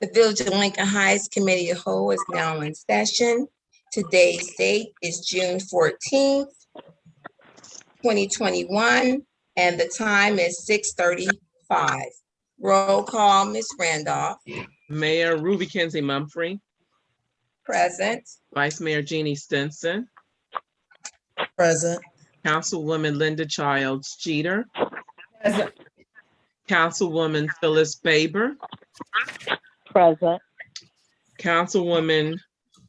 The Village of Lincoln Heights Committee of Whole is now in session. Today's date is June 14th, 2021, and the time is 6:35. Roll call, Ms. Randolph. Mayor Ruby Kenzie Mumphrey. Present. Vice Mayor Jeannie Stinson. Present. Councilwoman Linda Childs Jeter. Present. Councilwoman Phyllis Baber. Present. Councilwoman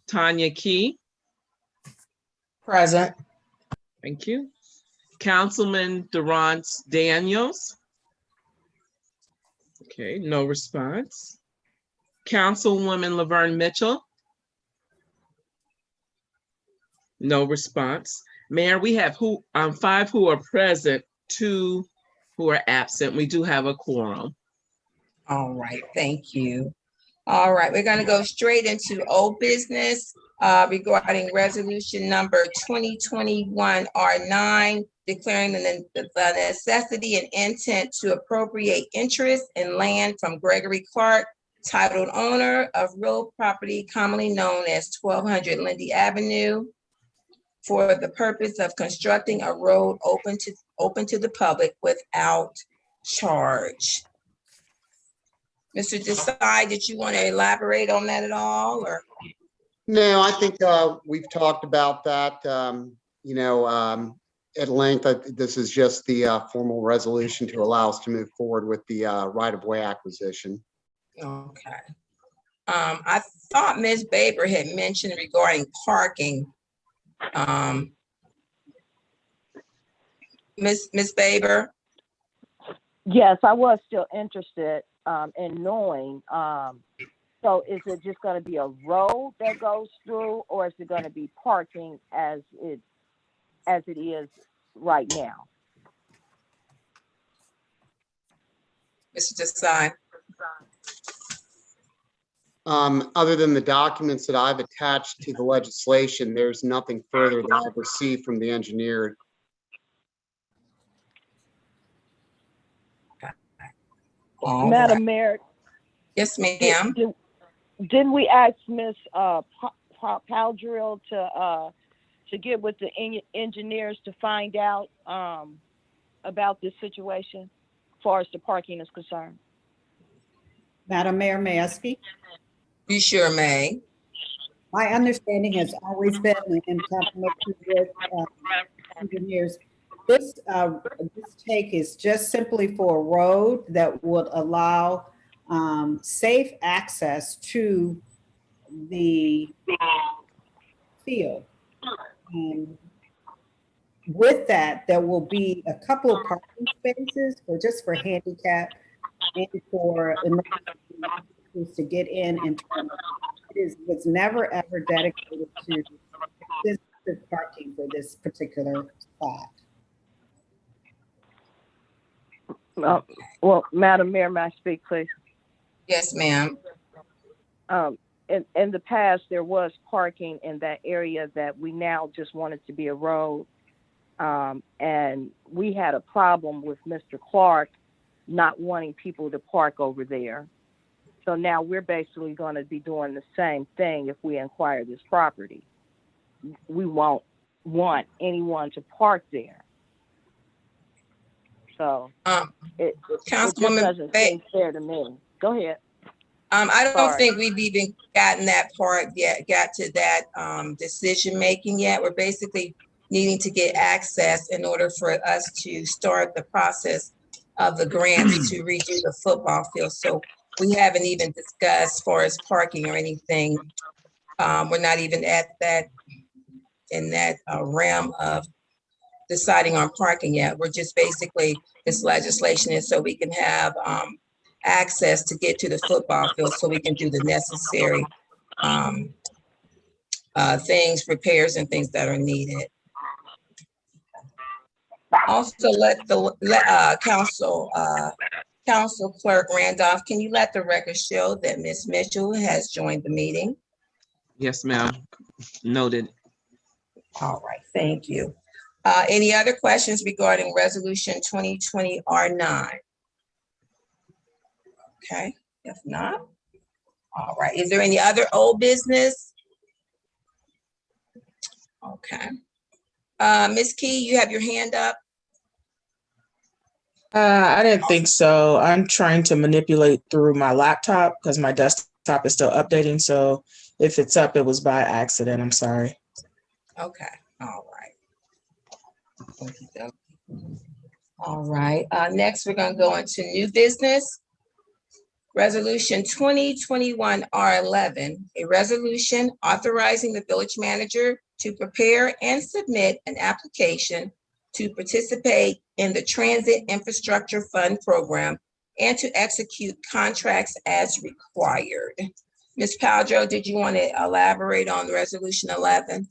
Tanya Key. Present. Thank you. Councilman Durance Daniels. Okay, no response. Councilwoman Laverne Mitchell. No response. Mayor, we have 5 who are present, 2 who are absent. We do have a quorum. All right, thank you. All right, we're gonna go straight into old business regarding resolution number 2021 R9, declaring the necessity and intent to appropriate interest in land from Gregory Clark, titled owner of real property commonly known as 1200 Lindy Avenue, for the purpose of constructing a road open to the public without charge. Mr. Desai, did you want to elaborate on that at all, or? No, I think we've talked about that, at length. This is just the formal resolution to allow us to move forward with the right-of-way acquisition. Okay. I thought Ms. Baber had mentioned regarding parking. Ms. Baber? Yes, I was still interested in knowing. So is it just going to be a road that goes through, or is it going to be parking as it is right now? Mr. Desai? Other than the documents that I've attached to the legislation, there's nothing further that I've received from the engineer. Madam Mayor. Yes, ma'am. Didn't we ask Ms. Powdrill to get with the engineers to find out about this situation as far as the parking is concerned? Madam Mayor, may I speak? You sure may. My understanding has always been, in confirmation with engineers, this take is just simply for a road that would allow safe access to the field. With that, there will be a couple of parking spaces for handicap and for emergency to get in and turn. It was never ever dedicated to this parking for this particular spot. Well, Madam Mayor, may I speak, please? Yes, ma'am. In the past, there was parking in that area that we now just wanted to be a road. And we had a problem with Mr. Clark not wanting people to park over there. So now we're basically going to be doing the same thing if we acquire this property. We won't want anyone to park there. So it just doesn't seem fair to me. Go ahead. I don't think we've even gotten that part yet, got to that decision making yet. We're basically needing to get access in order for us to start the process of the grants to redo the football field. So we haven't even discussed as far as parking or anything. We're not even at that, in that realm of deciding on parking yet. We're just basically, this legislation is so we can have access to get to the football field so we can do the necessary things, repairs and things that are needed. Also, Council Clerk Randolph, can you let the record show that Ms. Mitchell has joined the meeting? Yes, ma'am. Noted. All right, thank you. Any other questions regarding resolution 2020 R9? Okay, if not, All right, is there any other old business? Okay. Ms. Key, you have your hand up? I didn't think so. I'm trying to manipulate through my laptop because my desktop is still updating. So if it's up, it was by accident. I'm sorry. Okay, all right. All right, next we're gonna go into new business. Resolution 2021 R11, a resolution authorizing the village manager to prepare and submit an application to participate in the Transit Infrastructure Fund program and to execute contracts as required. Ms. Paltrow, did you want to elaborate on the resolution 11?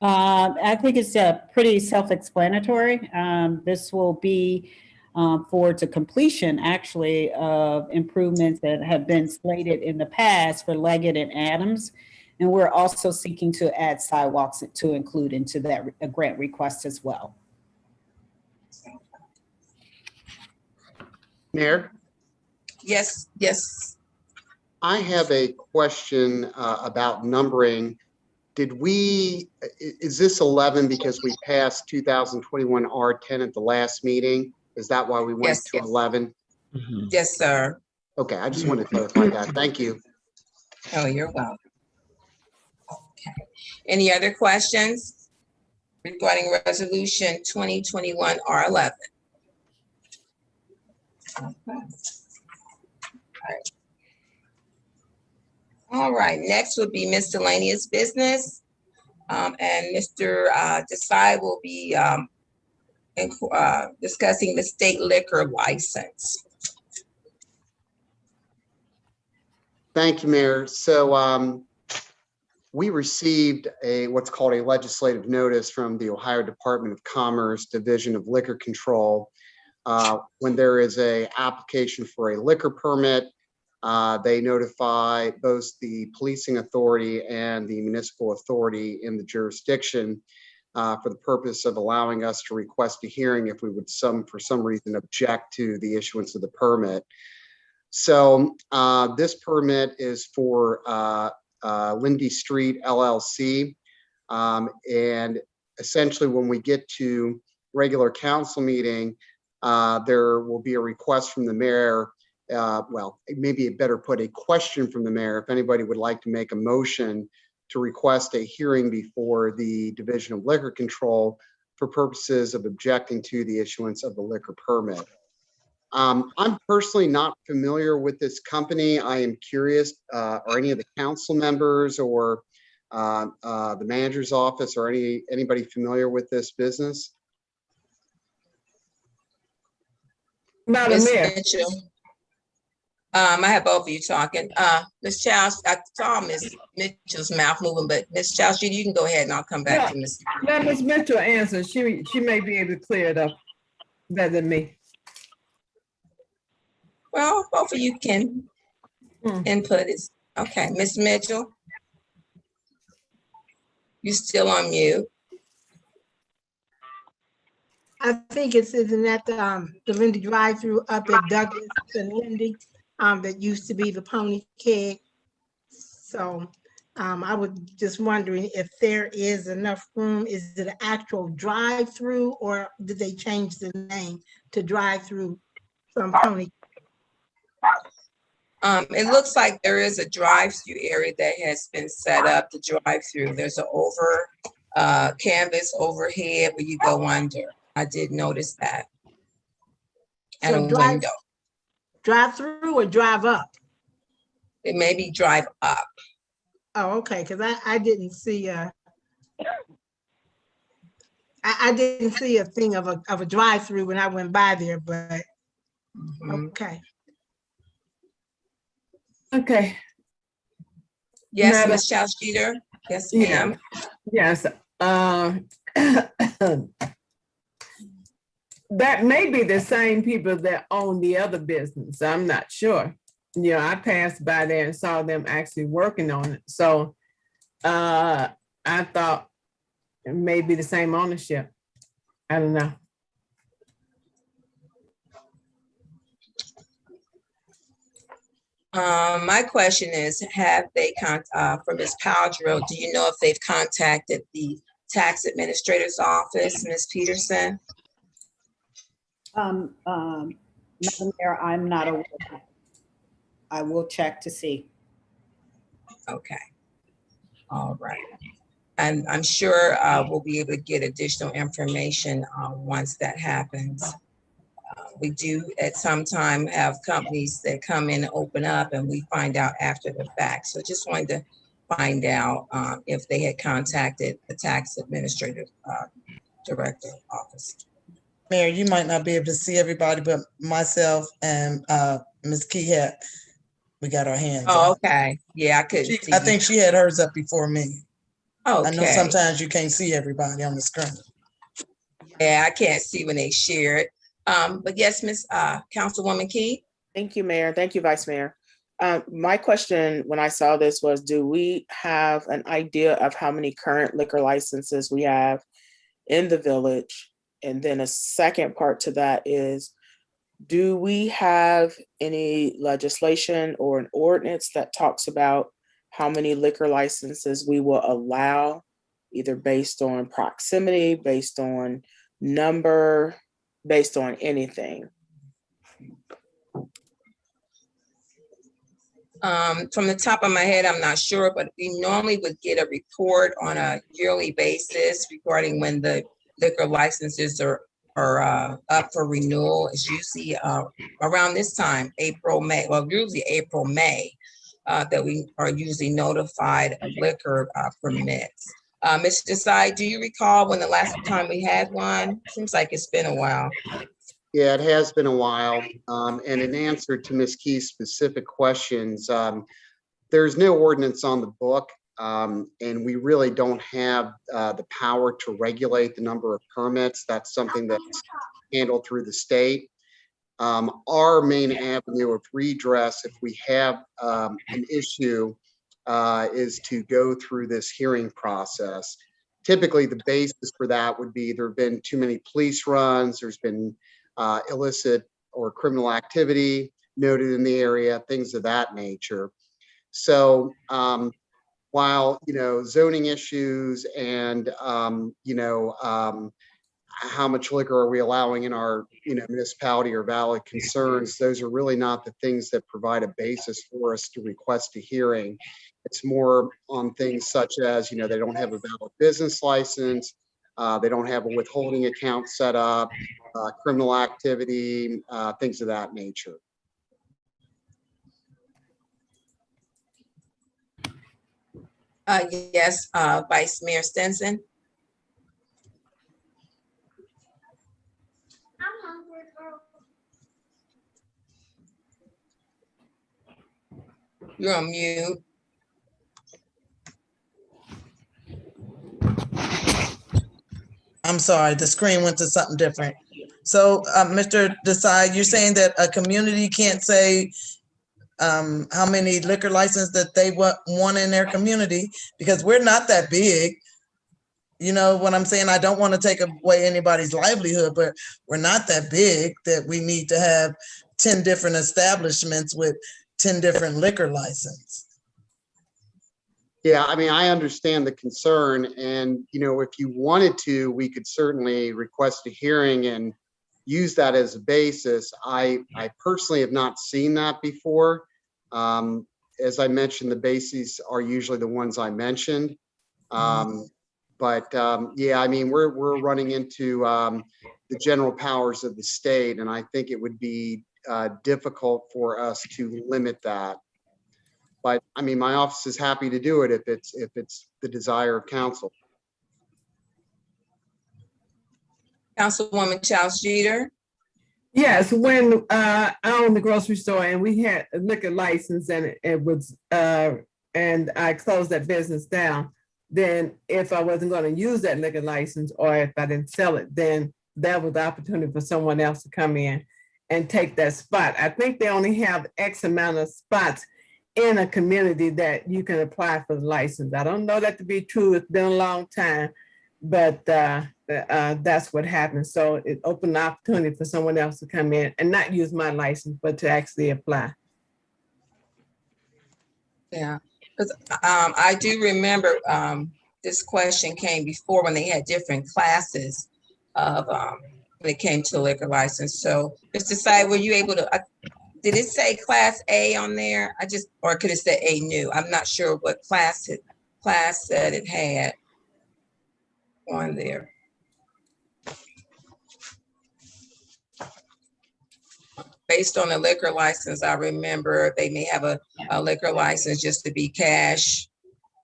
I think it's pretty self-explanatory. This will be for to completion, actually, of improvements that have been slated in the past for Leggett and Adams. And we're also seeking to add sidewalks to include into that grant request as well. Mayor, Yes, yes. I have a question about numbering. Is this 11 because we passed 2021 R10 at the last meeting? Is that why we went Yes, to yes. 11? Yes, sir. Okay, I just wanted to clarify that. Thank you. Oh, you're welcome. Okay. Any other questions regarding resolution 2021 R11? Okay. All right, next would be miscellaneous business. And Mr. Desai will be discussing the state liquor license. Thank you, Mayor. So we received what's called a legislative notice from the Ohio Department of Commerce, Division of Liquor Control. When there is an application for a liquor permit, they notify both the policing authority and the municipal authority in the jurisdiction for the purpose of allowing us to request a hearing if we would for some reason object to the issuance of the permit. So this permit is for Lindy Street LLC. And essentially when we get to regular council meeting, there will be a request from the mayor. Well, maybe better put, a question from the mayor if anybody would like to make a motion to request a hearing before the Division of Liquor Control for purposes of objecting to the issuance of the liquor permit. I'm personally not familiar with this company. I am curious, are any of the council members or the manager's office or anybody familiar with this business? Madam Ms. Mayor. Mitchell. I have both of you talking. Ms. Childs, I saw Ms. Mitchell's mouth moving, but Ms. Childs, you can go ahead and I'll come back to Ms. Let Ms. Mitchell answer. She may be able to clear it up better than me. Well, both of you can input it. Okay, Ms. Mitchell. You still on mute. I think isn't that the Lindy drive-through up at Douglas and Lindy that used to be the Pony Keg. So I was just wondering if there is enough room. Is it an actual drive-through or did they change the name to drive-through from Pony? It looks like there is a drive-through area that has been set up to drive-through. There's an canvas overhead where you go under. I did notice that. And So a window. Drive-through or drive up? It may be drive up. Oh, okay, because I didn't see I didn't see a thing of a drive-through when I went by there, but okay. Okay. Yes, Madam- Ms. Chow's-Jeter? Yes, ma'am. Yes. That may be the same people that own the other business. I'm not sure. You know, I passed by there and saw them actually working on it. So I thought it may be the same ownership. I don't know. My question is, have they for Ms. Powdrill, do you know if they've contacted the tax administrator's office, Ms. Peterson? Madam Mayor, I'm not aware. I will check to see. Okay. All right. And I'm sure we'll be able to get additional information once that happens. We do at some time have companies that come in and open up and we find out after the fact. So just wanted to find out if they had contacted the tax administrative director office. Mayor, you might not be able to see everybody, but myself and Ms. Key we got our hands Oh, up. okay. Yeah, I could see. I think she had hers up before me. Okay. I know sometimes you can't see everybody on the screen. Yeah, I can't see when they share it. But yes, Ms. Councilwoman Key. Thank you, Mayor. Thank you, Vice Mayor. My question when I saw this was, do we have an idea of how many current liquor licenses we have in the village? And then a second part to that is, do we have any legislation or an ordinance that talks about how many liquor licenses we will allow, either based on proximity, based on number, based on anything? From the top of my head, I'm not sure, but we normally would get a report on a yearly basis regarding when the liquor licenses are up for renewal. It's usually around this time, April, May, well, usually April, May, that we are usually notified of liquor permits. Mr. Desai, do you recall when the last time we had one? Seems like it's been a while. Yeah, it has been a while. And in answer to Ms. Key's specific questions, there's no ordinance on the book, and we really don't have the power to regulate the number of permits. That's something that's handled through the state. Our main avenue of redress, if we have an issue, is to go through this hearing process. Typically, the basis for that would be there have been too many police runs, there's been illicit or criminal activity noted in the area, things of that nature. So while, zoning issues and, how much liquor are we allowing in our, municipality are valid concerns, those are really not the things that provide a basis for us to request a hearing. It's more on things such as, they don't have a valid business license, they don't have a withholding account set up, criminal activity, things of that nature. Yes, Vice Mayor Stinson. You're on mute. I'm sorry, the screen went to something different. So, Mr. Desai, you're saying that a community can't say how many liquor licenses that they want in their community, because we're not that big. You know what I'm saying? I don't want to take away anybody's livelihood, but we're not that big that we need to have 10 different establishments with 10 different liquor licenses. Yeah, I mean, I understand the concern, and if you wanted to, we could certainly request a hearing and use that as a basis. I personally have not seen that before. As I mentioned, the bases are usually the ones I mentioned. But yeah, I mean, we're running into the general powers of the state, and I think it would be difficult for us to limit that. But I mean, my office is happy to do it if it's the desire of council. Councilwoman Charles Jeter. Yes, when I owned the grocery store and we had a liquor license and it was, and I closed that business down, then if I wasn't going to use that liquor license or if I didn't sell it, then that was the opportunity for someone else to come in and take that spot. I think they only have X amount of spots in a community that you can apply for the license. I don't know that to be true. It's been a long time, but that's what happened. So it opened the opportunity for someone else to come in and not use my license, but to actually apply. Yeah, because I do remember this question came before when they had different classes of when it came to liquor license. So Mr. Sy, were you able to, did it say class A on there? Or could it say A new? I'm not sure what class that it had on there. Based on the liquor license, I remember they may have a liquor license just to be cash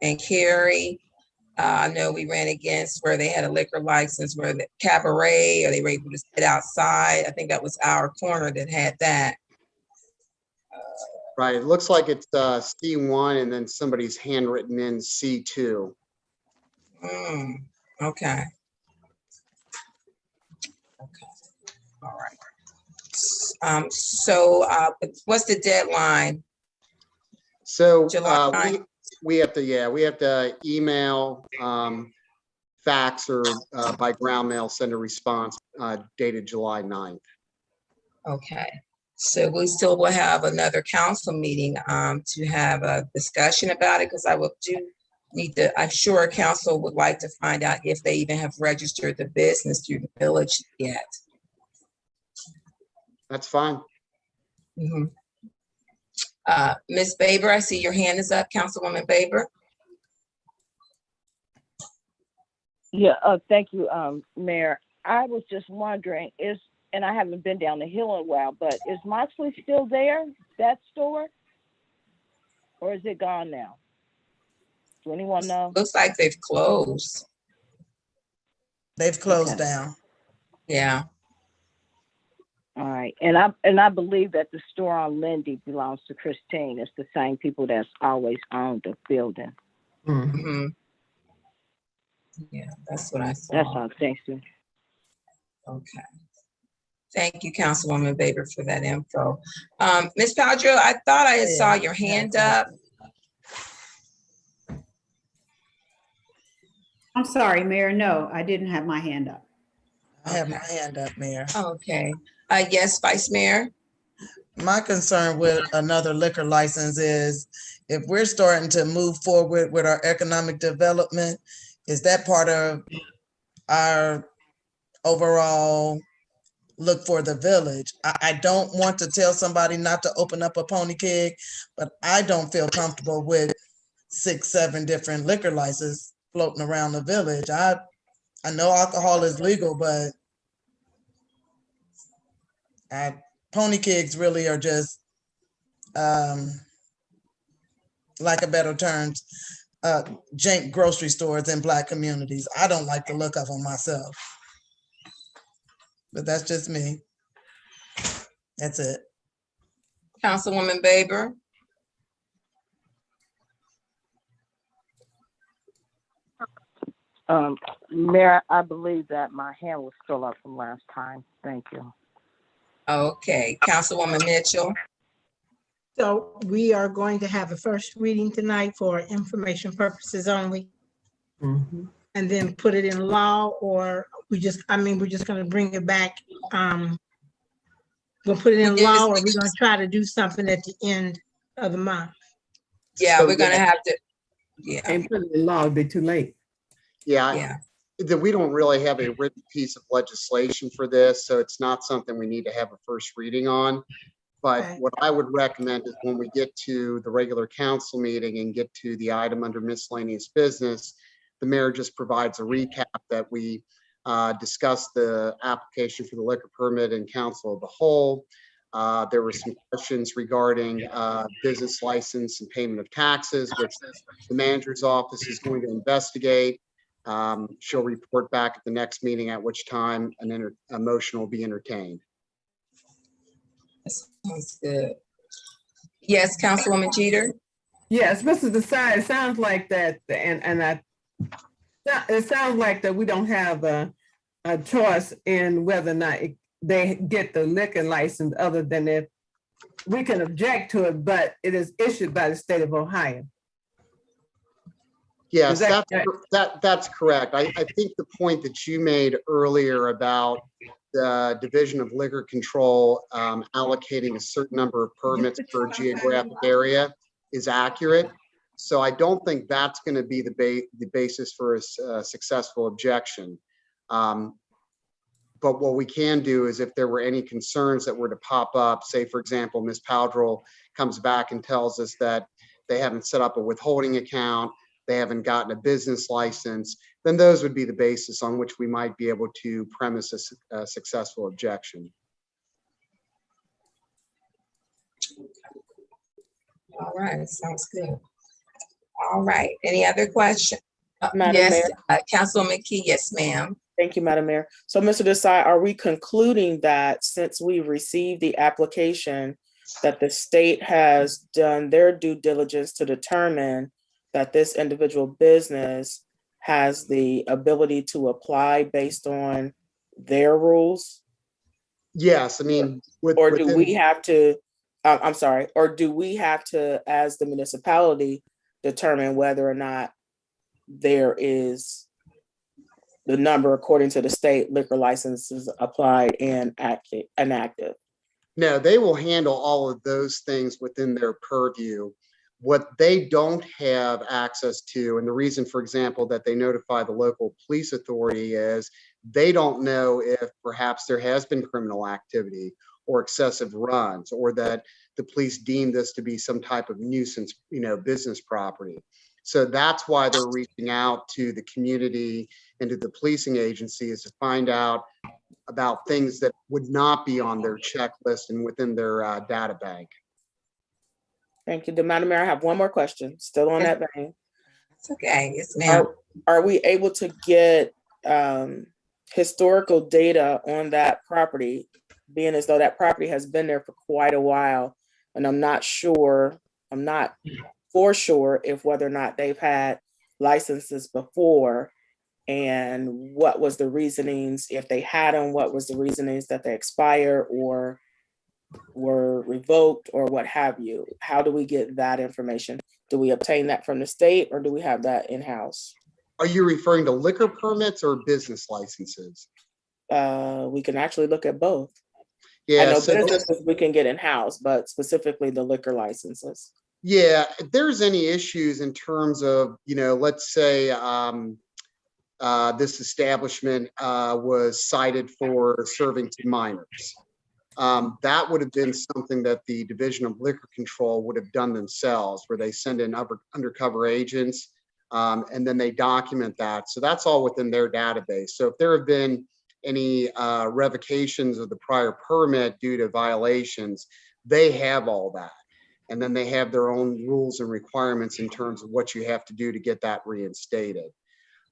and carry. I know we ran against where they had a liquor license where the cabaret, or they were able to sit outside. I think that was our corner that had that. Right, it looks like it's C1 and then somebody's handwritten in C2. Okay. All right. So what's the deadline? So July 9th? we have to email, fax, or by ground mail, send a response dated July 9th. Okay. So we still will have another council meeting to have a discussion about it, because I'm sure council would like to find out if they even have registered the business through the village yet. That's fine. Mm-hmm. Ms. Baber, I see your hand is up, Councilwoman Baber. Yeah, thank you, Mayor. I was just wondering, and I haven't been down the hill in a while, but is Moxley still there, that store? Or is it gone now? Does anyone know? Looks like they've closed. They've closed down. Yeah. All right, and I believe that the store on Lindy belongs to Christine. It's the same people that's always owned the building. Mm-hmm. Yeah, that's what I saw. That's all. Thank you. Okay. Thank you, Councilwoman Baber, for that info. Ms. Padro, I thought I saw your hand up. I'm sorry, Mayor. No, I didn't have my hand up. I have my hand up, Mayor. Okay. Yes, Vice Mayor. My concern with another liquor license is if we're starting to move forward with our economic development, is that part of our overall look for the village? I don't want to tell somebody not to open up a pony keg, but I don't feel comfortable with 6, 7 different liquor licenses floating around the village. I know alcohol is legal, but pony kegs really are just, like a better term, jank grocery stores in Black communities. I don't like the look of them myself. But that's just me. That's it. Councilwoman Baber. Mayor, I believe that my hand was still up from last time. Thank you. Okay, Councilwoman Mitchell. So we are going to have a first reading tonight for information purposes only, Mhm. and then put it in law, or we're just gonna bring it back. We'll put it in law, or we're gonna try to do something at the end of the month. Yeah, So, we're gonna have to, yeah. And put it in law, it'd be too late. Yeah. That we don't really have a written piece of legislation for this, so it's not something we need to have a first reading on. But Okay. what I would recommend is when we get to the regular council meeting and get to the item under miscellaneous business, the mayor just provides a recap that we discussed the application for the liquor permit in council of the whole. There were some questions regarding business license and payment of taxes, which the manager's office is going to investigate. She'll report back at the next meeting, at which time a motion will be entertained. That sounds good. Yes, Councilwoman Jeter. Yes, Mr. Desai, it sounds like that, it sounds like that we don't have a choice in whether or not they get the liquor license, other than if we can object to it, but it is issued by the state of Ohio. Yes, Is that that's correct. I think the point that you made earlier about the Division of Liquor Control allocating a certain number of permits per geographic area is accurate. So I don't think that's going to be the basis for a successful objection. But what we can do is if there were any concerns that were to pop up, say, for example, Ms. Powdrell comes back and tells us that they haven't set up a withholding account, they haven't gotten a business license, then those would be the basis on which we might be able to premise a successful objection. All right, sounds good. All right, any other question? Madam Yes, Mayor. Councilwoman Key, yes, ma'am. Thank you, Madam Mayor. So, Mr. Desai, are we concluding that since we received the application, that the state has done their due diligence to determine that this individual business has the ability to apply based on their rules? Yes, I mean, Or do we have to, I'm sorry, or do we have to, as the municipality, determine whether or not there is the number according to the state liquor licenses applied and active? No, they will handle all of those things within their purview. What they don't have access to, and the reason, for example, that they notify the local police authority is they don't know if perhaps there has been criminal activity or excessive runs, or that the police deem this to be some type of nuisance, business property. So that's why they're reaching out to the community and to the policing agencies to find out about things that would not be on their checklist and within their data bank. Thank you. Madam Mayor, I have one more question, still on that vein. It's okay, yes, ma'am. Are we able to get historical data on that property, being as though that property has been there for quite a while? And I'm not for sure if whether or not they've had licenses before, and what was the reasonings, if they had them, what was the reasonings that they expired or were revoked or what have you? How do we get that information? Do we obtain that from the state or do we have that in-house? Are you referring to liquor permits or business licenses? We can actually look at both. Yeah, I know so businesses we can get in-house, but specifically the liquor licenses. yeah, if there's any issues in terms of, let's say this establishment was cited for serving to minors. That would have been something that the Division of Liquor Control would have done themselves, where they send in undercover agents and then they document that. So that's all within their database. So if there have been any revocations of the prior permit due to violations, they have all that. And then they have their own rules and requirements in terms of what you have to do to get that reinstated.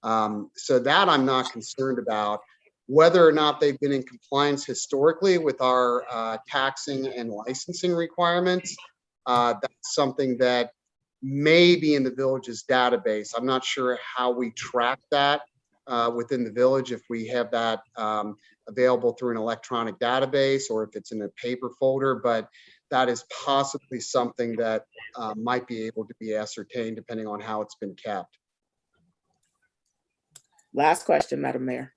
So that I'm not concerned about. Whether or not they've been in compliance historically with our taxing and licensing requirements, that's something that may be in the village's database. I'm not sure how we track that within the village, if we have that available through an electronic database or if it's in a paper folder, but that is possibly something that might be able to be ascertained depending on how it's been kept. Last question, Madam Mayor.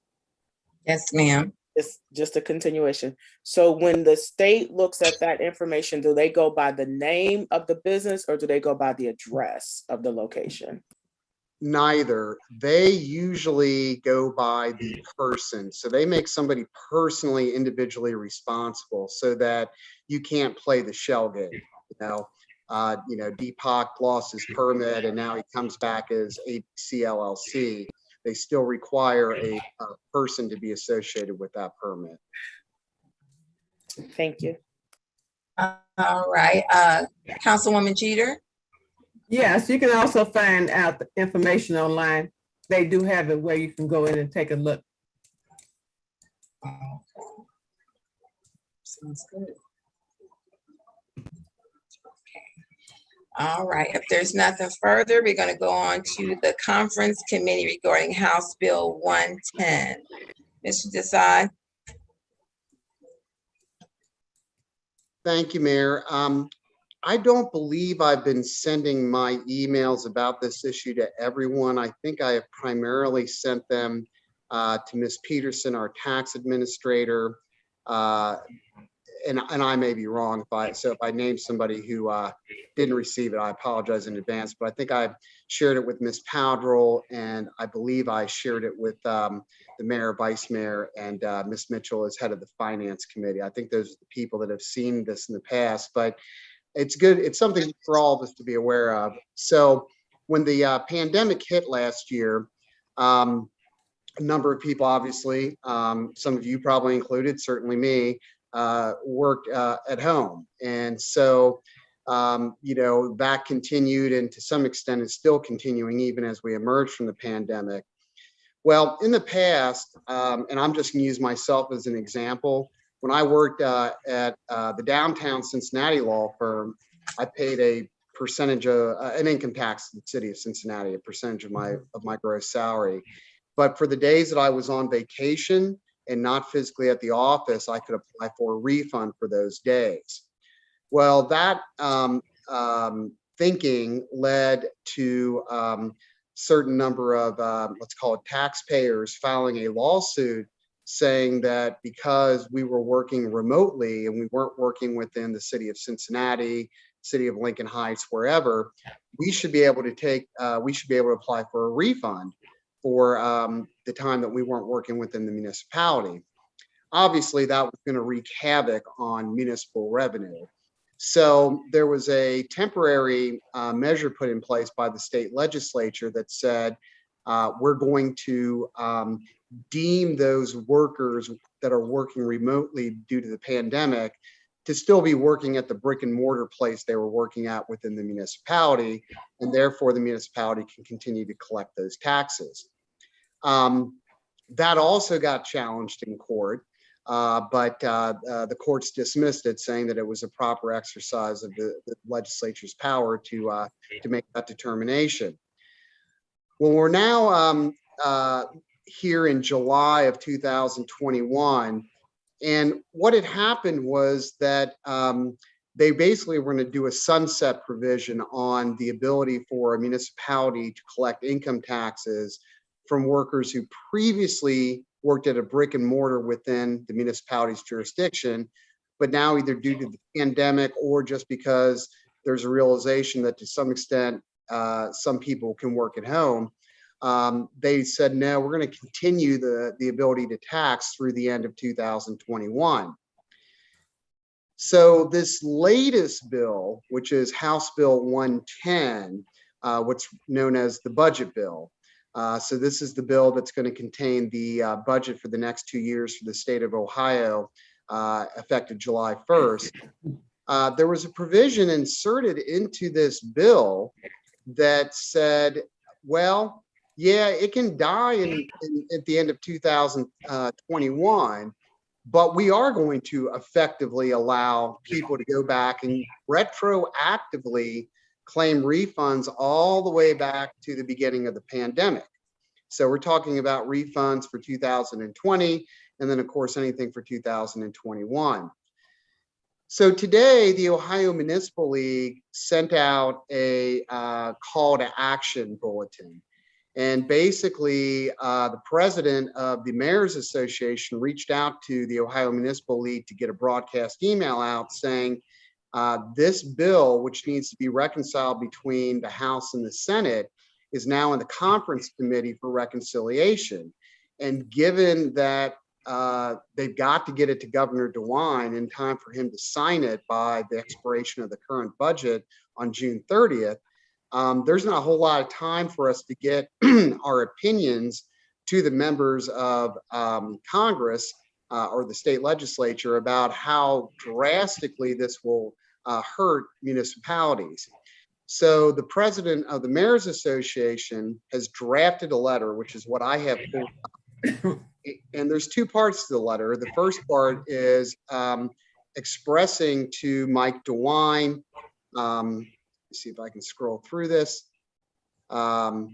Yes, ma'am. It's just a continuation. So when the state looks at that information, do they go by the name of the business or do they go by the address of the location? Neither. They usually go by the person. So they make somebody personally, individually responsible so that you can't play the shell game. Deepak lost his permit and now he comes back as ABC LLC. They still require a person to be associated with that permit. Thank you. All right, Councilwoman Jeter. Yes, you can also find out the information online. They do have it where you can go in and take a look. Okay. Sounds good. All right, if there's nothing further, we're going to go on to the conference committee regarding House Bill 110. Mr. Desai. Thank you, Mayor. I don't believe I've been sending my emails about this issue to everyone. I think I have primarily sent them to Ms. Peterson, our tax administrator, and I may be wrong if I name somebody who didn't receive it, I apologize in advance, but I think I shared it with Ms. Powdrell, and I believe I shared it with the mayor, vice mayor, and Ms. Mitchell as head of the finance committee. I think those are the people that have seen this in the past, but it's good. It's something for all of us to be aware of. So when the pandemic hit last year, a number of people, obviously, some of you probably included, certainly me, worked at home. And so, that continued, and to some extent is still continuing even as we emerge from the pandemic. Well, in the past, and I'm just gonna use myself as an example, when I worked at the downtown Cincinnati law firm, I paid a percentage of an income tax to the city of Cincinnati, a percentage of my gross salary. But for the days that I was on vacation and not physically at the office, I could apply for a refund for those days. Well, that thinking led to certain number of, let's call it taxpayers, filing a lawsuit saying that because we were working remotely and we weren't working within the city of Cincinnati, city of Lincoln Heights, wherever, we should be able to apply for a refund for the time that we weren't working within the municipality. Obviously, that was going to wreak havoc on municipal revenue. So there was a temporary measure put in place by the state legislature that said, we're going to deem those workers that are working remotely due to the pandemic to still be working at the brick and mortar place they were working at within the municipality, and therefore the municipality can continue to collect those taxes. That also got challenged in court, but the courts dismissed it, saying that it was a proper exercise of the legislature's power to make that determination. Well, we're now here in July of 2021, and what had happened was that they basically were going to do a sunset provision on the ability for a municipality to collect income taxes from workers who previously worked at a brick and mortar within the municipality's jurisdiction, but now either due to the pandemic or just because there's a realization that to some extent some people can work at home, they said, no, we're going to continue the ability to tax through the end of 2021. So this latest bill, which is House Bill 110, what's known as the budget bill. So this is the bill that's going to contain the budget for the next 2 years for the state of Ohio, effective July 1st. There was a provision inserted into this bill that said, well, yeah, it can die at the end of 2021, but we are going to effectively allow people to go back and retroactively claim refunds all the way back to the beginning of the pandemic. So we're talking about refunds for 2020, and then of course anything for 2021. So today, the Ohio Municipal League sent out a call to action bulletin. And basically, the president of the Mayor's Association reached out to the Ohio Municipal League to get a broadcast email out saying, this bill, which needs to be reconciled between the House and the Senate, is now in the conference committee for reconciliation. And given that they've got to get it to Governor DeWine in time for him to sign it by the expiration of the current budget on June 30th, there's not a whole lot of time for us to get our opinions to the members of Congress or the state legislature about how drastically this will hurt municipalities. So the president of the Mayor's Association has drafted a letter, which is what I have pulled up. And there's two parts to the letter. The first part is expressing to Mike DeWine, see if I can scroll through this, the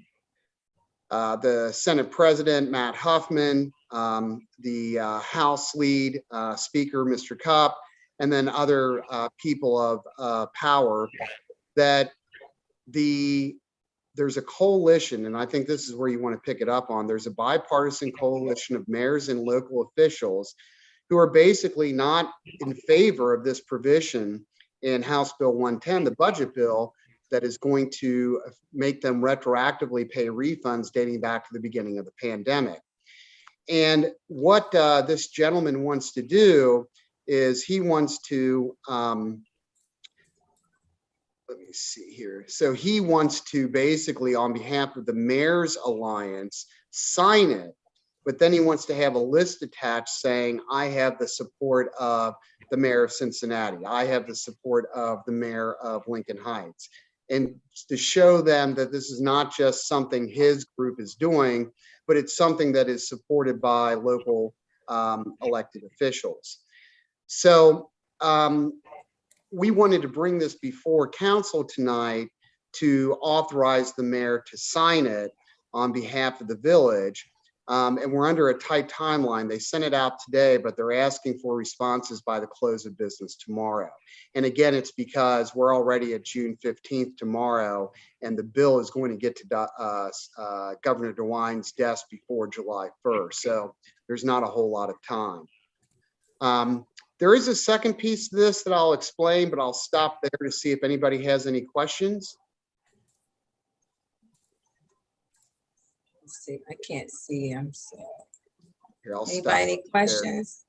Senate President, Matt Huffman, the House lead speaker, Mr. Kopp, and then other people of power, that there's a coalition, and I think this is where you want to pick it up on. There's a bipartisan coalition of mayors and local officials who are basically not in favor of this provision in House Bill 110, the budget bill, that is going to make them retroactively pay refunds dating back to the beginning of the pandemic. And what this gentleman wants to do is he wants to, let me see here. So he wants to basically, on behalf of the Mayor's Alliance, sign it, but then he wants to have a list attached saying, I have the support of the Mayor of Cincinnati. I have the support of the Mayor of Lincoln Heights. And to show them that this is not just something his group is doing, but it's something that is supported by local elected officials. So we wanted to bring this before council tonight to authorize the mayor to sign it on behalf of the village. And we're under a tight timeline. They sent it out today, but they're asking for responses by the close of business tomorrow. And again, it's because we're already at June 15th tomorrow, and the bill is going to get to Governor DeWine's desk before July 1st. So there's not a whole lot of time. There is a second piece to this that I'll explain, but I'll stop there to see if anybody has any questions. Let's see, I can't see. I'm sorry. Here, I'll Anybody, stop any there. questions?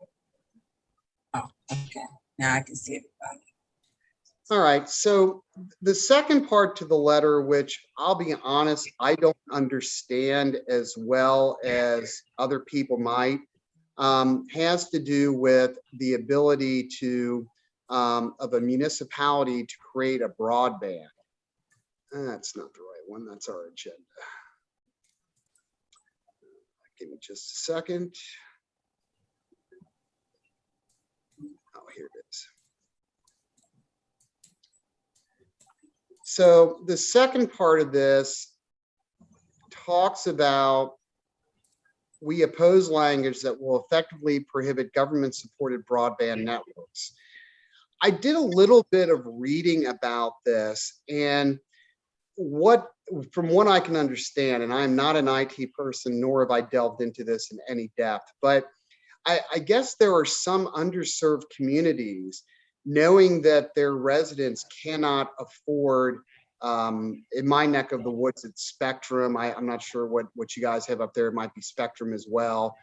Oh, okay. Now I can see everybody. All right, so the second part to the letter, which I'll be honest, I don't understand as well as other people might, has to do with the ability to of a municipality to create a broadband. That's not the right one. That's our agenda. Give me just a second. Oh, here it is. So the second part of this talks about we oppose language that will effectively prohibit government-supported broadband networks. I did a little bit of reading about this, and from what I can understand, and I'm not an IT person, nor have I delved into this in any depth, but I guess there are some underserved communities knowing that their residents cannot afford, in my neck of the woods, it's Spectrum. I'm not sure what you guys have up there. It might be Spectrum as well.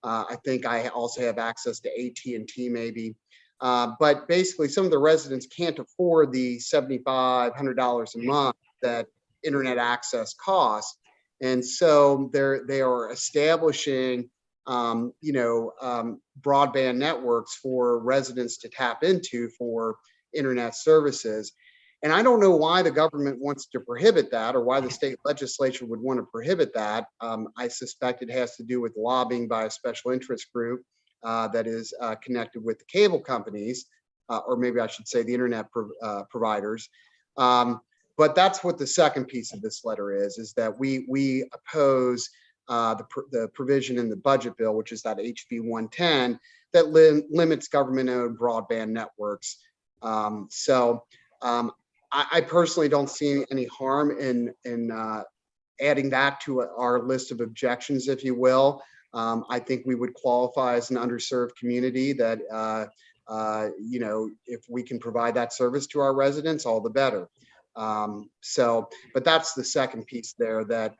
I think I also have access to AT&T maybe. But basically, some of the residents can't afford the $7,500 a month that internet access costs. And so they are establishing broadband networks for residents to tap into for internet services. And I don't know why the government wants to prohibit that, or why the state legislature would want to prohibit that. I suspect it has to do with lobbying by a special interest group that is connected with the cable companies, or maybe I should say the internet providers. But that's what the second piece of this letter is that we oppose the provision in the budget bill, which is that HB 110, that limits government-owned broadband networks. I personally don't see any harm in adding that to our list of objections, if you will. I think we would qualify as an underserved community that, if we can provide that service to our residents, all the better. But that's the second piece there that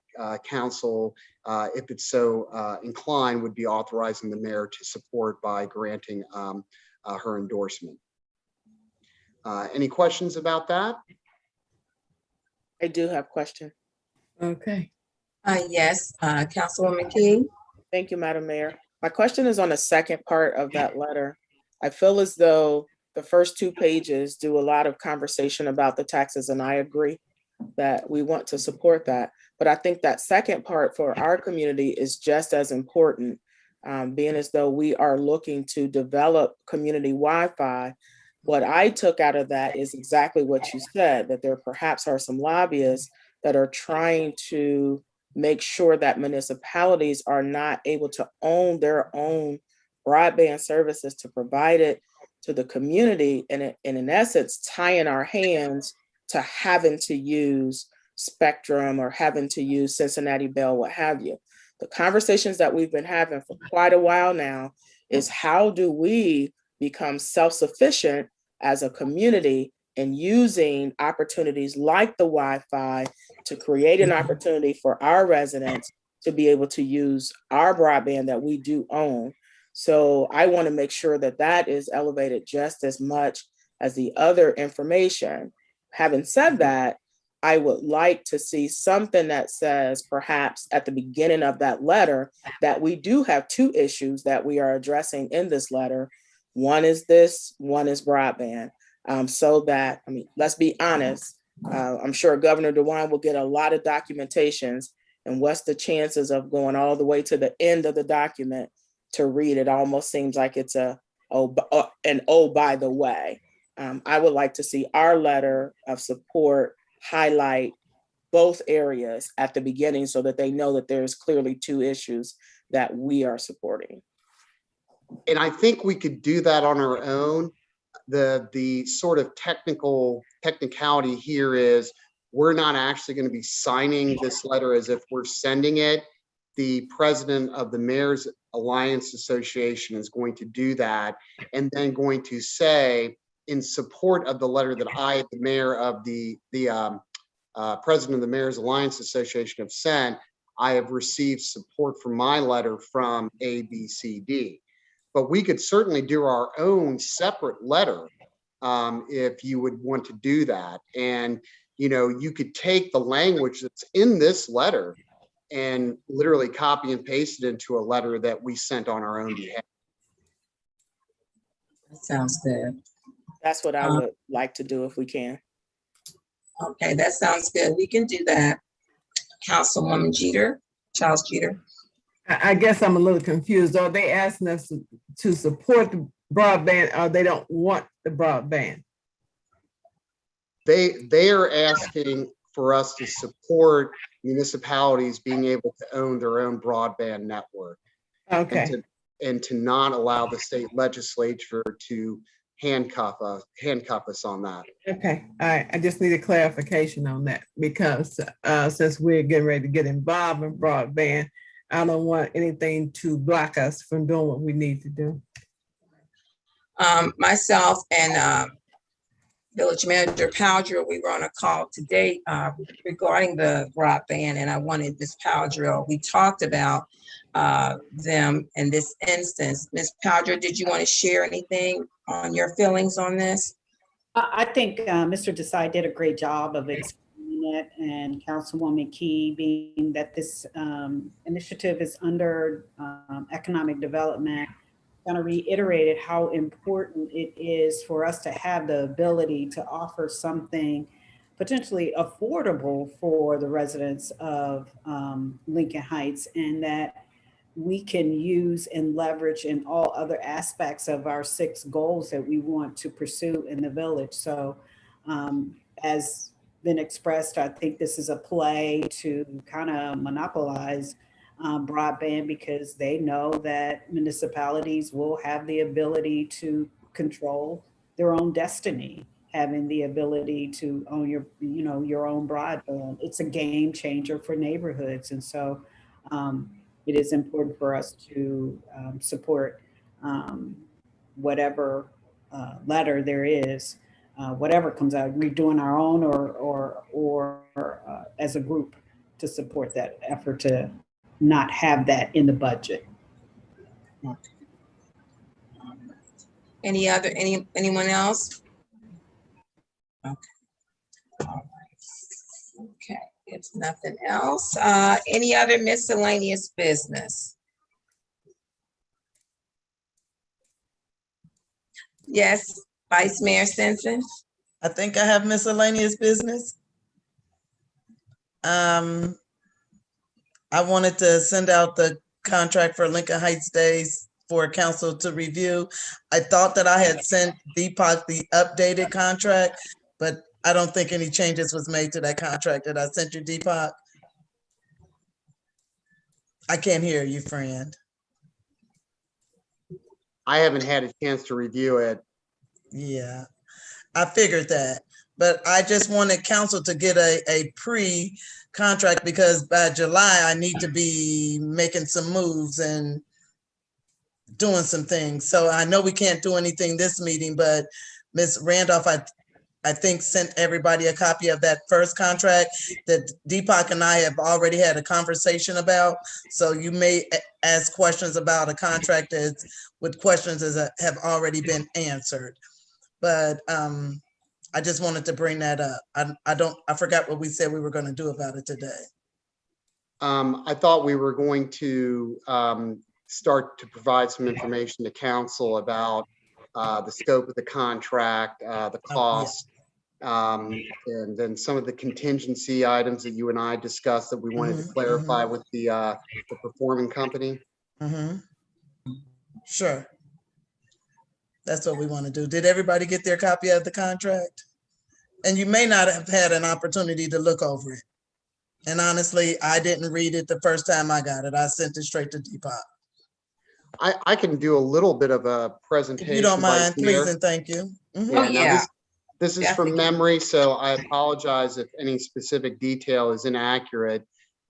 council, if it's so inclined, would be authorizing the mayor to support by granting her endorsement. Any questions about that? I do have a question. Okay. Yes, Councilwoman Key. Thank you, Madam Mayor. My question is on the second part of that letter. I feel as though the first 2 pages do a lot of conversation about the taxes, and I agree that we want to support that. But I think that second part for our community is just as important, being as though we are looking to develop community Wi-Fi. What I took out of that is exactly what you said, that there perhaps are some lobbyists that are trying to make sure that municipalities are not able to own their own broadband services to provide it to the community, and in essence, tying our hands to having to use Spectrum or having to use Cincinnati Bell, what have you. The conversations that we've been having for quite a while now is how do we become self-sufficient as a community in using opportunities like the Wi-Fi to create an opportunity for our residents to be able to use our broadband that we do own. So I want to make sure that that is elevated just as much as the other information. Having said that, I would like to see something that says perhaps at the beginning of that letter that we do have two issues that we are addressing in this letter. One is this, one is broadband. So that, I mean, let's be honest, I'm sure Governor DeWine will get a lot of documentations, and what's the chances of going all the way to the end of the document to read it? Almost seems like it's an oh, by the way. I would like to see our letter of support highlight both areas at the beginning so that they know that there's clearly two issues that we are supporting. And I think we could do that on our own. The sort of technicality here is we're not actually going to be signing this letter as if we're sending it. The president of the Mayor's Alliance Association is going to do that and then going to say, in support of the letter that I, the mayor of the president of the Mayor's Alliance Association, have sent, I have received support for my letter from ABCD. But we could certainly do our own separate letter if you would want to do that. And, you know, you could take the language that's in this letter and literally copy and paste it into a letter that we sent on our own behalf. That sounds good. That's what I would like to do if we can. Okay, that sounds good. We can do that. Councilwoman Jeter, Charles Jeter. I guess I'm a little confused. Are they asking us to support the broadband or they don't want the broadband? They are asking for us to support municipalities being able to own their own broadband network. Okay. And to not allow the state legislature to handcuff us on that. Okay, all right. I just need a clarification on that because since we're getting ready to get involved in broadband, I don't want anything to block us from doing what we need to do. Myself and Village Manager Powdrill, we were on a call today regarding the broadband, and I wanted Ms. Powdrill, we talked about them in this instance. Ms. Powdrill, did you want to share anything on your feelings on this? I think Mr. Desai did a great job of explaining it, and Councilwoman Key, being that this initiative is under economic development, kind of reiterated how important it is for us to have the ability to offer something potentially affordable for the residents of Lincoln Heights, and that we can use and leverage in all other aspects of our 6 goals that we want to pursue in the village. So as been expressed, I think this is a play to kind of monopolize broadband, because they know that municipalities will have the ability to control their own destiny, having the ability to own your own broadband. It's a game changer for neighborhoods. And so it is important for us to support whatever letter there is, whatever comes out. We're doing our own or as a group to support that effort to not have that in the budget. Anyone else? Okay. All right. Okay. If nothing else, any other miscellaneous business? Yes, Vice Mayor Simpson. I think I have miscellaneous business. I wanted to send out the contract for Lincoln Heights Days for council to review. I thought that I had sent Deepak the updated contract, but I don't think any changes was made to that contract that I sent you, Deepak. I can't hear you, friend. I haven't had a chance to review it. Yeah, I figured that, but I just wanted council to get a pre-contract, because by July I need to be making some moves, and doing some things. So I know we can't do anything this meeting, but Ms. Randolph, I think sent everybody a copy of that first contract that Deepak and I have already had a conversation about. So you may ask questions about a contract that's with questions that have already been answered. But I just wanted to bring that up. I forgot what we said we were going to do about it today. I thought we were going to start to provide some information to council about the scope of the contract, the cost, and then some of the contingency items that you and I discussed that we wanted to clarify with the performing company. Sure. That's what we want to do. Did everybody get their copy of the contract? And you may not have had an opportunity to look over it. And honestly, I didn't read it the first time I got it. I sent it straight to Deepak. I can do a little bit of a presentation. If you don't mind, Vice Mayor. please and thank you. Oh, Now yeah. this is from memory, so I apologize if any specific detail is inaccurate.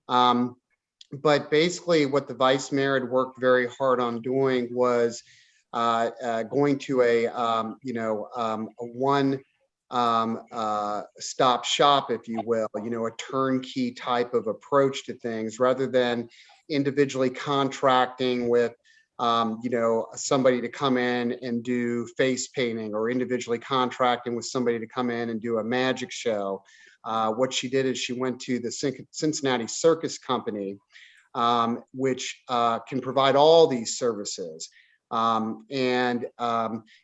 But basically what the Vice Mayor had worked very hard on doing was going to a one stop shop, if you will, a turnkey type of approach to things rather than individually contracting with somebody to come in and do face painting or individually contracting with somebody to come in and do a magic show. What she did is she went to the Cincinnati Circus Company, which can provide all these services and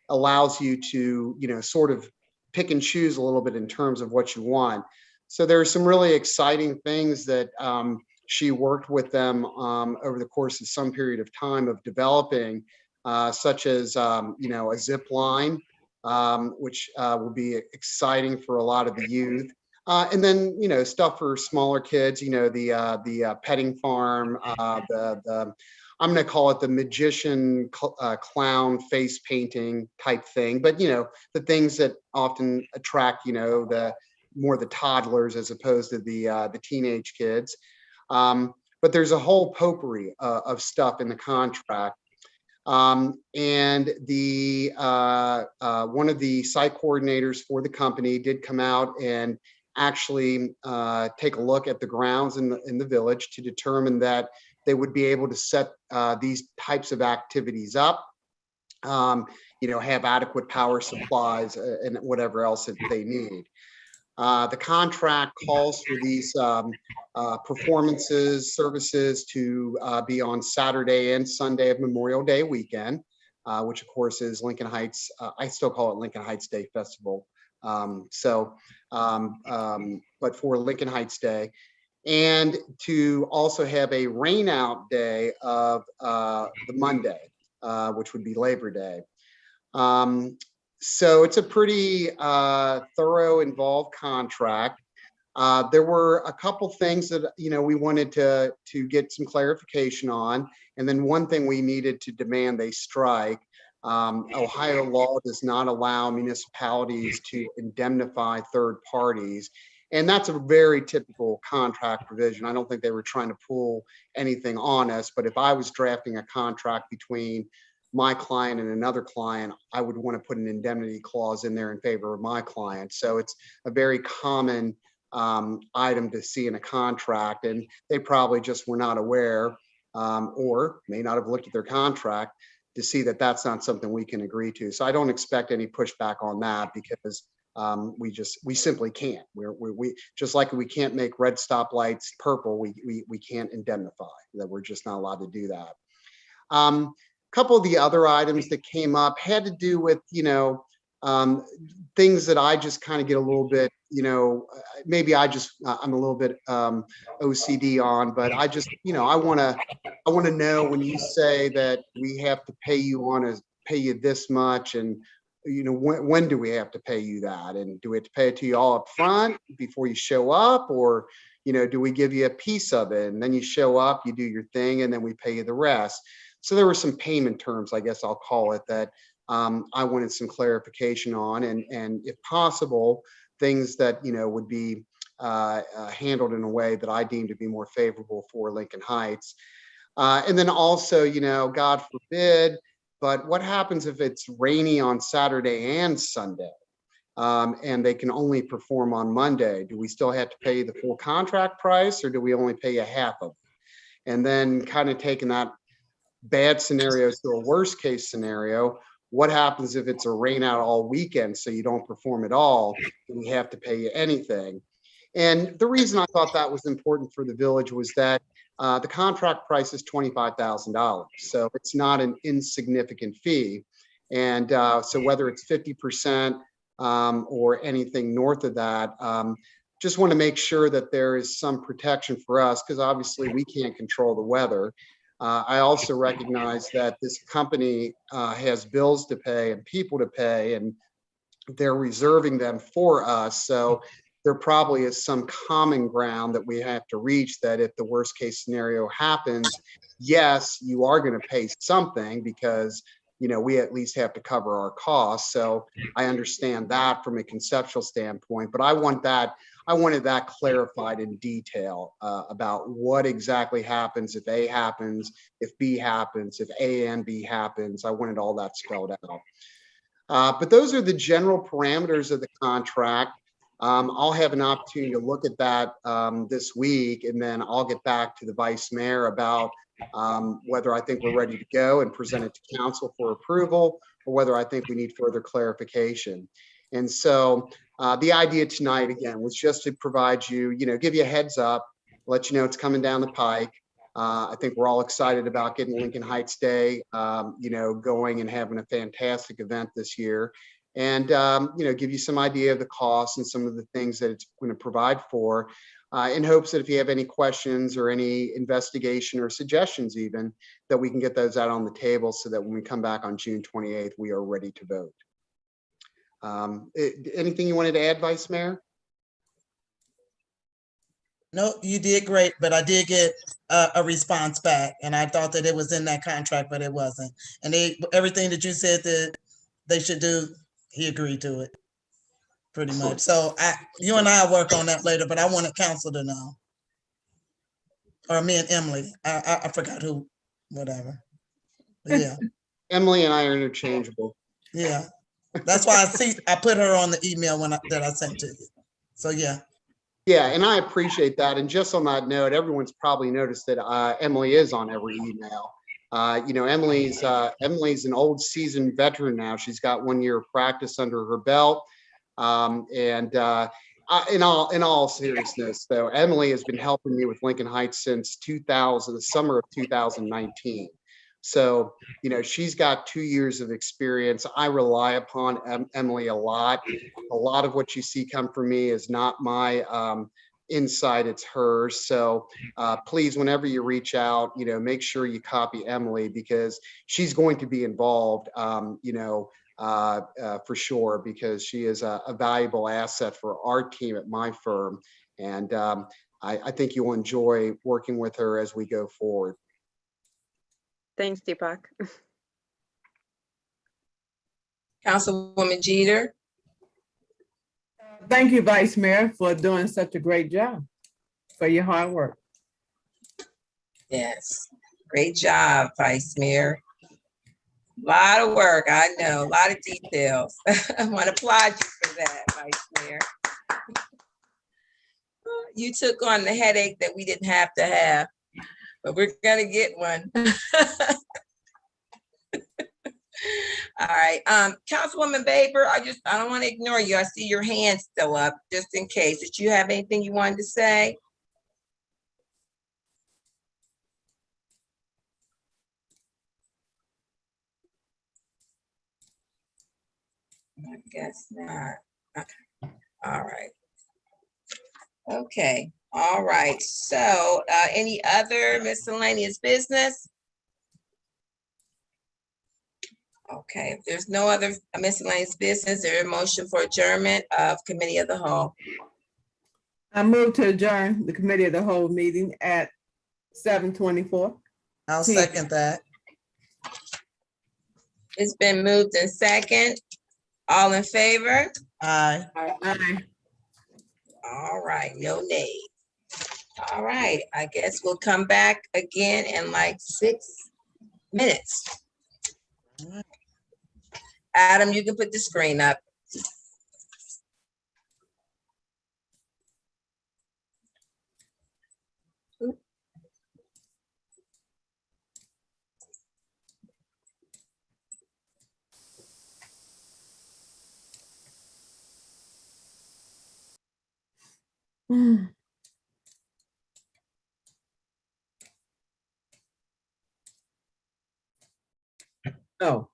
allows you to, sort of pick and choose a little bit in terms of what you want. So there are some really exciting things that she worked with them over the course of some period of time of developing, such as, a zip line, which will be exciting for a lot of the youth. And then, stuff for smaller kids, the petting farm, I'm going to call it the magician clown face painting type thing. But, the things that often attract, the toddlers as opposed to the teenage kids. But there's a whole potpourri of stuff in the contract. And the one of the site coordinators for the company did come out and actually take a look at the grounds in the village to determine that they would be able to set these types of activities up, have adequate power supplies and whatever else that they need. The contract calls for these performances, services to be on Saturday and Sunday of Memorial Day weekend, which of course is Lincoln Heights. I still call it Lincoln Heights Day Festival. But for Lincoln Heights Day, and to also have a rain out day of the Monday, which would be Labor Day. So it's a pretty thorough, involved contract. There were a couple things that we wanted to get some clarification on, and then one thing we needed to demand they strike. Ohio law does not allow municipalities to indemnify third parties, and that's a very typical contract provision. I don't think they were trying to pull anything on us, but if I was drafting a contract between my client and another client, I would want to put an indemnity clause in there in favor of my client. So it's a very common item to see in a contract, and they probably just were not aware or may not have looked at their contract to see that that's not something we can agree to. So I don't expect any pushback on that because we simply can't. We just like we can't make red stoplights purple, we can't indemnify. That we're just not allowed to do that. Couple of the other items that came up had to do with, things that I just kind of get a little bit, maybe I'm a little bit OCD on, but I just, I want to know when you say that we have to pay you this much, and when do we have to pay you that, and do we have to pay it to you all up front before you show up, or do we give you a piece of it and then you show up, you do your thing, and then we pay you the rest? So there were some payment terms, I guess I'll call it, that I wanted some clarification on, and if possible, things that would be handled in a way that I deem to be more favorable for Lincoln Heights. And then also, God forbid, but what happens if it's rainy on Saturday and Sunday? And they can only perform on Monday? Do we still have to pay the full contract price, or do we only pay a half of it? And then kind of taking that bad scenario to a worst case scenario, what happens if it's a rain out all weekend so you don't perform at all? Do we have to pay you anything? And the reason I thought that was important for the village was that the contract price is $25,000. So it's not an insignificant fee. And so whether it's 50% or anything north of that, just want to make sure that there is some protection for us, because obviously we can't control the weather. I also recognize that this company has bills to pay and people to pay, and they're reserving them for us. So there probably is some common ground that we have to reach, that if the worst case scenario happens, yes, you are going to pay something, because we at least have to cover our costs. So I understand that from a conceptual standpoint, but I wanted that clarified in detail about what exactly happens if A happens, if B happens, if A and B happens. I wanted all that spelled out. But those are the general parameters of the contract. I'll have an opportunity to look at that this week, and then I'll get back to the Vice Mayor about whether I think we're ready to go and present it to council for approval, or whether I think we need further clarification. And so the idea tonight, again, was just to provide you, give you a heads up, let you know it's coming down the pike. I think we're all excited about getting Lincoln Heights Day, going and having a fantastic event this year. And, give you some idea of the costs and some of the things that it's going to provide for, in hopes that if you have any questions or any investigation or suggestions even, that we can get those out on the table so that when we come back on June 28th, we are ready to vote. Anything you wanted to add, Vice Mayor? No, you did great, but I did get a response back, and I thought that it was in that contract, but it wasn't. And everything that you said that they should do, he agreed to it, pretty much. So you and I will work on that later, but I wanted council to know, or me and Emily. I forgot who, whatever. But yeah. Emily and I are interchangeable. Yeah, that's why I put her on the email that I sent to you. So yeah. Yeah, and I appreciate that. And just on that note, everyone's probably noticed that Emily is on every email. Emily's an old seasoned veteran now. She's got 1 year of practice under her belt. In all seriousness, though, Emily has been helping me with Lincoln Heights since the summer of 2019. So, she's got 2 years of experience. I rely upon Emily a lot. A lot of what you see come from me is not my insight, it's hers. So please, whenever you reach out, make sure you copy Emily, because she's going to be involved, for sure, because she is a valuable asset for our team at my firm. And I think you'll enjoy working with her as we go forward. Thanks, Deepak. Councilwoman Jeter. Thank you, Vice Mayor, for doing such a great job, for your hard work. Yes, great job, Vice Mayor. A lot of work, I know, a lot of details. I want to applaud you for that, Vice Mayor. You took on the headache that we didn't have to have, but we're gonna get one. All right, Councilwoman Baber, I don't want to ignore you. I see your hand still up, just in case. Did you have anything you wanted to say? I guess not. Okay. All right. Okay. All right. So, any other miscellaneous business? Okay. If there's no other miscellaneous business, there is a motion for adjournment of Committee of the Whole. I move to adjourn the Committee of the Whole meeting at 7:24. I'll second that. It's been moved in second. All in favor? Aye. Aye. All right, no nays. All right, I guess we'll come back again in like 6 minutes. Adam, you can put the screen up. Oh,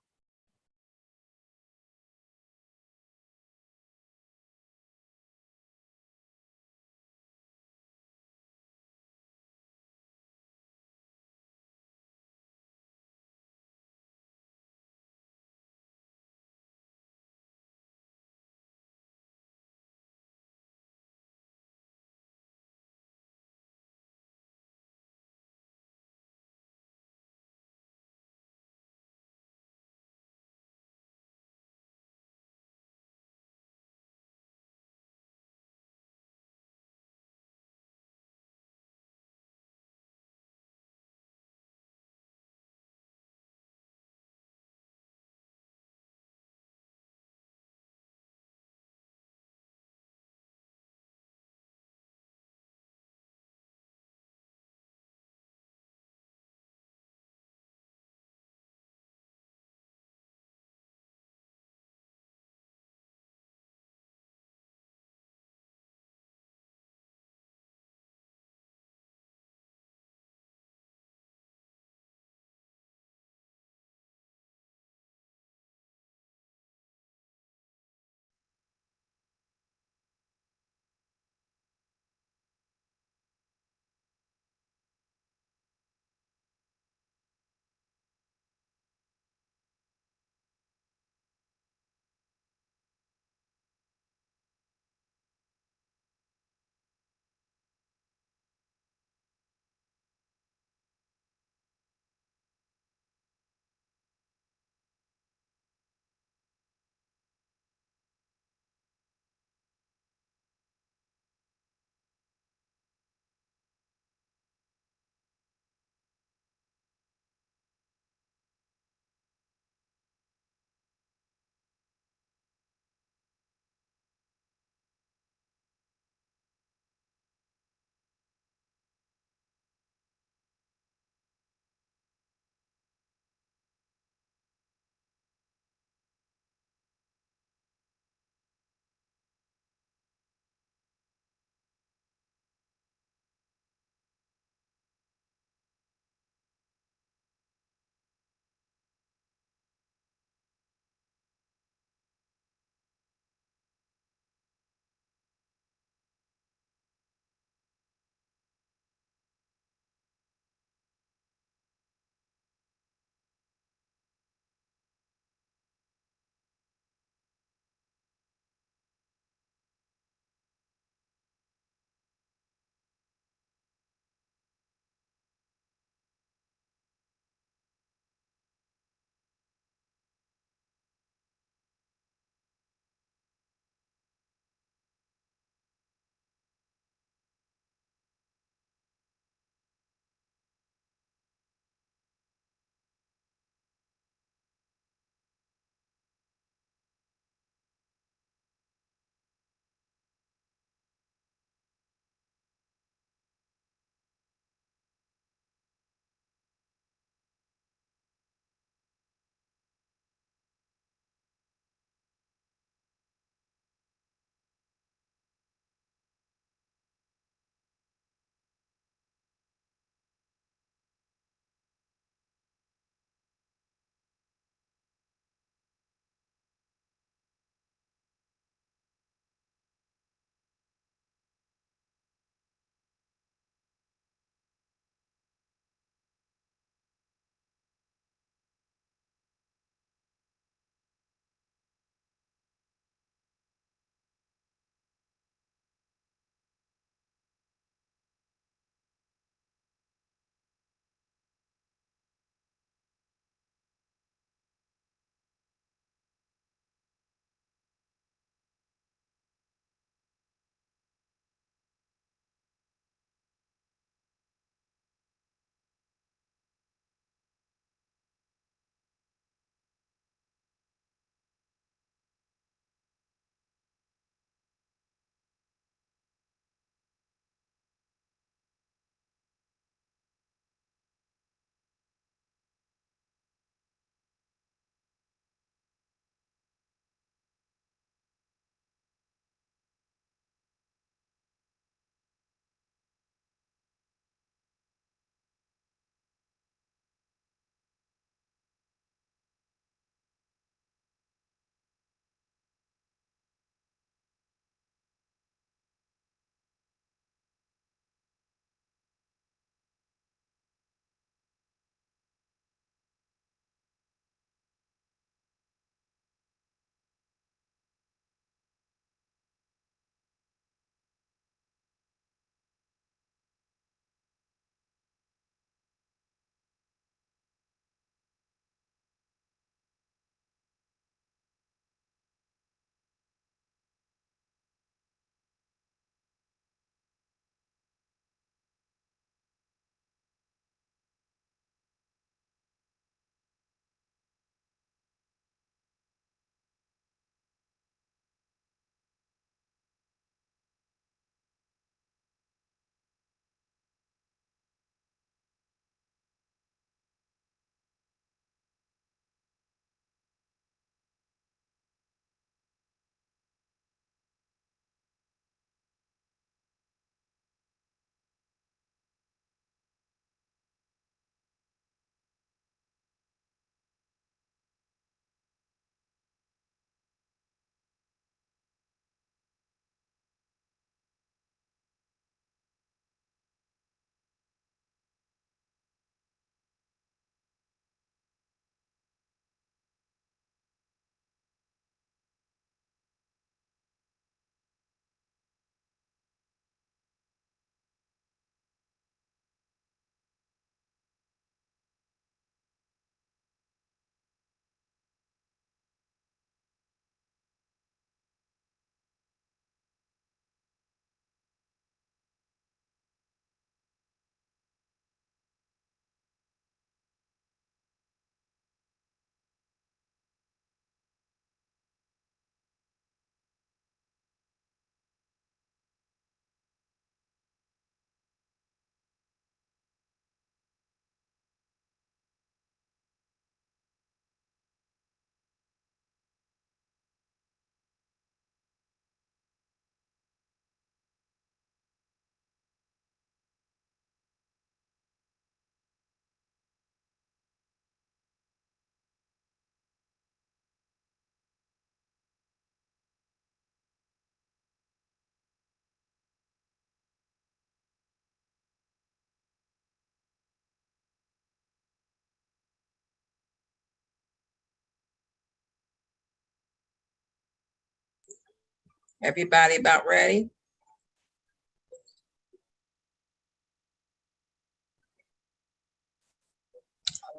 Everybody about ready?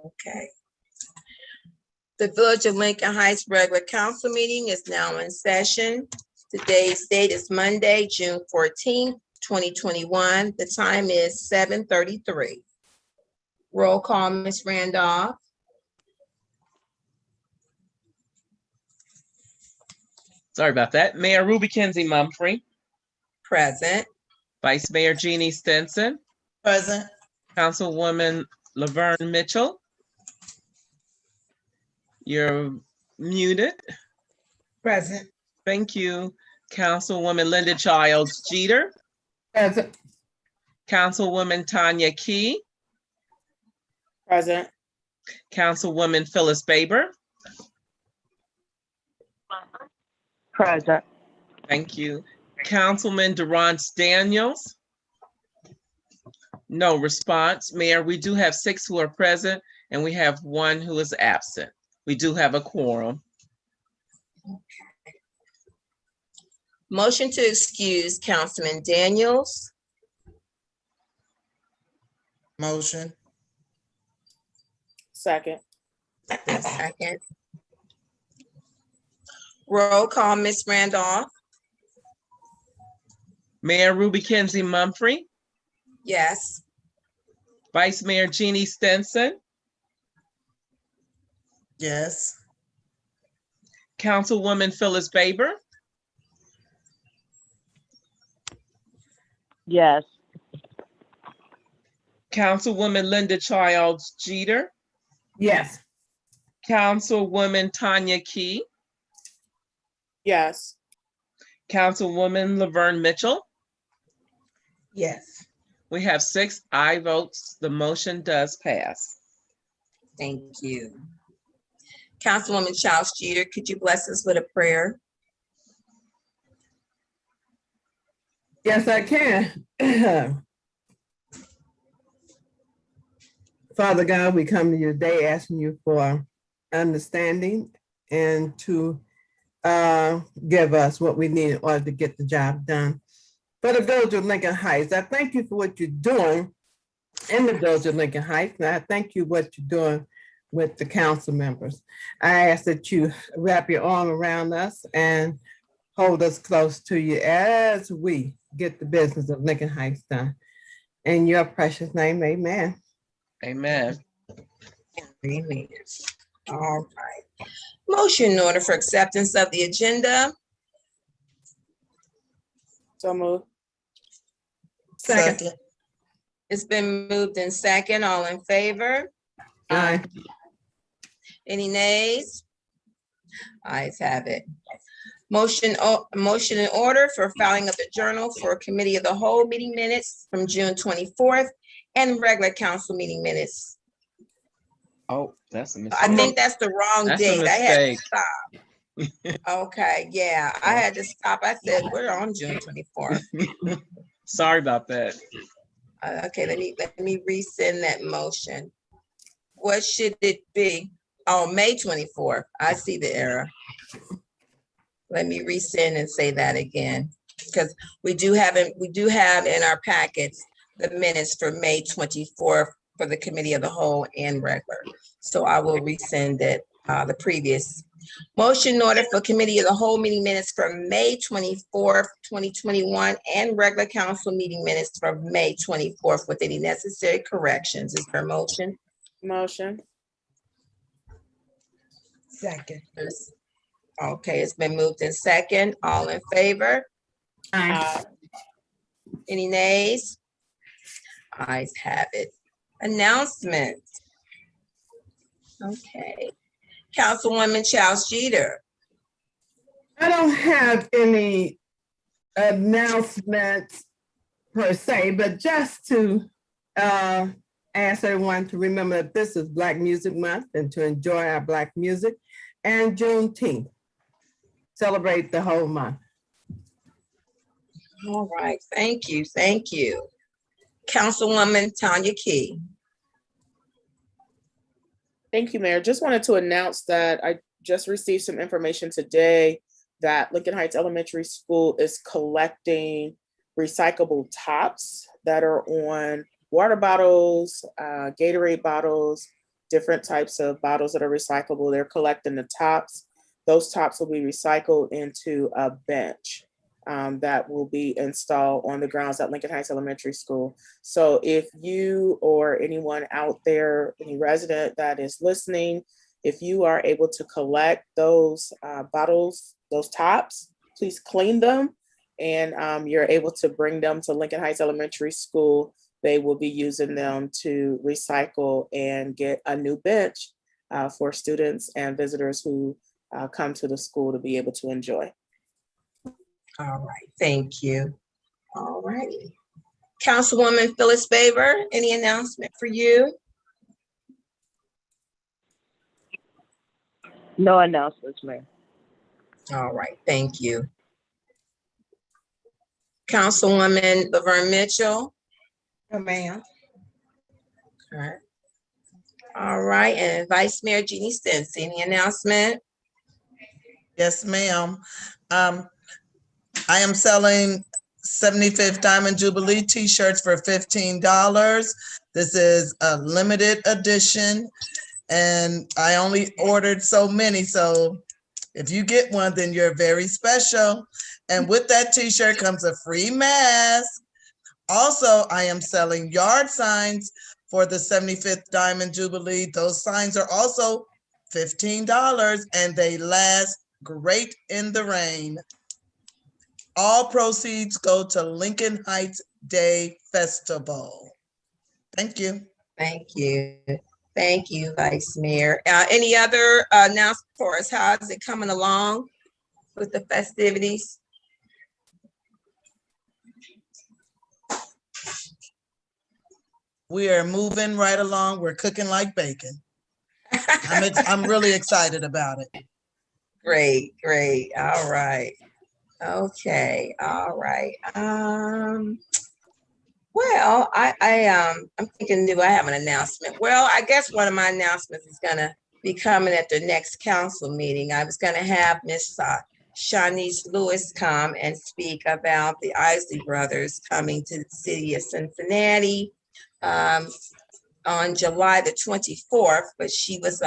Okay. The Village of Lincoln Heights regular council meeting is now in session. Today's date is Monday, June 14th, 2021. The time is 7:33. Roll call, Ms. Randolph. Sorry about that. Mayor Ruby Kenzie Mumfree, Present. Vice Mayor Jeannie Stinson, Present. Councilwoman Laverne Mitchell. You're muted. Present. Thank you. Councilwoman Linda Childs Jeter, Present. Councilwoman Tanya Key, Present. Councilwoman Phyllis Baber. Present. Thank you. Councilman Durance Daniels. No response. Mayor, we do have 6 who are present and we have 1 who is absent. We do have a quorum. Motion to excuse Councilman Daniels. Motion. Second. Second. Roll call, Ms. Randolph. Mayor Ruby Kenzie Mumfree, Yes. Vice Mayor Jeannie Stinson, Yes. Councilwoman Phyllis Baber, Yes. Councilwoman Linda Childs Jeter, Yes. Councilwoman Tanya Key, Yes. Councilwoman Laverne Mitchell. Yes. We have 6 aye votes. The motion does pass. Thank you. Councilwoman Childs Jeter, could you bless us with a prayer? Yes, I can. Father God, we come to you today asking you for understanding and to give us what we need in order to get the job done. For the Village of Lincoln Heights, I thank you for what you're doing in the Village of Lincoln Heights, and I thank you what you're doing with the council members. I ask that you wrap your arm around us and hold us close to you as we get the business of Lincoln Heights done. In your precious name, amen. Amen. Amen. All right. Motion in order for acceptance of the agenda. So moved. Second. It's been moved in second. All in favor? Aye. Any nays? Ayes have it. Motion in order for filing of the journal for Committee of the Whole meeting minutes from June 24th and regular council meeting minutes. Oh, that's a I mistake. think that's the wrong That's a date. I had to mistake. stop. Okay, yeah, I had to stop. I said, we're on June 24th. Sorry about that. Okay, let me resend that motion. What should it be? Oh, May 24th. I see the error. Let me resend and say that again, because we do have in our packets the minutes for May 24th for the Committee of the Whole and regular. So I will resend it, the previous. Motion in order for Committee of the Whole meeting minutes for May 24th, 2021 and regular council meeting minutes for May 24th with any necessary corrections. Is there a motion? Motion. Second. Okay, it's been moved in second. All in favor? Aye. Any nays? Ayes have it. Announcements. Okay. Councilwoman Childs Jeter. I don't have any announcements per se, but just to ask everyone to remember that this is Black Music Month and to enjoy our Black music, and Juneteenth. Celebrate the whole month. All right, thank you, thank you. Councilwoman Tanya Key. Thank you, Mayor. Just wanted to announce that I just received some information today that Lincoln Heights Elementary School is collecting recyclable tops that are on water bottles, Gatorade bottles, different types of bottles that are recyclable. They're collecting the tops. Those tops will be recycled into a bench that will be installed on the grounds at Lincoln Heights Elementary School. So if you or anyone out there, any resident that is listening, if you are able to collect those bottles, those tops, please clean them, and you're able to bring them to Lincoln Heights Elementary School. They will be using them to recycle and get a new bench for students and visitors who come to the school to be able to enjoy. All right, thank you. All righty. Councilwoman Phyllis Favor, any announcement for you? No announcements, Mayor. All right, thank you. Councilwoman Laverne Mitchell? No, ma'am. All right, and Vice Mayor Jeannie Stens, any announcement? Yes, ma'am. I am selling 75th Diamond Jubilee t-shirts for $15. This is a limited edition, and I only ordered so many, so if you get one, then you're very special. And with that t-shirt comes a free mask. Also, I am selling yard signs for the 75th Diamond Jubilee. Those signs are also $15, and they last great in the rain. All proceeds go to Lincoln Heights Day Festival. Thank you. Thank you. Thank you, Vice Mayor. Any other announcements for us? How is it coming along with the festivities? We are moving right along. We're cooking like bacon. I'm really excited about it. Great, great. All right. Okay, all right. Well, I'm thinking, do I have an announcement? Well, I guess one of my announcements is gonna be coming at the next council meeting. I was gonna have Miss Shanice Lewis come and speak about the Isley brothers coming to the city of Cincinnati on July the 24th, but she was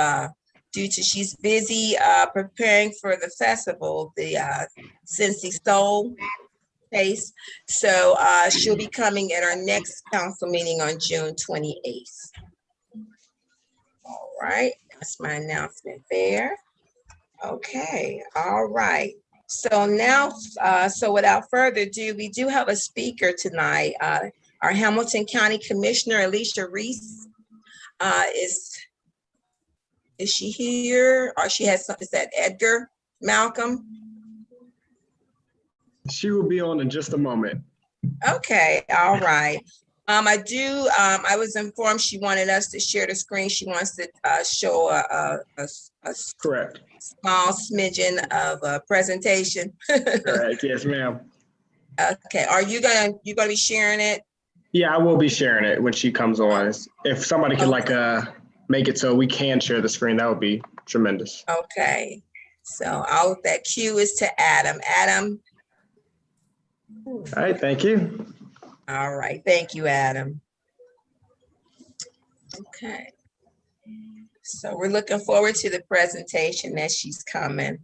she's busy preparing for the festival, the Cincy Soul Taste. So she'll be coming at our next council meeting on June 28th. All right, that's my announcement there. Okay, all right. So now, so without further ado, we do have a speaker tonight. Our Hamilton County Commissioner, Alicia Reese, is she here? Or she has something, is that Edgar Malcolm? She will be on in just a moment. Okay, all right. I was informed she wanted us to share the screen. She wants to show a Correct. small smidgen of a presentation. Correct. Yes, ma'am. Okay, are you gonna be sharing it? Yeah, I will be sharing it when she comes on. If somebody could make it so we can share the screen, that would be tremendous. Okay, so that cue is to Adam. Adam. All right, thank you. All right, thank you, Adam. Okay. So we're looking forward to the presentation that she's coming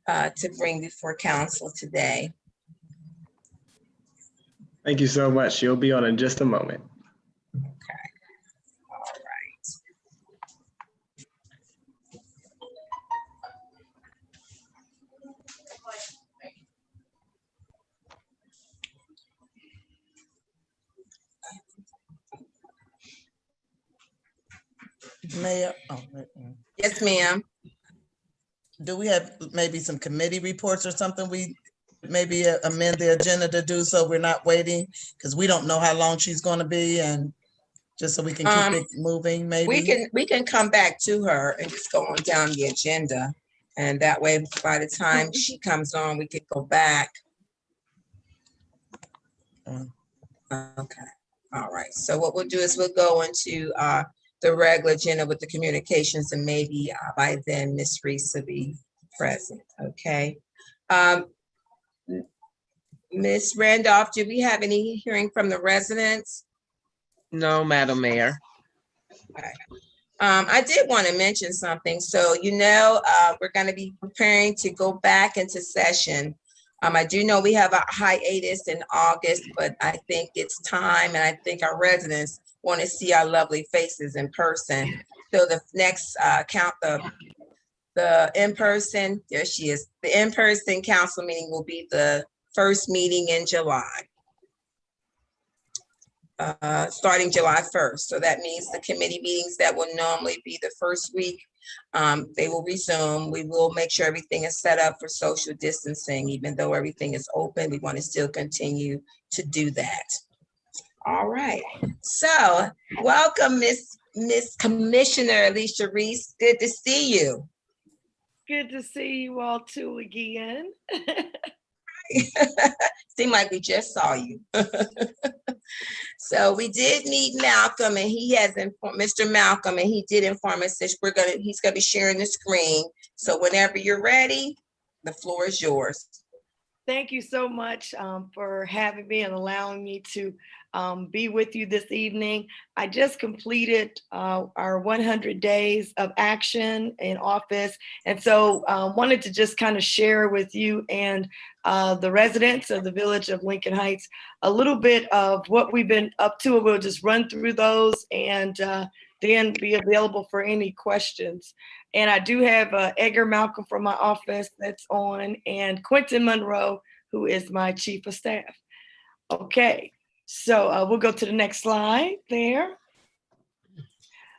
to bring before council today. Thank you so much. She'll be on in just a moment. Okay. All right. Mayor, Yes, ma'am. do we have maybe some committee reports or something we maybe amend the agenda to do so we're not waiting? Because we don't know how long she's going to be, and just so we can keep it moving, maybe. We can come back to her and just go on down the agenda. And that way, by the time she comes on, we could go back. Okay. All right. So what we'll do is we'll go into the regular agenda with the communications, and maybe by then Ms. Reese will be present. Okay. Ms. Randolph, do we have any hearing from the residents? No, Madam Mayor. I did want to mention something. So, we're going to be preparing to go back into session. I do know we have a hiatus in August, but I think it's time, and I think our residents want to see our lovely faces in person. So the next the in-person, there she is. The in-person council meeting will be the first meeting in July. Starting July 1st. So that means the committee meetings that will normally be the first week, they will resume. We will make sure everything is set up for social distancing. Even though everything is open, we want to still continue to do that. All right. So welcome, Miss Commissioner Alicia Reese. Good to see you. Good to see you all too again. Seemed like we just saw you. So we did meet Malcolm, and he has informed Mr. Malcolm, and he did inform us that he's gonna be sharing the screen. So whenever you're ready, the floor is yours. Thank you so much for having me and allowing me to be with you this evening. I just completed our 100 days of action in office. And so wanted to just kind of share with you and the residents of the village of Lincoln Heights a little bit of what we've been up to. We'll just run through those and then be available for any questions. And I do have Edgar Malcolm from my office that's on, and Quentin Monroe, who is my chief of staff. Okay, so we'll go to the next slide there.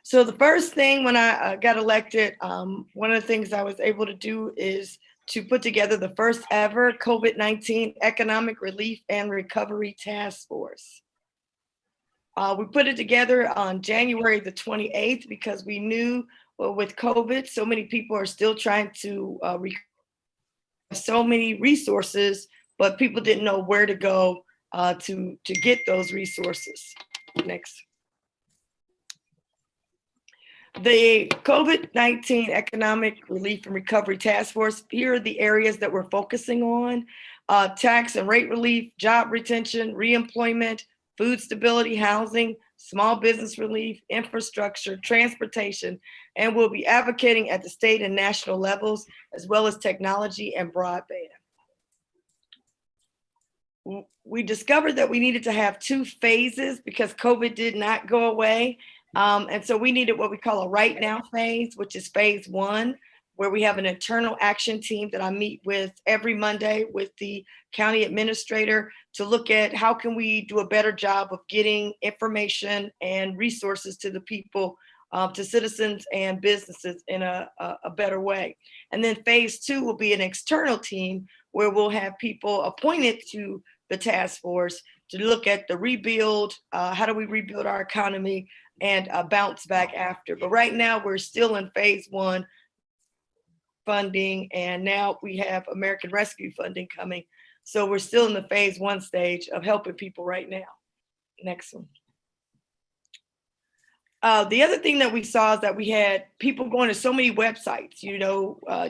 So the first thing when I got elected, one of the things I was able to do is to put together the first ever COVID-19 Economic Relief and Recovery Task Force. We put it together on January the 28th because we knew with COVID, so many people are still trying to so many resources, but people didn't know where to go to get those resources. Next. The COVID-19 Economic Relief and Recovery Task Force, here are the areas that we're focusing on: tax and rate relief, job retention, reemployment, food stability, housing, small business relief, infrastructure, transportation, and we'll be advocating at the state and national levels, as well as technology and broadband. We discovered that we needed to have 2 phases because COVID did not go away. And so we needed what we call a right now phase, which is phase 1, where we have an internal action team that I meet with every Monday with the county administrator to look at how can we do a better job of getting information and resources to the people, to citizens and businesses in a better way. And then phase 2 will be an external team where we'll have people appointed to the task force to look at the rebuild, how do we rebuild our economy and bounce back after. But right now we're still in phase 1 funding, and now we have American Rescue funding coming. So we're still in the phase 1 stage of helping people right now. Next one. The other thing that we saw is that we had people going to so many websites. You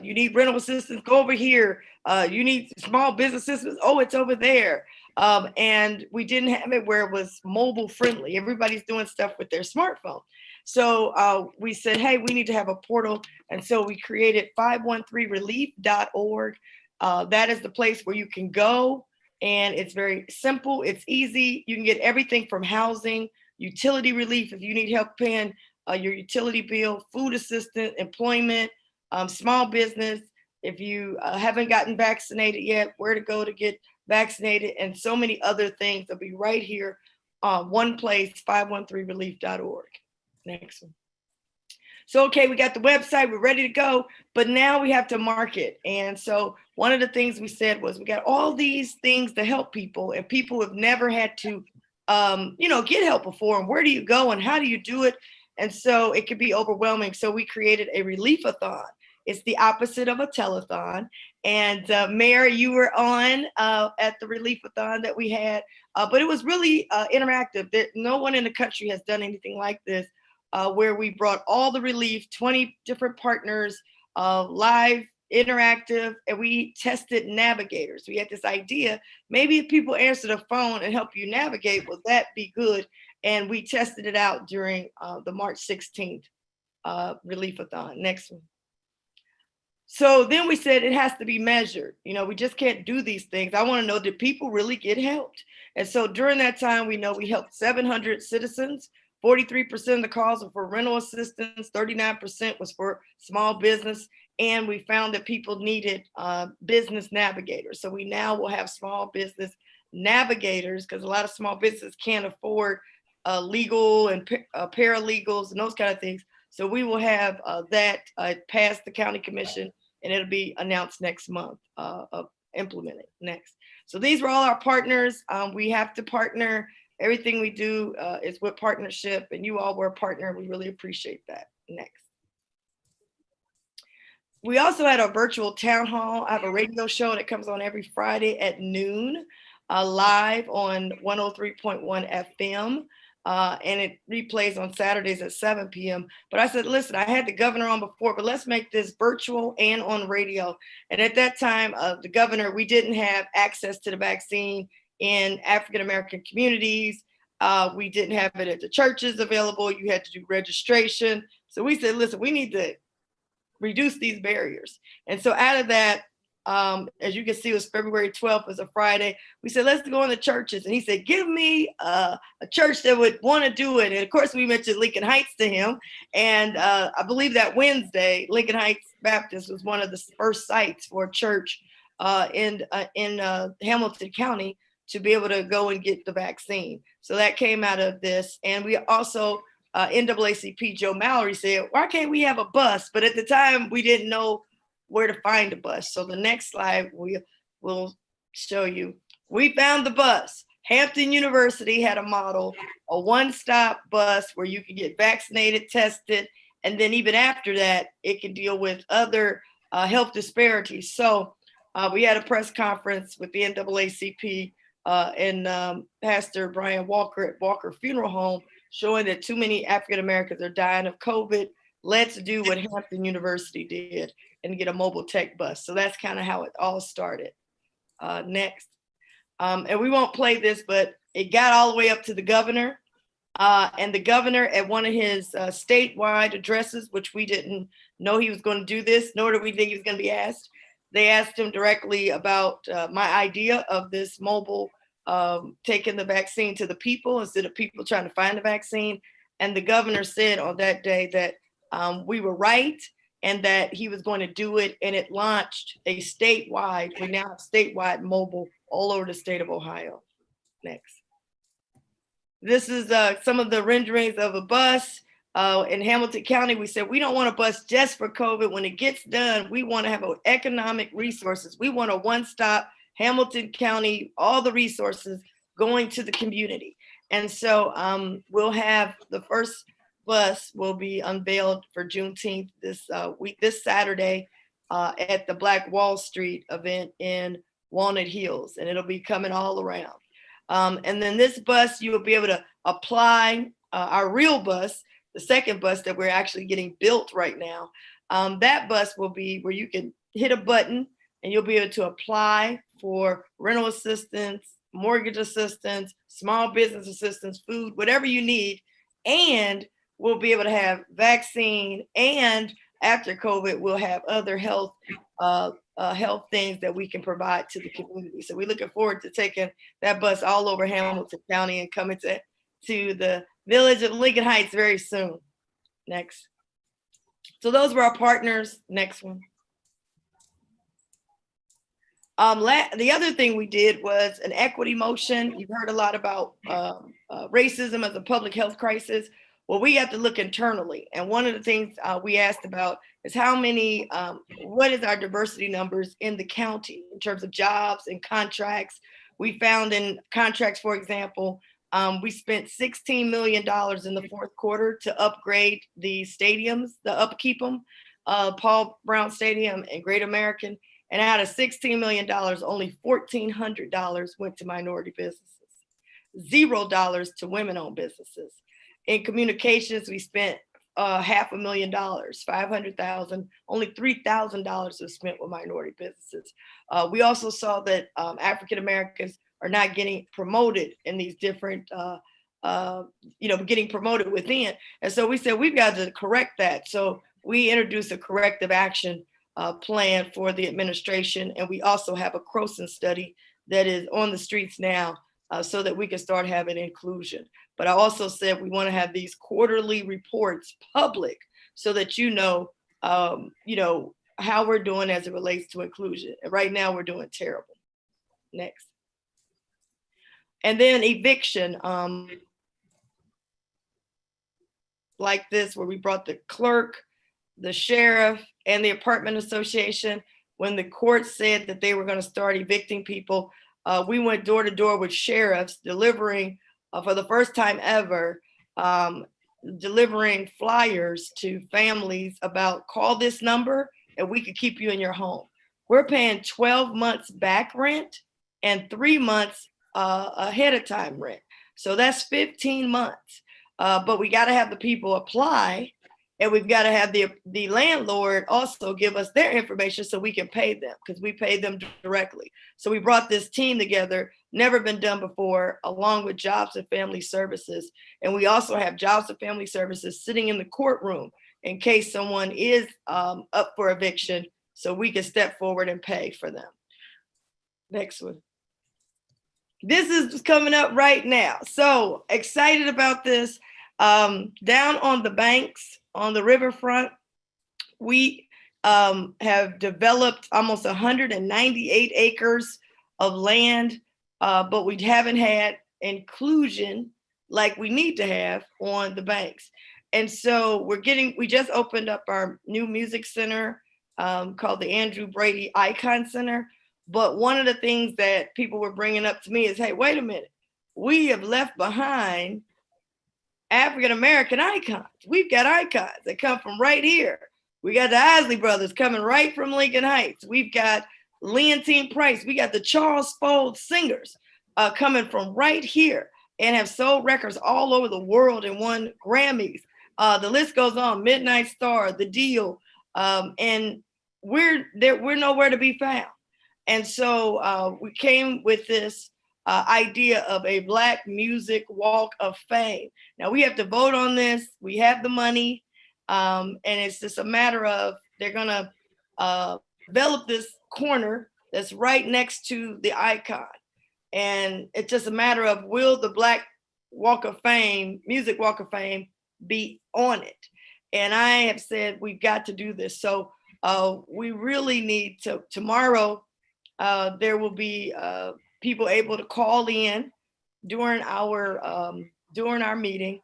need rental assistance, go over here. You need small business assistance, oh, it's over there. And we didn't have it where it was mobile friendly. Everybody's doing stuff with their smartphone. So we said, hey, we need to have a portal. And so we created 513relief.org. That is the place where you can go. And it's very simple. It's easy. You can get everything from housing, utility relief if you need help paying your utility bill, food assistance, employment, small business. If you haven't gotten vaccinated yet, where to go to get vaccinated, and so many other things will be right here on one place, 513relief.org. Next one. So, okay, we got the website, we're ready to go, but now we have to market. And so one of the things we said was we got all these things to help people, and people have never had to, get help before. And where do you go and how do you do it? And so it could be overwhelming. So we created a relief-a-thon. It's the opposite of a telethon. And Mayor, you were on at the relief-a-thon that we had, but it was really interactive. No one in the country has done anything like this, where we brought all the relief, 20 different partners, live interactive, and we tested navigators. We had this idea, maybe if people answer the phone and help you navigate, will that be good? And we tested it out during the March 16th Relief-a-thon. Next one. So then we said it has to be measured. You know, we just can't do these things. I want to know, did people really get helped? And so during that time, we know we helped 700 citizens. 43% of the calls were for rental assistance, 39% was for small business, and we found that people needed business navigators. So we now will have small business navigators, because a lot of small businesses can't afford legal and paralegals and those kind of things. So we will have that pass the county commission, and it'll be announced next month, implemented next. So these were all our partners. We have to partner. Everything we do is with partnership, and you all were a partner. We really appreciate that. Next. We also had a virtual town hall. I have a radio show that comes on every Friday at noon, live on 103.1 FM. And it replays on Saturdays at 7 p.m. But I said, listen, I had the governor on before, but let's make this virtual and on radio. And at that time, the governor, we didn't have access to the vaccine in African-American communities. We didn't have it at the churches available. You had to do registration. So we said, listen, we need to reduce these barriers. And so out of that, as you can see, it was February 12th, was a Friday. We said, let's go in the churches. And he said, give me a church that would want to do it. And of course, we mentioned Lincoln Heights to him. And I believe that Wednesday, Lincoln Heights Baptist was one of the first sites for a church in Hamilton County to be able to go and get the vaccine. So that came out of this. And we also, NAACP Joe Mallory said, why can't we have a bus? But at the time, we didn't know where to find a bus. So the next slide will show you. We found the bus. Hampton University had a model, a one-stop bus where you can get vaccinated, tested, and then even after that, it can deal with other health disparities. So we had a press conference with the NAACP and Pastor Brian Walker at Walker Funeral Home, showing that too many African Americans are dying of COVID. Let's do what Hampton University did and get a mobile tech bus. So that's kind of how it all started. Next. And we won't play this, but it got all the way up to the governor. And the governor at one of his statewide addresses, which we didn't know he was going to do this, nor did we think he was going to be asked. They asked him directly about my idea of this mobile taking the vaccine to the people instead of people trying to find the vaccine. And the governor said on that day that we were right and that he was going to do it. And it launched a statewide, we now have statewide mobile all over the state of Ohio. Next. This is some of the renderings of a bus. In Hamilton County, we said, we don't want a bus just for COVID. When it gets done, we want to have economic resources. We want a one-stop Hamilton County, all the resources going to the community. And so we'll have the first bus will be unveiled for Juneteenth this Saturday at the Black Wall Street event in Walnut Hills, and it'll be coming all around. And then this bus, you will be able to apply our real bus, the second bus that we're actually getting built right now. That bus will be where you can hit a button and you'll be able to apply for rental assistance, mortgage assistance, small business assistance, food, whatever you need. And we'll be able to have vaccine, and after COVID, we'll have other health things that we can provide to the community. So we're looking forward to taking that bus all over Hamilton County and coming to the village of Lincoln Heights very soon. Next. So those were our partners. Next one. The other thing we did was an equity motion. You've heard a lot about racism as a public health crisis. Well, we have to look internally. And one of the things we asked about is how many, what is our diversity numbers in the county in terms of jobs and contracts. We found in contracts, for example, we spent $16 million in the fourth quarter to upgrade the stadiums, upkeep them, Paul Brown Stadium and Great American. And out of $16 million, only $1,400 went to minority businesses, $0 to women-owned businesses. In communications, we spent $500,000, 500,000, only $3,000 was spent with minority businesses. We also saw that African Americans are not getting promoted in these different, getting promoted within. And so we said, we've got to correct that. So we introduced a corrective action plan for the administration. And we also have a Croson study that is on the streets now so that we can start having inclusion. But I also said we want to have these quarterly reports public so that how we're doing as it relates to inclusion. And right now we're doing terrible. Next. And then eviction, like this, where we brought the clerk, the sheriff, and the apartment association. When the court said that they were going to start evicting people, we went door to door with sheriffs delivering, for the first time ever, delivering flyers to families about call this number and we could keep you in your home. We're paying 12 months back rent and 3 months ahead of time rent. So that's 15 months. But we got to have the people apply, and we've got to have the landlord also give us their information so we can pay them, because we pay them directly. So we brought this team together, never been done before, along with Jobs and Family Services. And we also have Jobs and Family Services sitting in the courtroom in case someone is up for eviction, so we can step forward and pay for them. Next one. This is coming up right now. So excited about this. Down on the banks, on the riverfront, we have developed almost 198 acres of land, but we haven't had inclusion like we need to have on the banks. And so we just opened up our new music center called the Andrew Brady Icon Center. But one of the things that people were bringing up to me is, hey, wait a minute, we have left behind African-American icons. We've got icons that come from right here. We got the Isley Brothers coming right from Lincoln Heights. We've got Leontine Price. We got the Charles Fold singers coming from right here and have sold records all over the world and won Grammys. The list goes on, Midnight Star, The Deal, and we're nowhere to be found. And so we came with this idea of a Black Music Walk of Fame. Now we have to vote on this. We have the money, and it's just a matter of they're gonna develop this corner that's right next to the icon. And it's just a matter of, will the Black Walk of Fame, Music Walk of Fame, be on it? And I have said we've got to do this. So we really need to, tomorrow, there will be people able to call in during our meeting,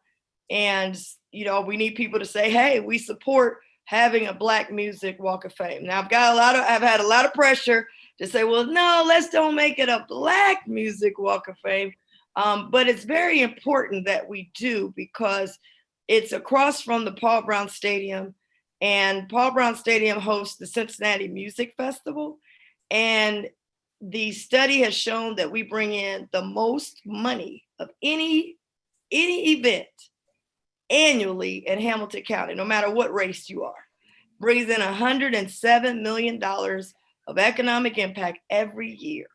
and we need people to say, hey, we support having a Black Music Walk of Fame. Now I've had a lot of pressure to say, well, no, let's don't make it a Black Music Walk of Fame, but it's very important that we do, because it's across from the Paul Brown Stadium, and Paul Brown Stadium hosts the Cincinnati Music Festival. And the study has shown that we bring in the most money of any event annually in Hamilton County, no matter what race you are. Brings in $107 million of economic impact every year.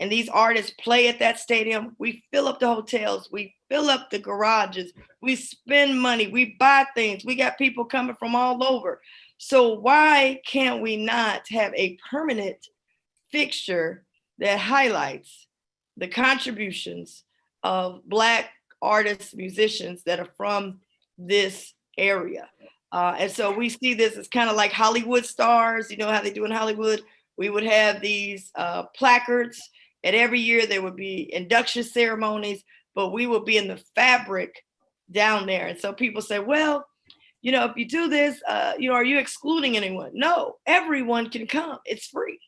And these artists play at that stadium. We fill up the hotels. We fill up the garages. We spend money. We buy things. We got people coming from all over. So why can't we not have a permanent fixture that highlights the contributions of Black artists, musicians that are from this area? And so we see this as kind of like Hollywood stars, how they do in Hollywood. We would have these placards, and every year there would be induction ceremonies, but we would be in the fabric down there. And so people say, well, if you do this, are you excluding anyone? No, everyone can come. It's free.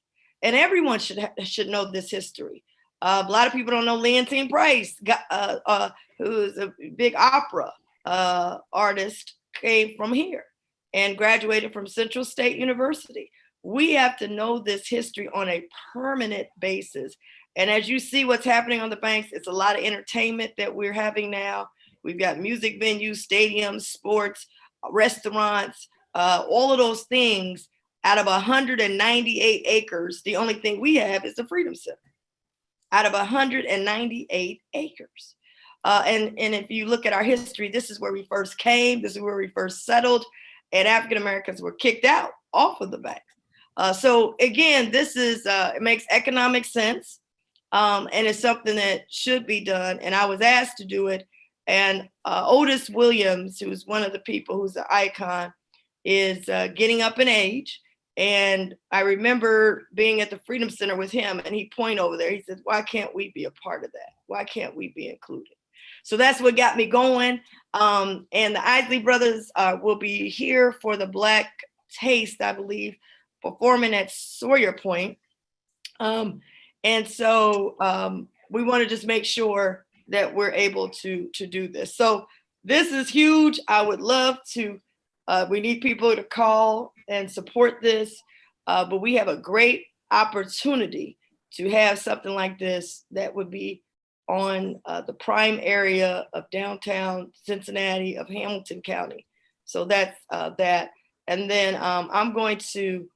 And everyone should know this history. A lot of people don't know Leontine Price, who's a big opera artist, came from here and graduated from Central State University. We have to know this history on a permanent basis. And as you see what's happening on the banks, it's a lot of entertainment that we're having now. We've got music venues, stadiums, sports, restaurants, all of those things. Out of 198 acres, the only thing we have is the Freedom Center. Out of 198 acres. And if you look at our history, this is where we first came, this is where we first settled, and African Americans were kicked out off of the bank. So again, this is, it makes economic sense, and it's something that should be done. And I was asked to do it. And Otis Williams, who's one of the people who's an icon, is getting up in age. And I remember being at the Freedom Center with him, and he pointed over there. He said, why can't we be a part of that? Why can't we be included? So that's what got me going. And the Isley Brothers will be here for the Black Taste, I believe, performing at Sawyer Point. And so we want to just make sure that we're able to do this. So this is huge. I would love to, we need people to call and support this, but we have a great opportunity to have something like this that would be on the prime area of downtown Cincinnati, of Hamilton County. So that's that. And then I'm going to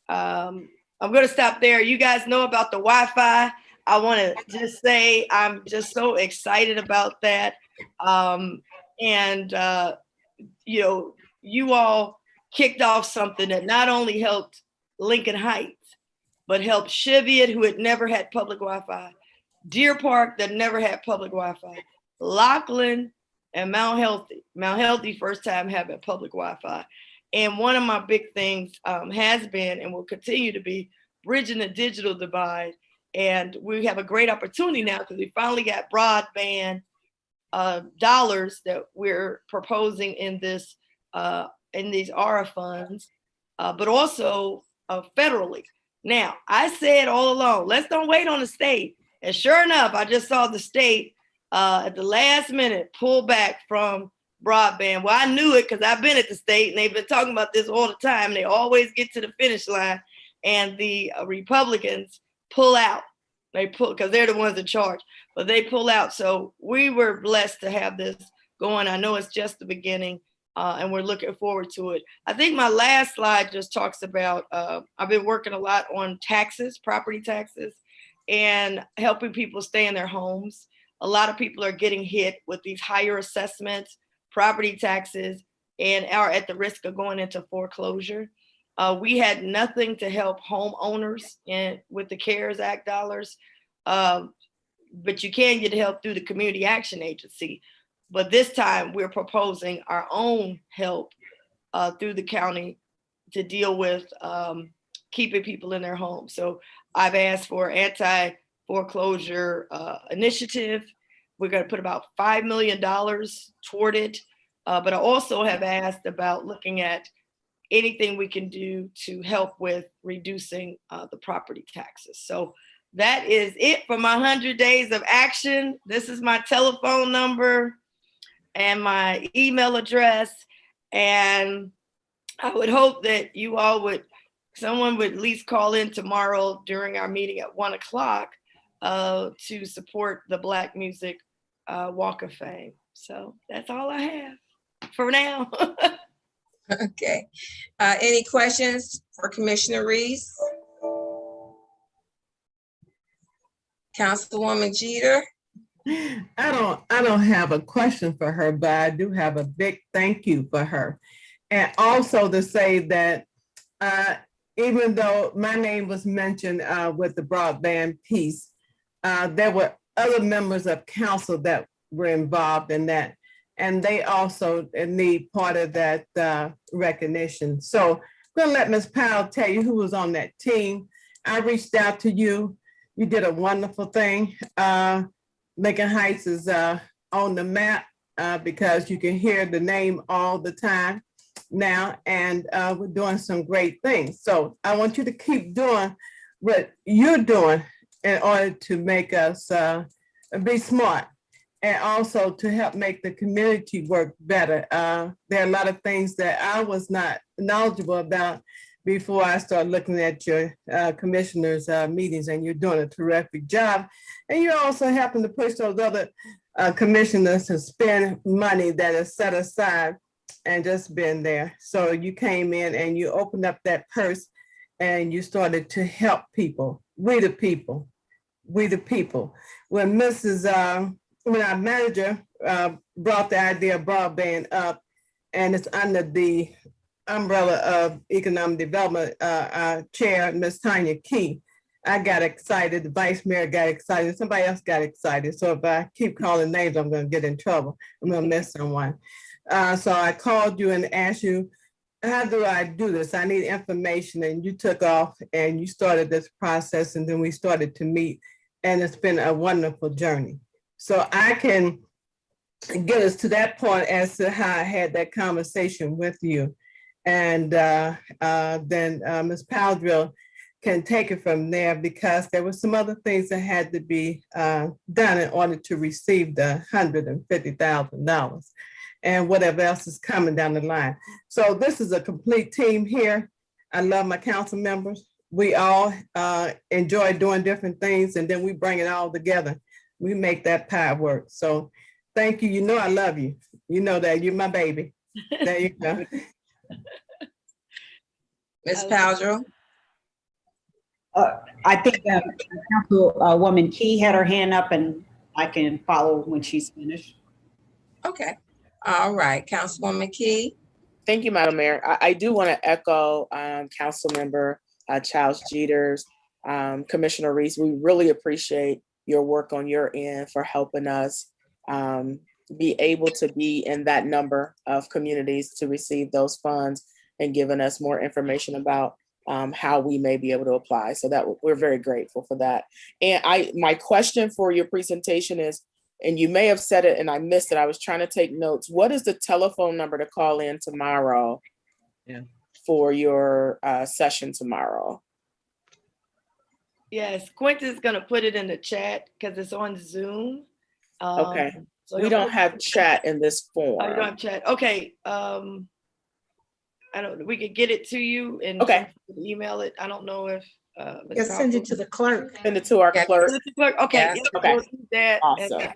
stop there. You guys know about the Wi-Fi. I want to just say I'm just so excited about that. You know, you all kicked off something that not only helped Lincoln Heights, but helped Cheviot, who had never had public Wi-Fi, Deer Park, that never had public Wi-Fi, Lockland, and Mount Healthy. Mount Healthy, first time having public Wi-Fi. And one of my big things has been and will continue to be bridging the digital divide. And we have a great opportunity now because we finally got broadband dollars that we're proposing in this in these ARA funds, but also federally. Now, I said all along, let's don't wait on the state. And sure enough, I just saw the state at the last minute pull back from broadband. Well, I knew it because I've been at the state and they've been talking about this all the time. They always get to the finish line and the Republicans pull out. They pull because they're the ones in charge, but they pull out. So we were blessed to have this going. I know it's just the beginning and we're looking forward to it. I think my last slide just talks about, I've been working a lot on taxes, property taxes, and helping people stay in their homes. A lot of people are getting hit with these higher assessments, property taxes, and are at the risk of going into foreclosure. We had nothing to help homeowners with the CARES Act dollars, but you can get help through the Community Action Agency. But this time we're proposing our own help through the county to deal with keeping people in their homes. So I've asked for anti-foreclosure initiative. We're going to put about $5 million toward it. But I also have asked about looking at anything we can do to help with reducing the property taxes. So that is it for my 100 days of action. This is my telephone number and my email address. And I would hope that you all someone would at least call in tomorrow during our meeting at 1 o'clock to support the Black Music Walk of Fame. So that's all I have for now. Okay. Any questions for Commissioner Reese? Councilwoman Jeter? I don't have a question for her, but I do have a big thank you for her. And also to say that even though my name was mentioned with the broadband piece, there were other members of council that were involved in that. And they also need part of that recognition. So I'm gonna let Ms. Powell tell you who was on that team. I reached out to you. You did a wonderful thing. Lincoln Heights is on the map because you can hear the name all the time now, and we're doing some great things. So I want you to keep doing what you're doing in order to make us be smart, and also to help make the community work better. There are a lot of things that I was not knowledgeable about before I started looking at your commissioners' meetings, and you're doing a terrific job. And you're also helping to push those other commissioners to spend money that is set aside and just been there. So you came in and you opened up that purse and you started to help people. We the people. We the people. When when our manager brought the idea of broadband up, and it's under the umbrella of economic development, our chair, Ms. Tanya Key, I got excited, the vice mayor got excited, somebody else got excited. So if I keep calling names, I'm gonna get in trouble. I'm gonna miss someone. So I called you and asked you, how do I do this? I need information. And you took off and you started this process, and then we started to meet, and it's been a wonderful journey. So I can get us to that point as to how I had that conversation with you. And then Ms. Powdrill can take it from there, because there were some other things that had to be done in order to receive the $150,000 and whatever else is coming down the line. So this is a complete team here. I love my council members. We all enjoy doing different things, and then we bring it all together. We make that pie work. So thank you. You know I love you. You know that. You're my baby. There you go. Ms. Powdrill? I think Councilwoman Key had her hand up, and I can follow when she's finished. Okay. All right. Councilwoman Key? Thank you, Madam Mayor. I do want to echo Council Member Charles Jeter's, Commissioner Reese. We really appreciate your work on your end for helping us be able to be in that number of communities to receive those funds, and giving us more information about how we may be able to apply. So that we're very grateful for that. And my question for your presentation is, and you may have said it and I missed it, I was trying to take notes. What is the telephone number to call in tomorrow for your session tomorrow? Yes, Quentin's gonna put it in the chat because it's on Zoom. Okay. So We don't have chat in this form. Oh, you don't have chat. Okay. I don't. We could get it to you and email it. I don't know if. Just send it to the clerk. Send it to our clerk. Send it to the clerk. Okay. Yes. Yeah, Okay. we'll do that. Awesome.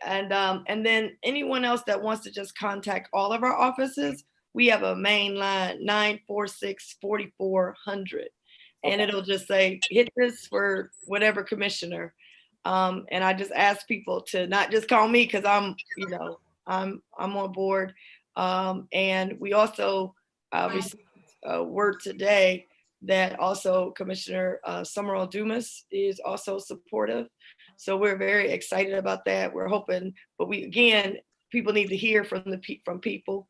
And then anyone else that wants to just contact all of our offices, we have a main line 946-4400, and it'll just say hit this for whatever commissioner. And I just ask people to not just call me because I'm on board. And we also received a word today that also Commissioner Summerall Dumas is also supportive. So we're very excited about that. We're hoping, but people need to hear from people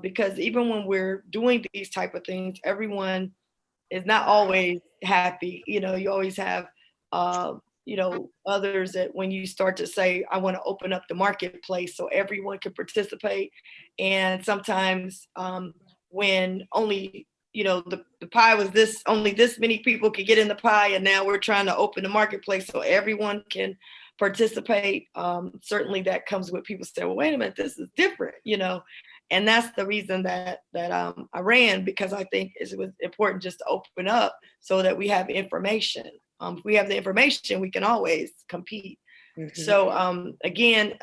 because even when we're doing these type of things, everyone is not always happy. You always have others that when you start to say, I want to open up the marketplace so everyone can participate. And sometimes when only, the pie was only this many people could get in the pie, and now we're trying to open the marketplace so everyone can participate. Certainly that comes with people say, well, wait a minute, this is different, and that's the reason that I ran, because I think it was important just to open up so that we have information. If we have the information, we can always compete. Mm-hmm. So again,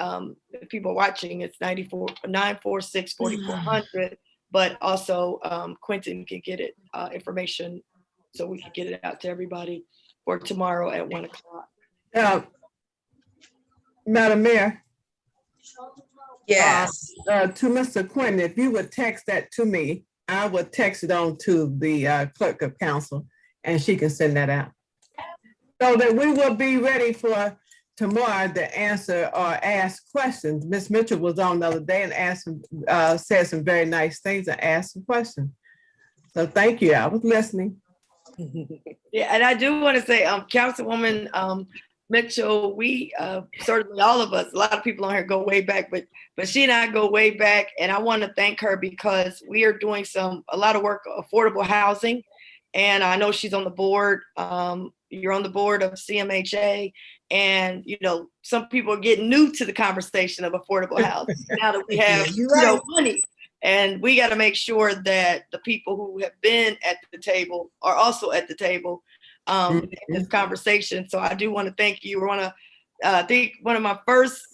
if people are watching, it's 946-4400, but also Quentin can get it information so we can get it out to everybody for tomorrow at 1:00. Madam Mayor. Yes. To Mr. Quentin, if you would text that to me, I would text it on to the clerk of council, and she can send that out. So that we will be ready for tomorrow to answer or ask questions. Ms. Mitchell was on the other day and said some very nice things and asked some questions. So thank you. I was listening. Yeah, and I do want to say, Councilwoman Mitchell, we certainly all of us, a lot of people on here go way back, but she and I go way back, and I want to thank her because we are doing a lot of work, affordable housing, and I know she's on the board. You're on the board of CMHA, and some people are getting new to the conversation of affordable housing now that we have money, and we got to make sure that the people who have been at the table are also at the table in this conversation. So I do want to thank you. We want to I think one of my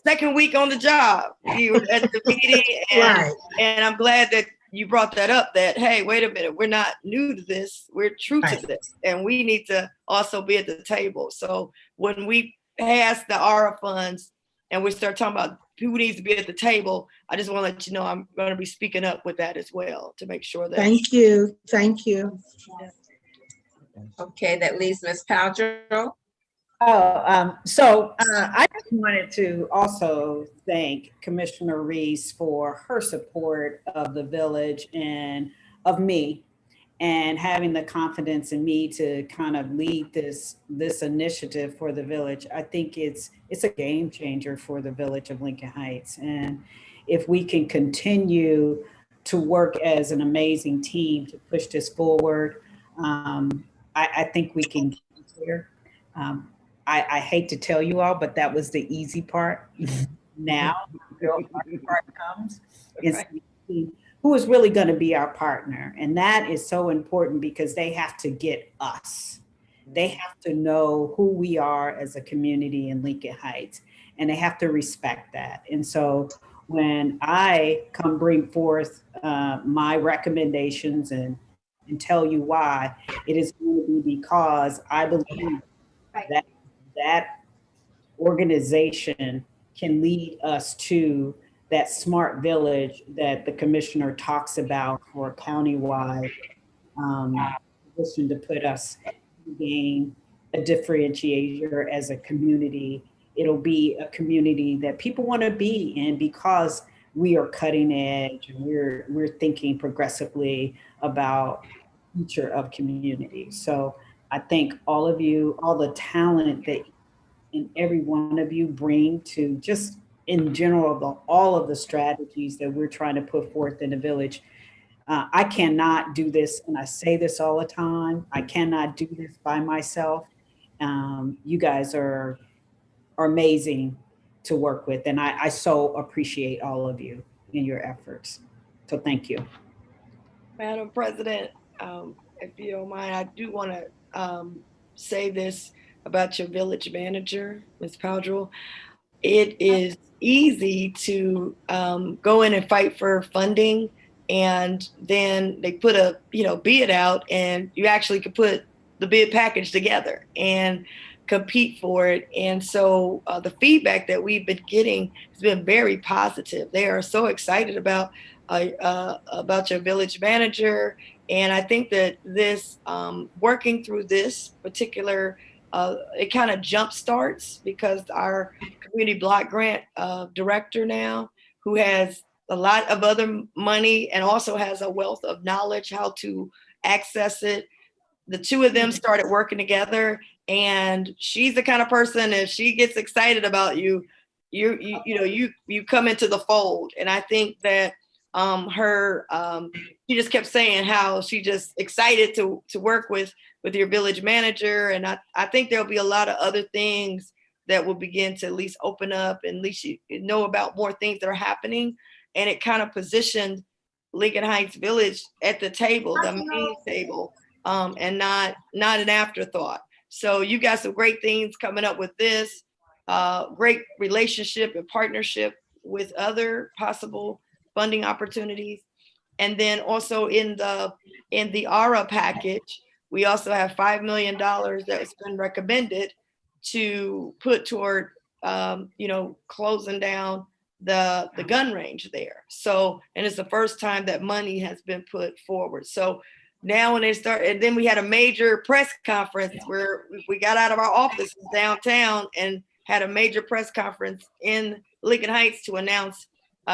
second week on the job, you were at the meeting, Right. and I'm glad that you brought that up, that, hey, wait a minute, we're not new to this, we're true to Right. this, and we need to also be at the table. So when we pass the ARA funds and we start talking about who needs to be at the table, I just want to let you know I'm going to be speaking up with that as well to make sure that. Thank you. Thank you. Okay, that leaves Ms. Paltrow. I just wanted to also thank Commissioner Reese for her support of the village and of me, and having the confidence in me to kind of lead this initiative for the village. I think it's a game changer for the village of Lincoln Heights. And if we can continue to work as an amazing team to push this forward, I think we can get there. I hate to tell you all, but that was the easy part. Now, the hard part comes. Is who is really going to be our partner? And that is so important because they have to get us. They have to know who we are as a community in Lincoln Heights, and they have to respect that. And so when I come bring forth my recommendations and tell you why, it is going to be because I believe that organization can lead us to that smart village that the commissioner talks about for a countywide position to put us in the game, a differentiator as a community. It'll be a community that people want to be in because we are cutting edge and we're thinking progressively about the future of community. So I thank all of you, all the talent that and every one of you bring to just in general, all of the strategies that we're trying to put forth in the village. I cannot do this, and I say this all the time, I cannot do this by myself. You guys are amazing to work with, and I so appreciate all of you and your efforts. So thank you. Madam President, if you don't mind, I do want to say this about your village manager, Ms. Paltrow. It is easy to go in and fight for funding, and then they put a bid out, and you actually could put the bid package together and compete for it. And so the feedback that we've been getting has been very positive. They are so excited about your village manager, and I think that this working through this particular it kind of jump starts because our community block grant director now, who has a lot of other money and also has a wealth of knowledge how to access it. The two of them started working together, and she's the kind of person, if she gets excited about you, you come into the fold. And I think that she just kept saying how she just excited to work with your village manager. And I think there'll be a lot of other things that will begin to at least open up, and at least you know about more things that are happening. And it kind of positioned Lincoln Heights Village at the table, the main table, and not an afterthought. So you got some great things coming up with this, great relationship and partnership with other possible funding opportunities. And then also in the ARA package, we also have $5 million that's been recommended to put toward closing down the gun range there. So, and it's the first time that money has been put forward. So now when they start, and then we had a major press conference where we got out of our offices downtown and had a major press conference in Lincoln Heights to announce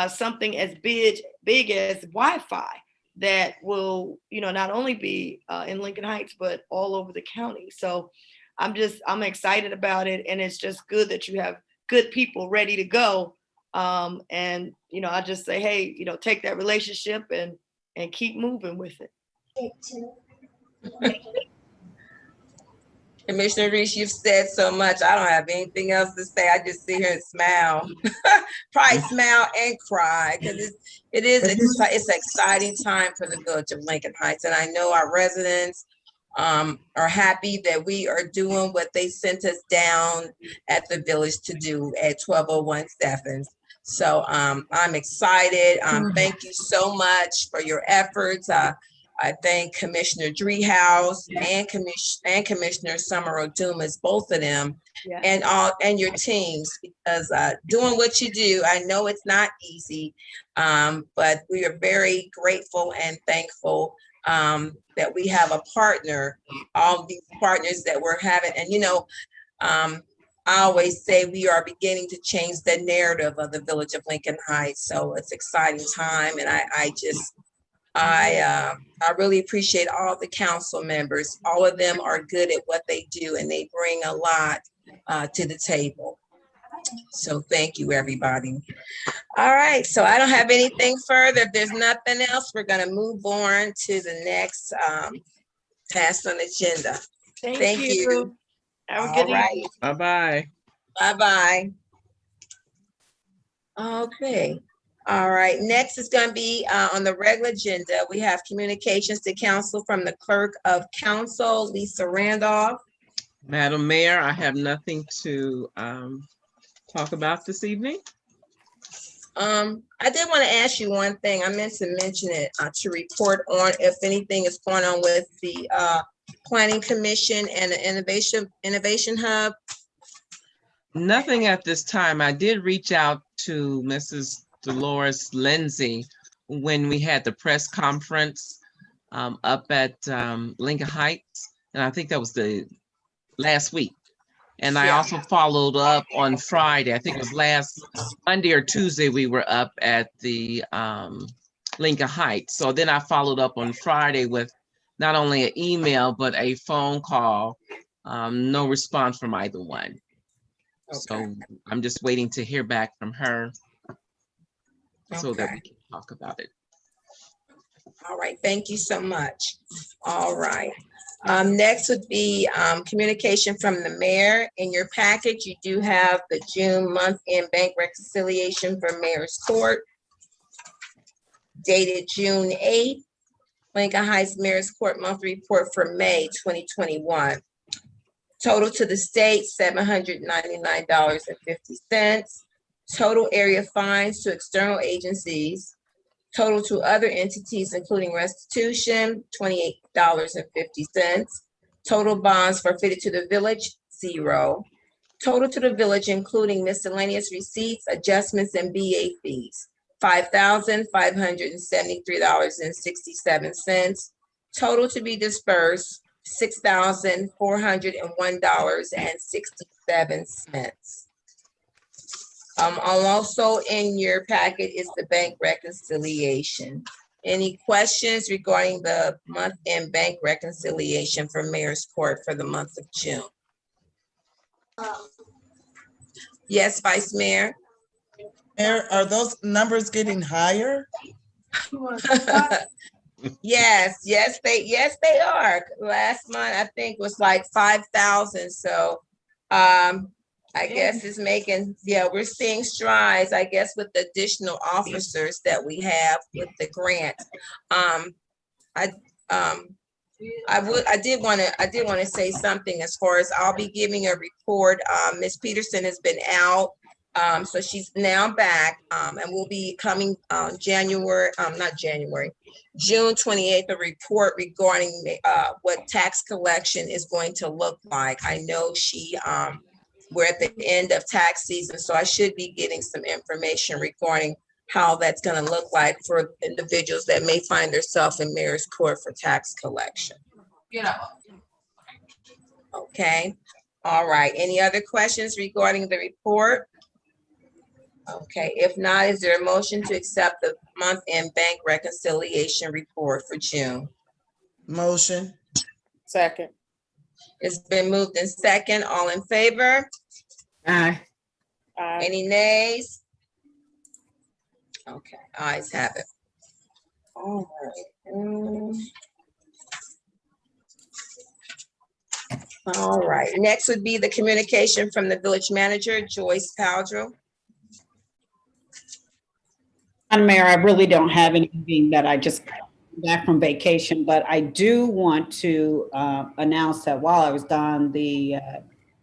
something as big as Wi-Fi that will, not only be in Lincoln Heights, but all over the county. So I'm excited about it. And it's just good that you have good people ready to go. And, I just say, hey, take that relationship and keep moving with it. Commissioner Reese, you've said so much. I don't have anything else to say. I just sit here and smile, probably smile and cry, because it's an exciting time for the village of Lincoln Heights. And I know our residents are happy that we are doing what they sent us down at the village to do at 1201 Stephens. So I'm excited. Thank you so much for your efforts. I thank Commissioner Driehaus and Commissioner Summer Dumas, both of them, Yeah. and your teams, because doing what you do, I know it's not easy, but we are very grateful and thankful that we have a partner, all these partners that we're having. And, I always say we are beginning to change the narrative of the village of Lincoln Heights. So it's exciting time. And I really appreciate all the council members. All of them are good at what they do and they bring a lot to the table. So thank you, everybody. All right, so I don't have anything further. If there's nothing else, we're gonna move on to the next task on the agenda. Thank you. Have a All good right. evening. Bye-bye. Bye-bye. Okay. All right, next is gonna be on the regular agenda. We have communications to council from the clerk of council, Lisa Randolph. Madam Mayor, I have nothing to talk about this evening. I did want to ask you one thing. I meant to mention it to report on if anything is going on with the Planning Commission and the Innovation Hub. Nothing at this time. I did reach out to Mrs. Dolores Lindsay when we had the press conference up at Lincoln Heights, and I think that was the last week. And I also followed up on Friday. I think it was last Monday or Tuesday, we were up at the Lincoln Heights. So then I followed up on Friday with not only an email, but a phone call. No response from either one. Okay. So I'm just waiting to hear back from her so that we can talk about it. All right, thank you so much. All right. Next would be communication from the mayor. In your package, you do have the June month-end bank reconciliation for Mayor's Court, dated June 8th. Lincoln Heights Mayor's Court monthly report for May 2021. Total to the state, $799.50. Total area fines to external agencies. Total to other entities, including restitution, $28.50. Total bonds forfeited to the village, 0. Total to the village, including miscellaneous receipts, adjustments, and BA fees, $5,573.67. Total to be dispersed, $6,401.67. Also in your packet is the bank reconciliation. Any questions regarding the month-end bank reconciliation for Mayor's Court for the month of June? Yes, Vice Mayor. Mayor, are those numbers getting higher? Yes, they are. Last month, I think was like 5,000. So, I guess it's making, we're seeing strides, I guess, with the additional officers that we have with the grant. I did want to say something as far as I'll be giving a report. Ms. Peterson has been out. So she's now back, and we'll be coming June 28th, a report regarding what tax collection is going to look like. I know we're at the end of tax season, so I should be getting some information regarding how that's going to look like for individuals that may find themselves in Mayor's Court for tax collection. Okay. All right. Any other questions regarding the report? Okay, if not, is there a motion to accept the month-end bank reconciliation report for June? Motion. Second. It's been moved in second. All in favor? Aye. Any nays? Okay, ayes have it. All right. All right, next would be the communication from the village manager, Joyce Powdrell. Madam Mayor, I really don't have anything that I just back from vacation, but I do want to announce that while I was gone, the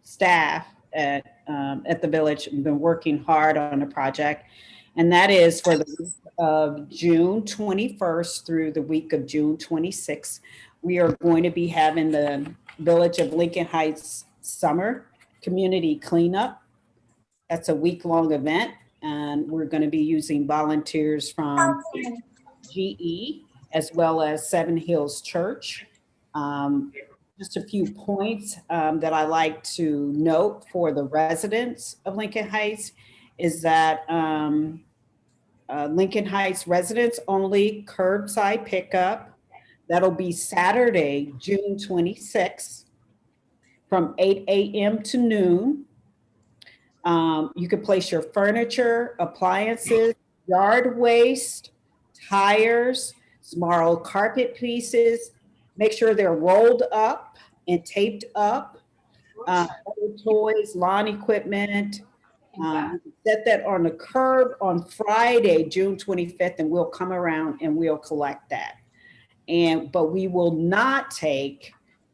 staff at the village have been working hard on a project, and that is for the week of June 21st through the week of June 26th. We are going to be having the Village of Lincoln Heights Summer Community Cleanup. That's a week-long event, and we're going to be using volunteers from GE as well as Seven Hills Church. Just a few points that I like to note for the residents of Lincoln Heights is that Lincoln Heights residents only curbside pickup. That'll be Saturday, June 26th from 8 a.m. to noon. You can place your furniture, appliances, yard waste, tires, small carpet pieces. Make sure they're rolled up and taped up. Toys, lawn equipment. Set that on the curb on Friday, June 25th, and we'll come around and we'll collect that. But we will not take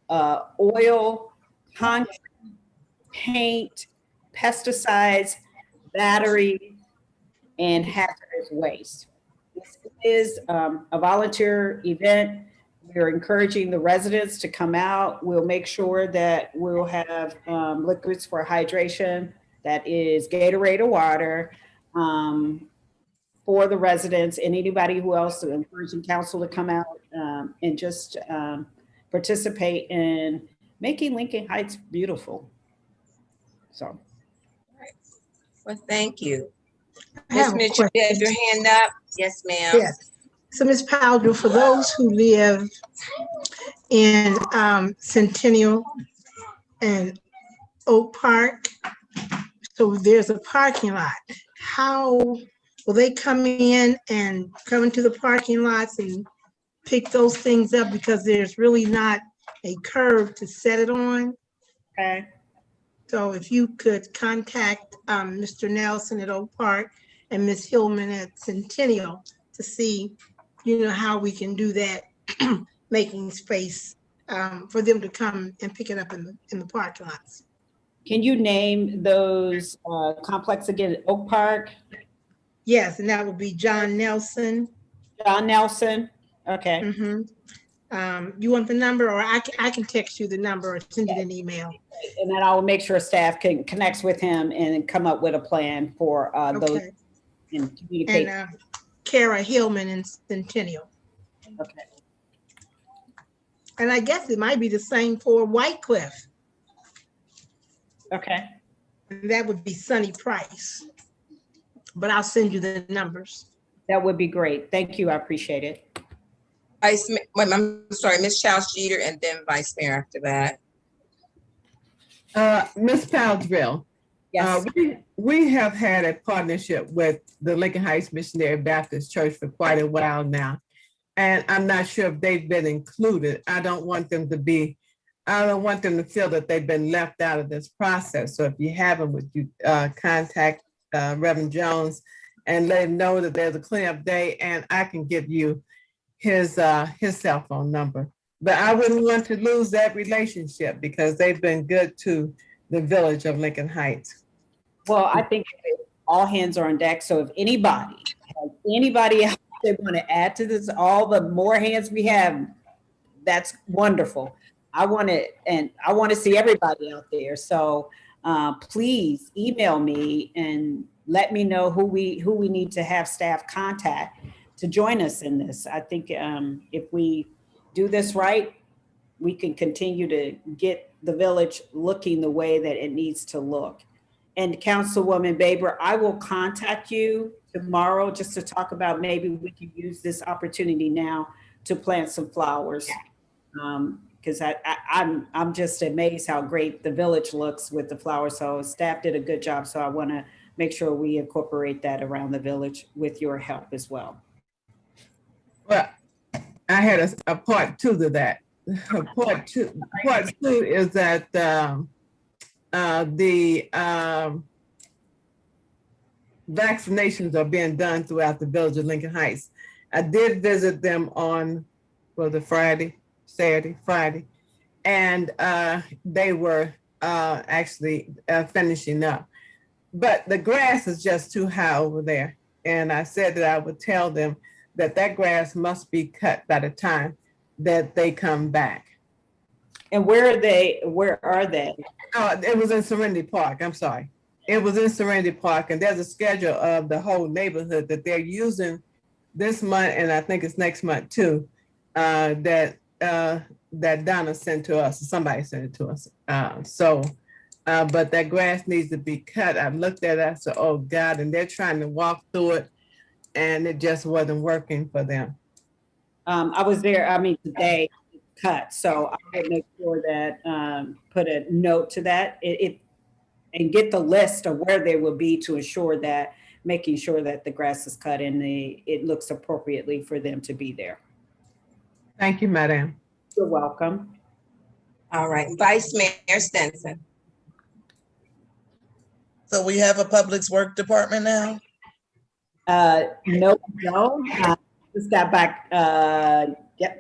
oil, concrete, paint, pesticides, battery, and hazardous waste. This is a volunteer event. We're encouraging the residents to come out. We'll make sure that we'll have liquids for hydration. That is Gatorade or water for the residents and anybody who else, encouraging council to come out and just participate in making Lincoln Heights beautiful. So. Well, thank you. I have Ms. a Mitchell, you have question. your hand up? Yes, ma'am. Yes. So Ms. Powell, for those who live in Centennial and Oak Park, so there's a parking lot. How will they come in and come into the parking lots and pick those things up because there's really not a curb to set it on? Okay. So if you could contact Mr. Nelson at Oak Park and Ms. Hillman at Centennial to see, how we can do that, making space for them to come and pick it up in the parking lots. Can you name those complex again? Oak Park? Yes, and that would be John Nelson. John Nelson, okay. Mm-hmm. You want the number, or I can text you the number or send you an email. And then I'll make sure staff can connect with him and come up with a plan for those and communicate. And Kara Hillman in Centennial. Okay. And I guess it might be the same for White Cliff. Okay. And that would be Sunny Price. But I'll send you the numbers. That would be great. Thank you. I appreciate it. I'm sorry, Ms. Charles Jeter, and then Vice Mayor after that. Ms. Powell, Yes. we have had a partnership with the Lincoln Heights Missionary Baptist Church for quite a while now. And I'm not sure if they've been included. I don't want them to feel that they've been left out of this process. So if you have them, would you contact Reverend Jones and let him know that there's a cleanup day, and I can give you his cell phone number. But I wouldn't want to lose that relationship because they've been good to the village of Lincoln Heights. Well, I think all hands are on deck. So if anybody else they want to add to this, all the more hands we have, that's wonderful. I want to see everybody out there. So please email me and let me know who we need to have staff contact to join us in this. I think if we do this right, we can continue to get the village looking the way that it needs to look. And Councilwoman Baber, I will contact you tomorrow just to talk about maybe we can use this opportunity now to plant some flowers. Because I'm just amazed how great the village looks with the flowers. So staff did a good job. So I want to make sure we incorporate that around the village with your help as well. Well, I had a part two to that. Part two is that the vaccinations are being done throughout the village of Lincoln Heights. I did visit them on was it Friday, Saturday, Friday, and they were actually finishing up. But the grass is just too high over there. And I said that I would tell them that that grass must be cut by the time that they come back. And where are they? Where are they? Oh, it was in Serenity Park. I'm sorry. It was in Serenity Park, and there's a schedule of the whole neighborhood that they're using this month, and I think it's next month too, that Donna sent to us. Somebody sent it to us. But that grass needs to be cut. I looked at it, I said, oh God, and they're trying to walk through it, and it just wasn't working for them. I was there, today, cut. So I would make sure that, put a note to that, and get the list of where they will be to ensure that, making sure that the grass is cut and it looks appropriately for them to be there. Thank you, Madam. You're welcome. All right, Vice Mayor Stinson. So we have a Public Works Department now? No, we don't. Just got back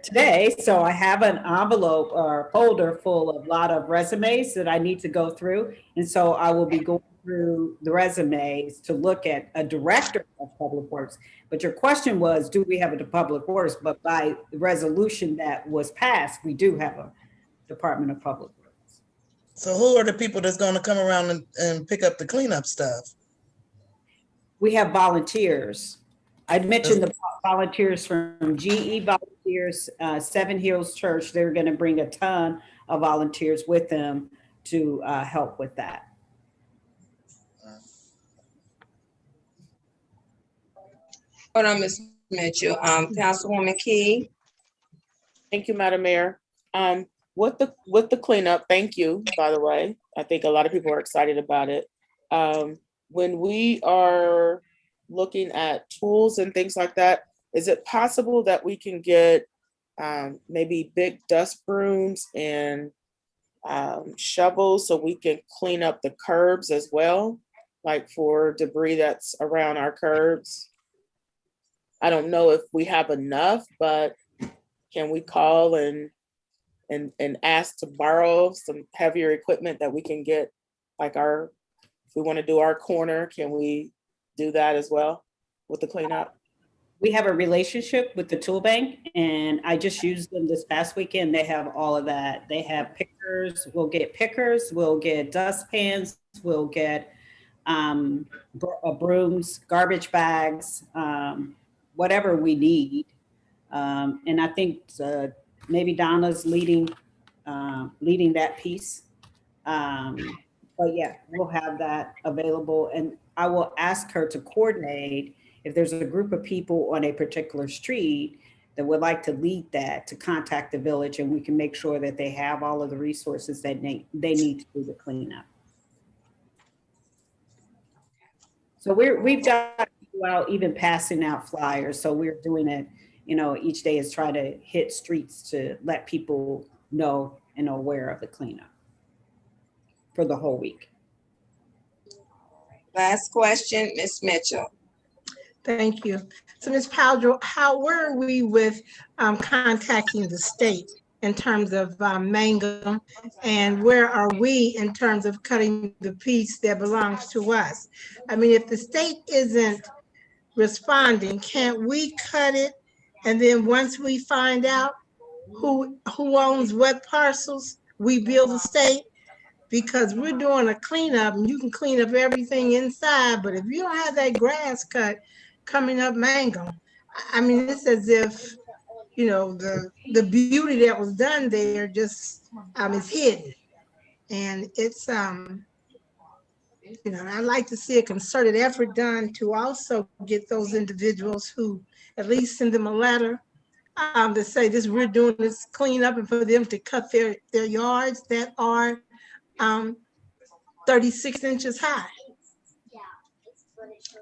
today, so I have an envelope or folder full of a lot of resumes that I need to go through, and so I will be going through the resumes to look at a director of Public Works. But your question was, do we have a Public Works? But by the resolution that was passed, we do have a Department of Public Works. So who are the people that's gonna come around and pick up the cleanup stuff? We have volunteers. I'd mentioned the volunteers from GE Volunteers, Seven Hills Church. They're going to bring a ton of volunteers with them to help with that. Hold on, Ms. Mitchell. Councilwoman Key. Thank you, Madam Mayor. With the cleanup, thank you, by the way. I think a lot of people are excited about it. When we are looking at tools and things like that, is it possible that we can get maybe big dust brooms and shovels so we can clean up the curbs as well, like for debris that's around our curbs? I don't know if we have enough, but can we call and ask to borrow some heavier equipment that we can get, like if we want to do our corner, can we do that as well with the cleanup? We have a relationship with the tool bank, and I just used them this past weekend. They have all of that. They have pickers. We'll get pickers. We'll get dustpans. We'll get brooms, garbage bags, whatever we need. And I think maybe Donna's leading that piece. But yeah, we'll have that available, and I will ask her to coordinate if there's a group of people on a particular street that would like to lead that, to contact the village, and we can make sure that they have all of the resources that they need to do the cleanup. So we've got people out even passing out flyers. So we're doing it, each day is try to hit streets to let people know and aware of the cleanup for the whole week. Last question, Ms. Mitchell. Thank you. So Ms. Powell, where are we with contacting the state in terms of Mangum, and where are we in terms of cutting the piece that belongs to us? I mean, if the state isn't responding, can't we cut it? And then once we find out who owns what parcels, we bill the state? Because we're doing a cleanup, and you can clean up everything inside, but if you don't have that grass cut coming up Mangum, I mean, it's as if, the beauty that was done there just is hidden. And it's, I'd like to see a concerted effort done to also get those individuals who at least send them a letter to say this, we're doing this cleanup, and for them to cut their yards that are 36 inches high,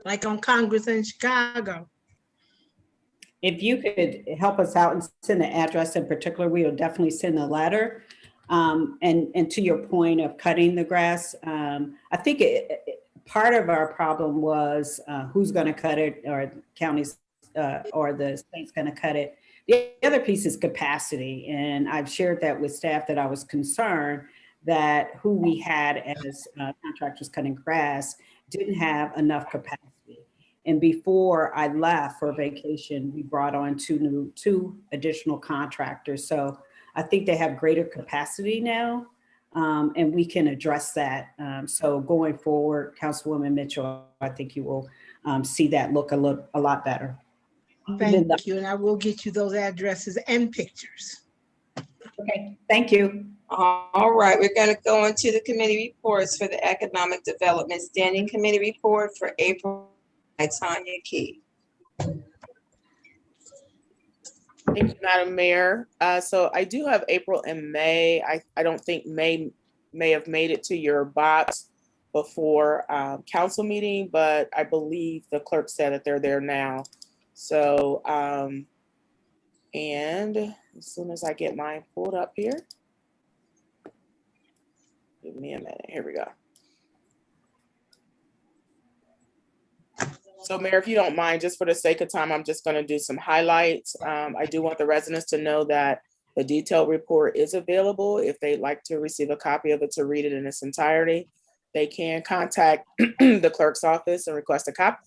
like on Congress in Chicago. If you could help us out and send the address in particular, we will definitely send a letter. And to your point of cutting the grass, I think part of our problem was who's going to cut it, or counties or the state's going to cut it. The other piece is capacity. And I've shared that with staff that I was concerned that who we had as contractors cutting grass didn't have enough capacity. And before I left for vacation, we brought on two additional contractors. So I think they have greater capacity now, and we can address that. So going forward, Councilwoman Mitchell, I think you will see that look a lot better. Thank you, and I will get you those addresses and pictures. Okay, thank you. All right, we're going to go into the committee reports for the Economic Development Standing Committee report for April by Tanya Key. Thank you, Madam Mayor. So I do have April and May. I don't think May have made it to your box before council meeting, but I believe the clerk said that they're there now. So, and as soon as I get mine pulled up here, give me a minute, here we go. So Mayor, if you don't mind, just for the sake of time, I'm just gonna do some highlights. I do want the residents to know that the detailed report is available. If they'd like to receive a copy of it to read it in its entirety, they can contact the clerk's office and request a copy.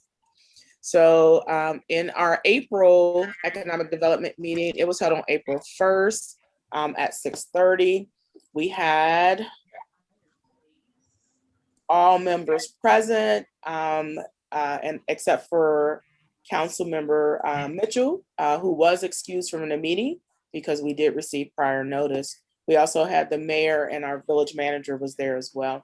So in our April Economic Development meeting, it was held on April 1st at 6:30. We had all members present, and except for Council Member Mitchell, who was excused from the meeting because we did receive prior notice. We also had the mayor and our village manager was there as well.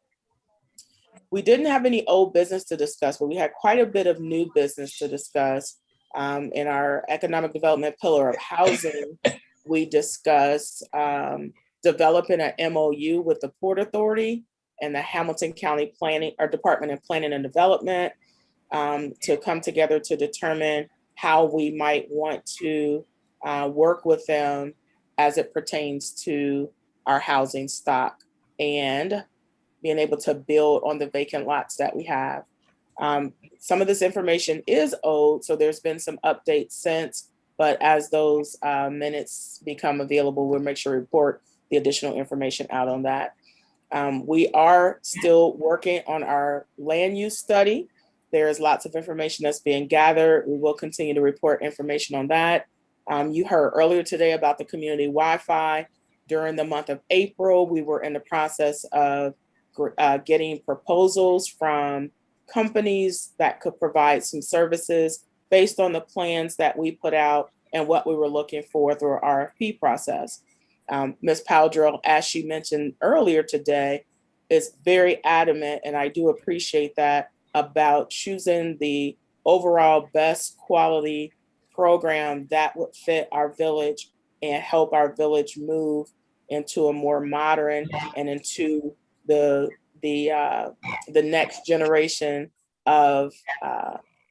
We didn't have any old business to discuss, but we had quite a bit of new business to discuss. In our economic development pillar of housing, we discussed developing an MOU with the Port Authority and the Hamilton County Planning or Department of Planning and Development to come together to determine how we might want to work with them as it pertains to our housing stock and being able to build on the vacant lots that we have. Some of this information is old, so there's been some updates since, but as those minutes become available, we'll make sure to report the additional information out on that. We are still working on our land use study. There's lots of information that's being gathered. We will continue to report information on that. You heard earlier today about the community Wi-Fi. During the month of April, we were in the process of getting proposals from companies that could provide some services based on the plans that we put out and what we were looking for through our RFP process. Ms. Powdrill, as she mentioned earlier today, is very adamant, and I do appreciate that, about choosing the overall best quality program that would fit our village and help our village move into a more modern and into the next generation of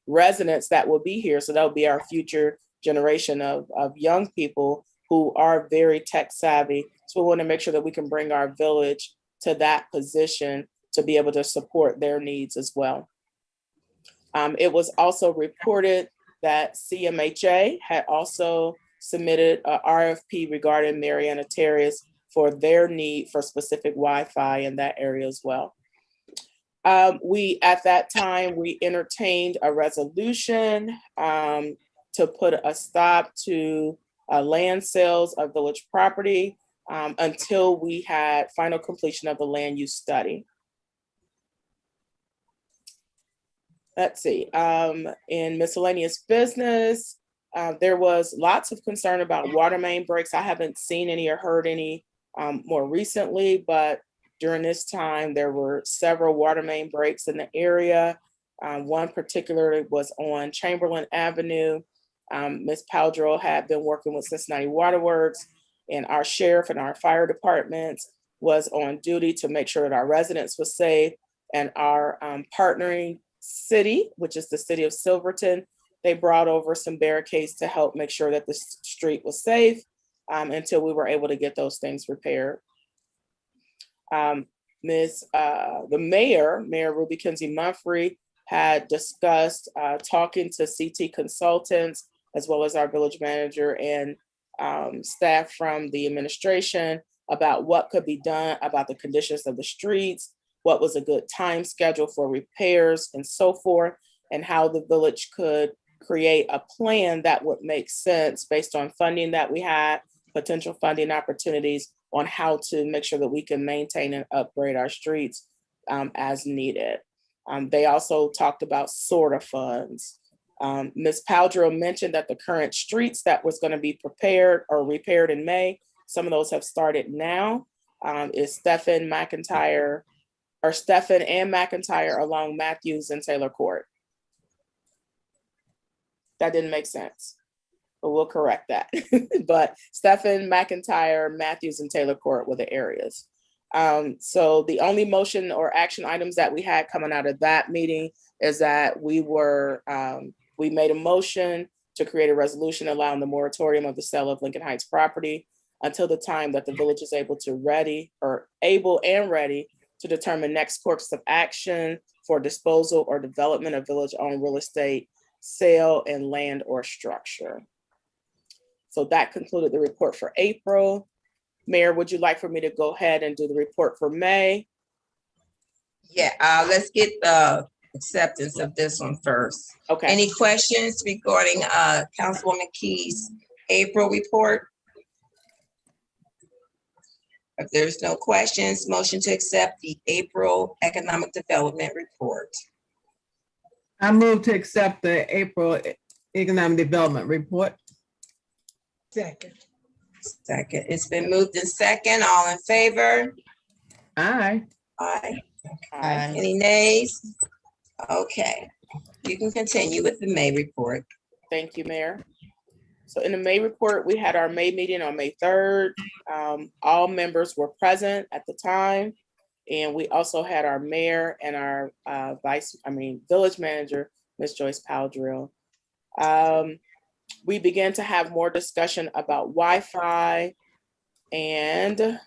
residents that will be here. So that will be our future generation of young people who are very tech savvy. So we want to make sure that we can bring our village to that position to be able to support their needs as well. It was also reported that CMHA had also submitted a RFP regarding Mariana Terrace for their need for specific Wi-Fi in that area as well. At that time, we entertained a resolution to put a stop to land sales of village property until we had final completion of the land use study. Let's see, in miscellaneous business, there was lots of concern about water main breaks. I haven't seen any or heard any more recently, but during this time, there were several water main breaks in the area. One particular was on Chamberlain Avenue. Ms. Powdrill had been working with Cincinnati Waterworks, and our sheriff and our fire departments was on duty to make sure that our residents were safe. And our partnering city, which is the city of Silverton, they brought over some barricades to help make sure that the street was safe until we were able to get those things repaired. The Mayor Ruby Kinsey Mumphrey, had discussed talking to CT Consultants as well as our village manager and staff from the administration about what could be done about the conditions of the streets, what was a good time schedule for repairs and so forth, and how the village could create a plan that would make sense based on funding that we had, potential funding opportunities on how to make sure that we can maintain and upgrade our streets as needed. They also talked about SORTA funds. Ms. Powdrill mentioned that the current streets that was going to be prepared or repaired in May, some of those have started now, is Stephen and McIntyre along Matthews and Taylor Court. That didn't make sense, but we'll correct that. But Stephen, McIntyre, Matthews, and Taylor Court were the areas. So the only motion or action items that we had coming out of that meeting is that we made a motion to create a resolution allowing the moratorium of the sale of Lincoln Heights property until the time that the village is able and ready to determine next course of action for disposal or development of village-owned real estate, sale, and land or structure. So that concluded the report for April. Mayor, would you like for me to go ahead and do the report for May? Yeah, let's get the acceptance of this one first. Okay. Any questions regarding Councilwoman Key's April report? If there's no questions, motion to accept the April Economic Development Report. I move to accept the April Economic Development Report. Second. Second, it's been moved in second. All in favor? Aye. Aye. Okay. Any nays? Okay, you can continue with the May report. Thank you, Mayor. So in the May report, we had our May meeting on May 3rd. All members were present at the time. And we also had our mayor and our village manager, Ms. Joyce Powdrill. We began to have more discussion about Wi-Fi and,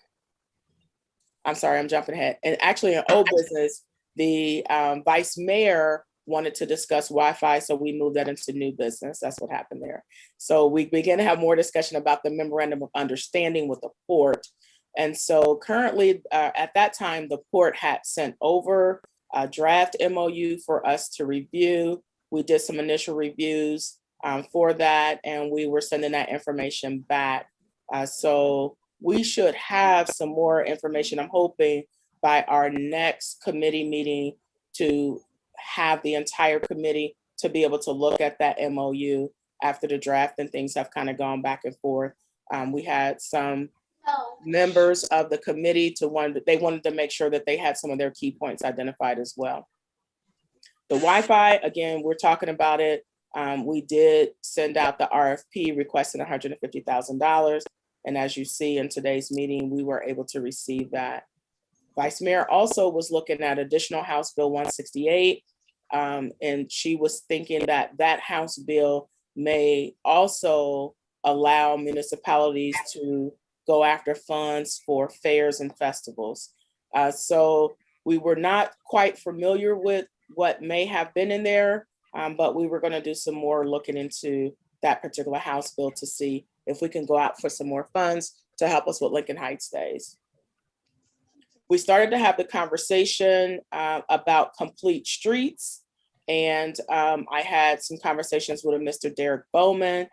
I'm sorry, I'm jumping ahead. And actually in old business, the vice mayor wanted to discuss Wi-Fi, so we moved that into new business. That's what happened there. So we began to have more discussion about the memorandum of understanding with the port. And so currently at that time, the port had sent over a draft MOU for us to review. We did some initial reviews for that, and we were sending that information back. So we should have some more information, I'm hoping, by our next committee meeting to have the entire committee to be able to look at that MOU after the draft and things have kind of gone back and forth. We had some members of the committee they wanted to make sure that they had some of their key points identified as well. The Wi-Fi, again, we're talking about it. We did send out the RFP requesting $150,000. And as you see in today's meeting, we were able to receive that. Vice Mayor also was looking at additional House Bill 168. And she was thinking that that House bill may also allow municipalities to go after funds for fairs and festivals. So we were not quite familiar with what may have been in there, but we were going to do some more looking into that particular House bill to see if we can go out for some more funds to help us with Lincoln Heights Days. We started to have the conversation about complete streets, and I had some conversations with Mr. Derek Bowman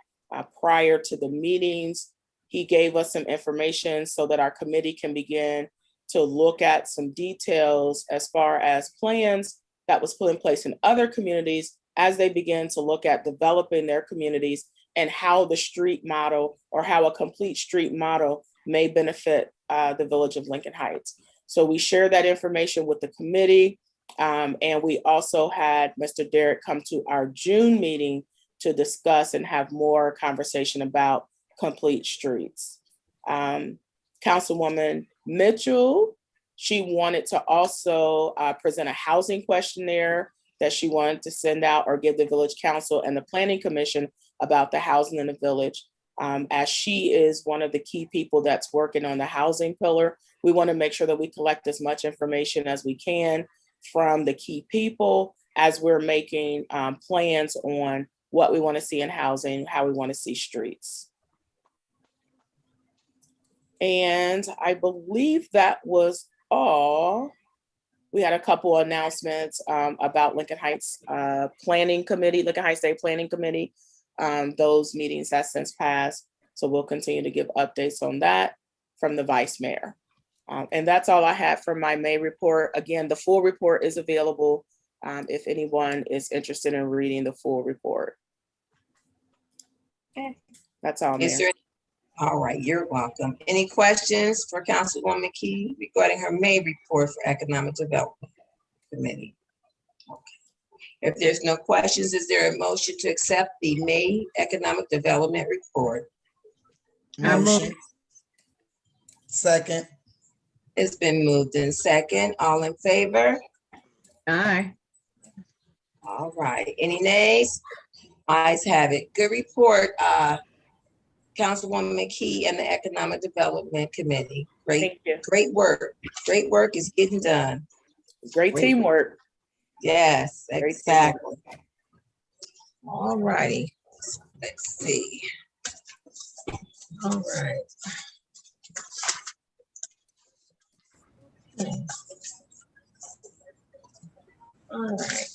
prior to the meetings. He gave us some information so that our committee can begin to look at some details as far as plans that was put in place in other communities as they begin to look at developing their communities and how the street model or how a complete street model may benefit the village of Lincoln Heights. So we shared that information with the committee. And we also had Mr. Derek come to our June meeting to discuss and have more conversation about complete streets. Councilwoman Mitchell, she wanted to also present a housing questionnaire that she wanted to send out or give the village council and the planning commission about the housing in the village. As she is one of the key people that's working on the housing pillar, we want to make sure that we collect as much information as we can from the key people as we're making plans on what we want to see in housing, how we want to see streets. And I believe that was all. We had a couple announcements about Lincoln Heights Planning Committee, Lincoln Heights State Planning Committee. Those meetings have since passed. So we'll continue to give updates on that from the Vice Mayor. And that's all I have for my May report. Again, the full report is available if anyone is interested in reading the full report. Okay. That's all, Is Mayor. there, all right, you're welcome. Any questions for Councilwoman Key regarding her May report for Economic Development Committee? Okay. If there's no questions, is there a motion to accept the May Economic Development Report? I move. Motion. Second. It's been moved in second. All in favor? Aye. All right. Any nays? Ayes have it. Good report, Councilwoman Key and the Economic Development Committee. Thank you. Great work. Great work is getting done. Great teamwork. Yes, Great exactly. All righty. Let's see. All right. All right.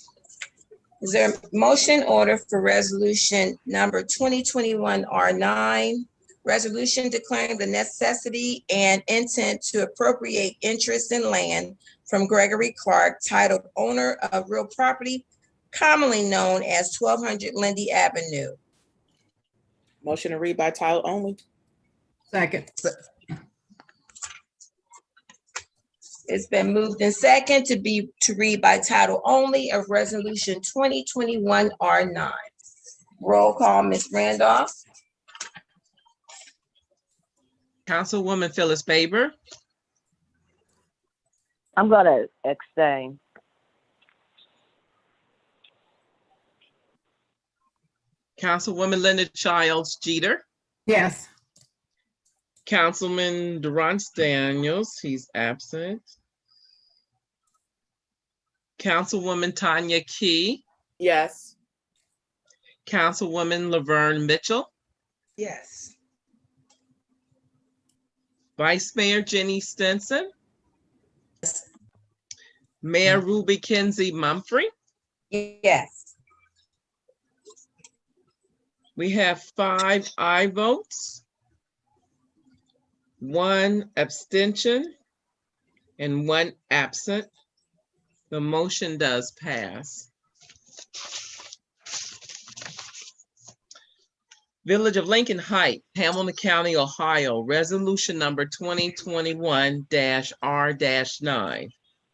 Is there a motion order for resolution number 2021 R9? Resolution declaring the necessity and intent to appropriate interest in land from Gregory Clark, titled owner of real property, commonly known as 1200 Lindy Avenue. Motion to read by title only. Second. It's been moved in second to read by title only of resolution 2021 R9. Roll call, Ms. Randolph. Councilwoman Phyllis Baber, I'm gonna abstain. Councilwoman Linda Childs Jeter, Yes. Councilman Durance Daniels, he's absent. Councilwoman Tanya Key, Yes. Councilwoman Laverne Mitchell, Yes. Vice Mayor Jenny Stinson, Mayor Ruby Kinsey Mumphrey. Yes. We have 5 aye votes, 1 abstention, and 1 absent. The motion does pass. Village of Lincoln Heights, Hamilton County, Ohio, resolution number 2021-R-9.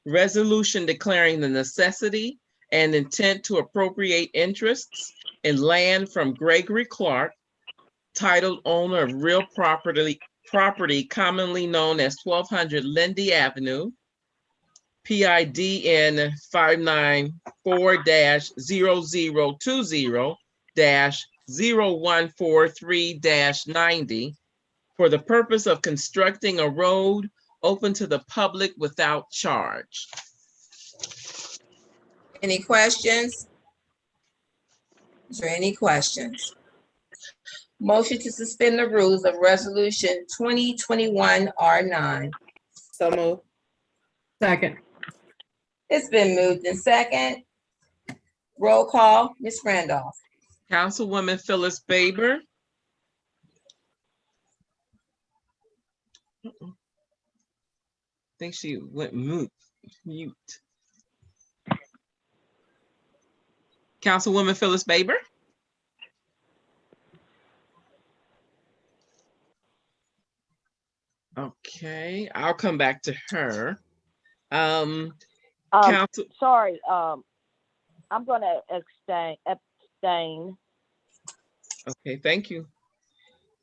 Resolution declaring the necessity and intent to appropriate interests in land from Gregory Clark, titled owner of real property commonly known as 1200 Lindy Avenue, PIDN 594-0020-0143-90 for the purpose of constructing a road open to the public without charge. Any questions? Is there any questions? Motion to suspend the rules of resolution 2021 R9. So moved. Second. It's been moved in second. Roll call, Ms. Randolph. Councilwoman Phyllis Baber. I think she went mute. Councilwoman Phyllis Baber. Okay, I'll come back to her. Council. Sorry, I'm gonna abstain. Okay, thank you.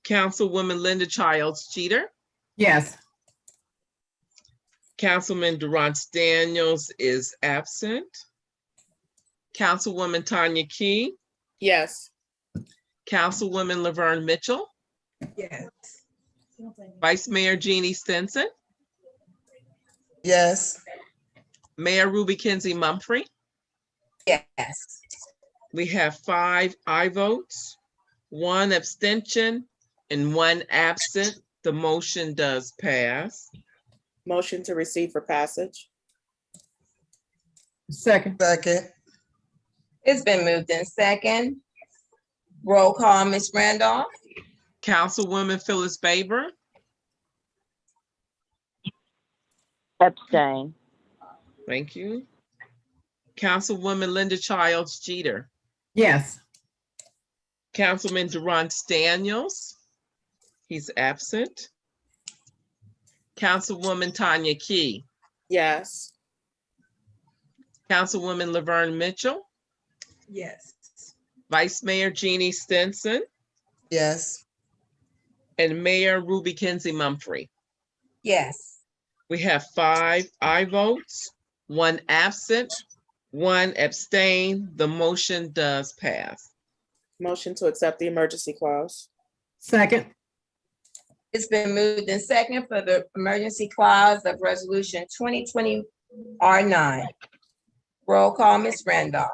Councilwoman Linda Childs Jeter. Yes. Councilman Durance Daniels is absent. Councilwoman Tanya Key. Yes. Councilwoman Laverne Mitchell. Yes. Vice Mayor Jeannie Stinson. Yes. Mayor Ruby Kinsey Mumphrey. Yes. We have 5 aye votes, 1 abstention, and 1 absent. The motion does pass. Motion to receive for passage. Second. Second. It's been moved in second. Roll call, Ms. Randolph. Councilwoman Phyllis Baber, Abstain. thank you. Councilwoman Linda Childs Jeter, Yes. Councilman Durant Daniels, he's absent. Councilwoman Tanya Key, Yes. Councilwoman Laverne Mitchell, Yes. Vice Mayor Jeannie Stinson, Yes. and Mayor Ruby Kinsey Mumphrey. Yes. We have 5 aye votes, 1 absent, 1 abstain. The motion does pass. Motion to accept the emergency clause. Second. It's been moved in second for the emergency clause of resolution 2020 R9. Roll call, Ms. Randolph.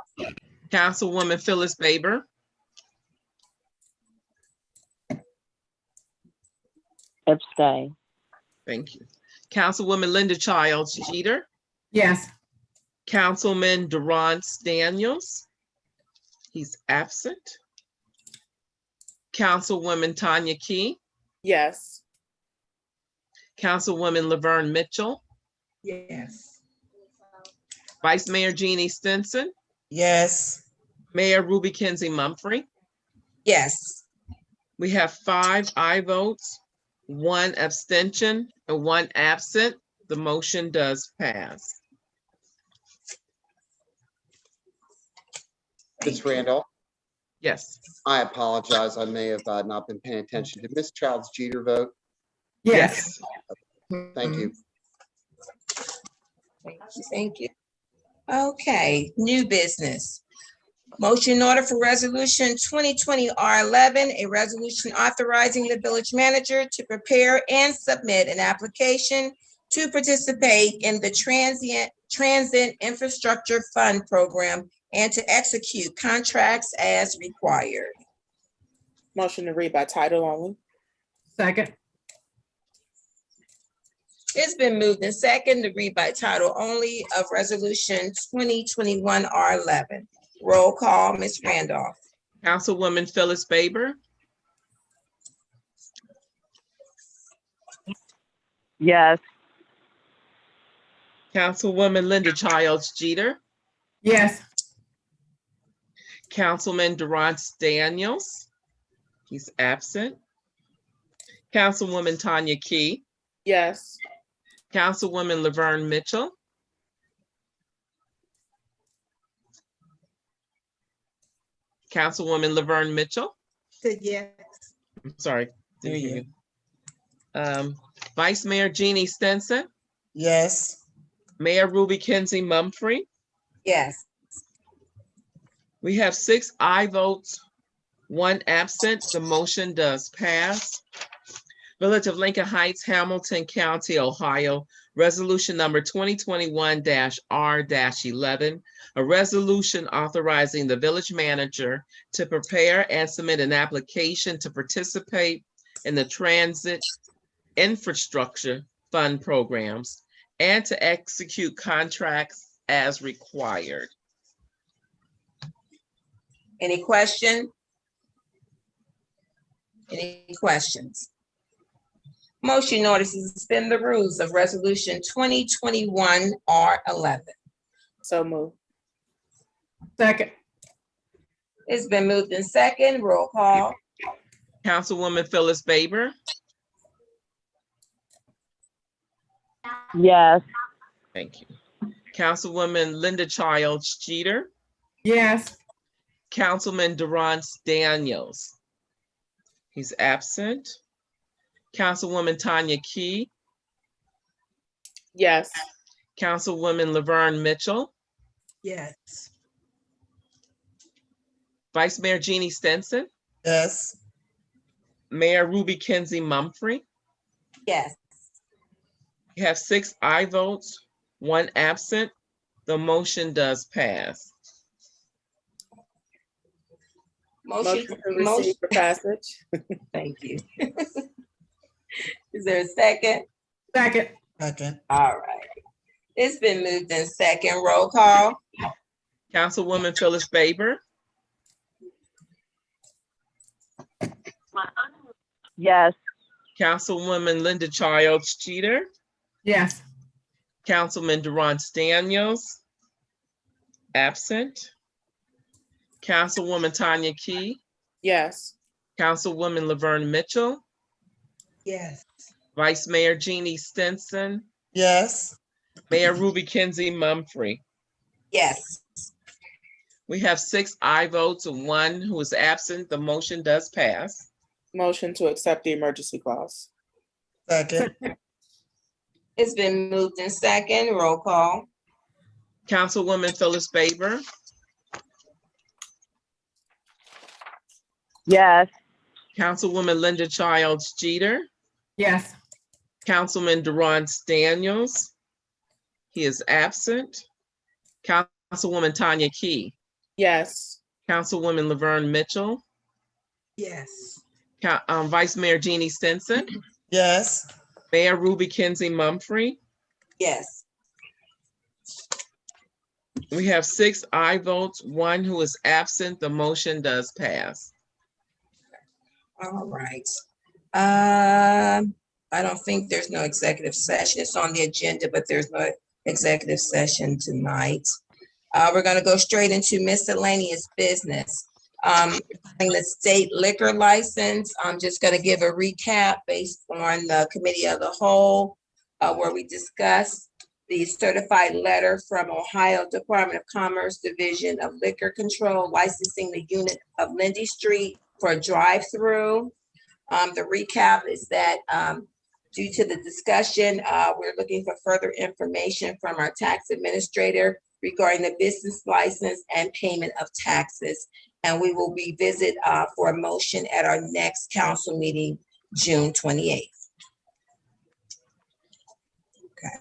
Councilwoman Phyllis Baber, Abstain. thank you. Councilwoman Linda Childs Jeter, Yes. Councilman Durant Daniels, he's absent. Councilwoman Tanya Key, Yes. Councilwoman Laverne Mitchell, Yes. Vice Mayor Jeannie Stinson, Yes. Mayor Ruby Kinsey Mumphrey. Yes. We have 5 aye votes, 1 abstention, and 1 absent. The motion does pass. Ms. Randolph, Yes, I apologize. I may have not been paying attention. Did Ms. Childs Jeter vote? Yes. Thank you. Thank you. Okay, new business. Motion in order for resolution 2020 R11, a resolution authorizing the village manager to prepare and submit an application to participate in the Transit Infrastructure Fund Program and to execute contracts as required. Motion to read by title only. Second. It's been moved in second to read by title only of resolution 2021 R11. Roll call, Ms. Randolph. Councilwoman Phyllis Baber, Yes. Councilwoman Linda Childs Jeter, Yes. Councilman Durant Daniels, he's absent. Councilwoman Tanya Key, Yes. Councilwoman Laverne Mitchell, Councilwoman Laverne Mitchell, Said yes. I'm sorry. didn't Hear hear you. Vice Mayor Jeannie Stinson, Yes. Mayor Ruby Kinsey Mumphrey. Yes. We have 6 aye votes, 1 absent. The motion does pass. Village of Lincoln Heights, Hamilton County, Ohio, resolution number 2021-R-11, a resolution authorizing the village manager to prepare and submit an application to participate in the Transit Infrastructure Fund programs and to execute contracts as required. Any question? Any questions? Motion in order to suspend the rules of resolution 2021 R11. So move. Second. It's been moved in second. Roll call. Councilwoman Phyllis Baber, Yes. thank you. Councilwoman Linda Childs Jeter, Yes. Councilman Durant Daniels, he's absent. Councilwoman Tanya Key, Yes. Councilwoman Laverne Mitchell, Yes. Vice Mayor Jeannie Stinson, Yes. Mayor Ruby Kinsey Mumphrey. Yes. We have 6 aye votes, 1 absent. The motion does pass. Motion to receive for passage. Thank you. Is there a second? Second. Second. All right. It's been moved in second. Roll call. Councilwoman Phyllis Faber, Yes. Councilwoman Linda Childs Jeter, Yes. Councilman Durant Daniels, absent. Councilwoman Tanya Key, Yes. Councilwoman Laverne Mitchell, Yes. Vice Mayor Jeannie Stinson, Yes. Mayor Ruby Kinsey Mumfree. Yes. We have 6 aye votes and 1 who is absent. The motion does pass. Motion to accept the emergency clause. Second. It's been moved in second. Roll call. Councilwoman Phyllis Faber, Yes. Councilwoman Linda Childs Jeter, Yes. Councilman Durant Daniels. He is absent. Councilwoman Tanya Key, Yes. Councilwoman Laverne Mitchell, Yes. Vice Mayor Jeannie Stinson, Yes. Mayor Ruby Kinsey Mumfree. Yes. We have 6 aye votes, 1 who is absent. The motion does pass. All right. I don't think there's no executive session. It's on the agenda, but there's no executive session tonight. We're gonna go straight into miscellaneous business. In the state liquor license, I'm just gonna give a recap based on the committee of the whole, where we discussed the certified letter from Ohio Department of Commerce Division of Liquor Control licensing the unit of Lindy Street for a drive-through. The recap is that due to the discussion, we're looking for further information from our tax administrator regarding the business license and payment of taxes. And we will revisit for a motion at our next council meeting, June 28th. Okay,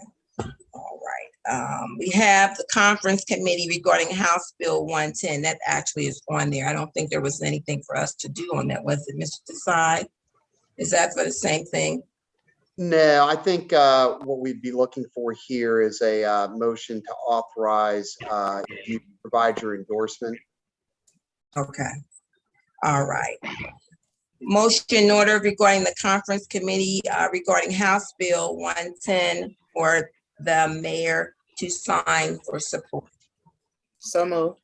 all right. We have the conference committee regarding House Bill 110. That actually is on there. I don't think there was anything for us to do on that, was it, Mr. Desai? Is that for the same thing? No, I think what we'd be looking for here is a motion to authorize you to provide your endorsement. Okay, all right. Motion in order regarding the conference committee regarding House Bill 110 for the mayor to sign for support. So moved.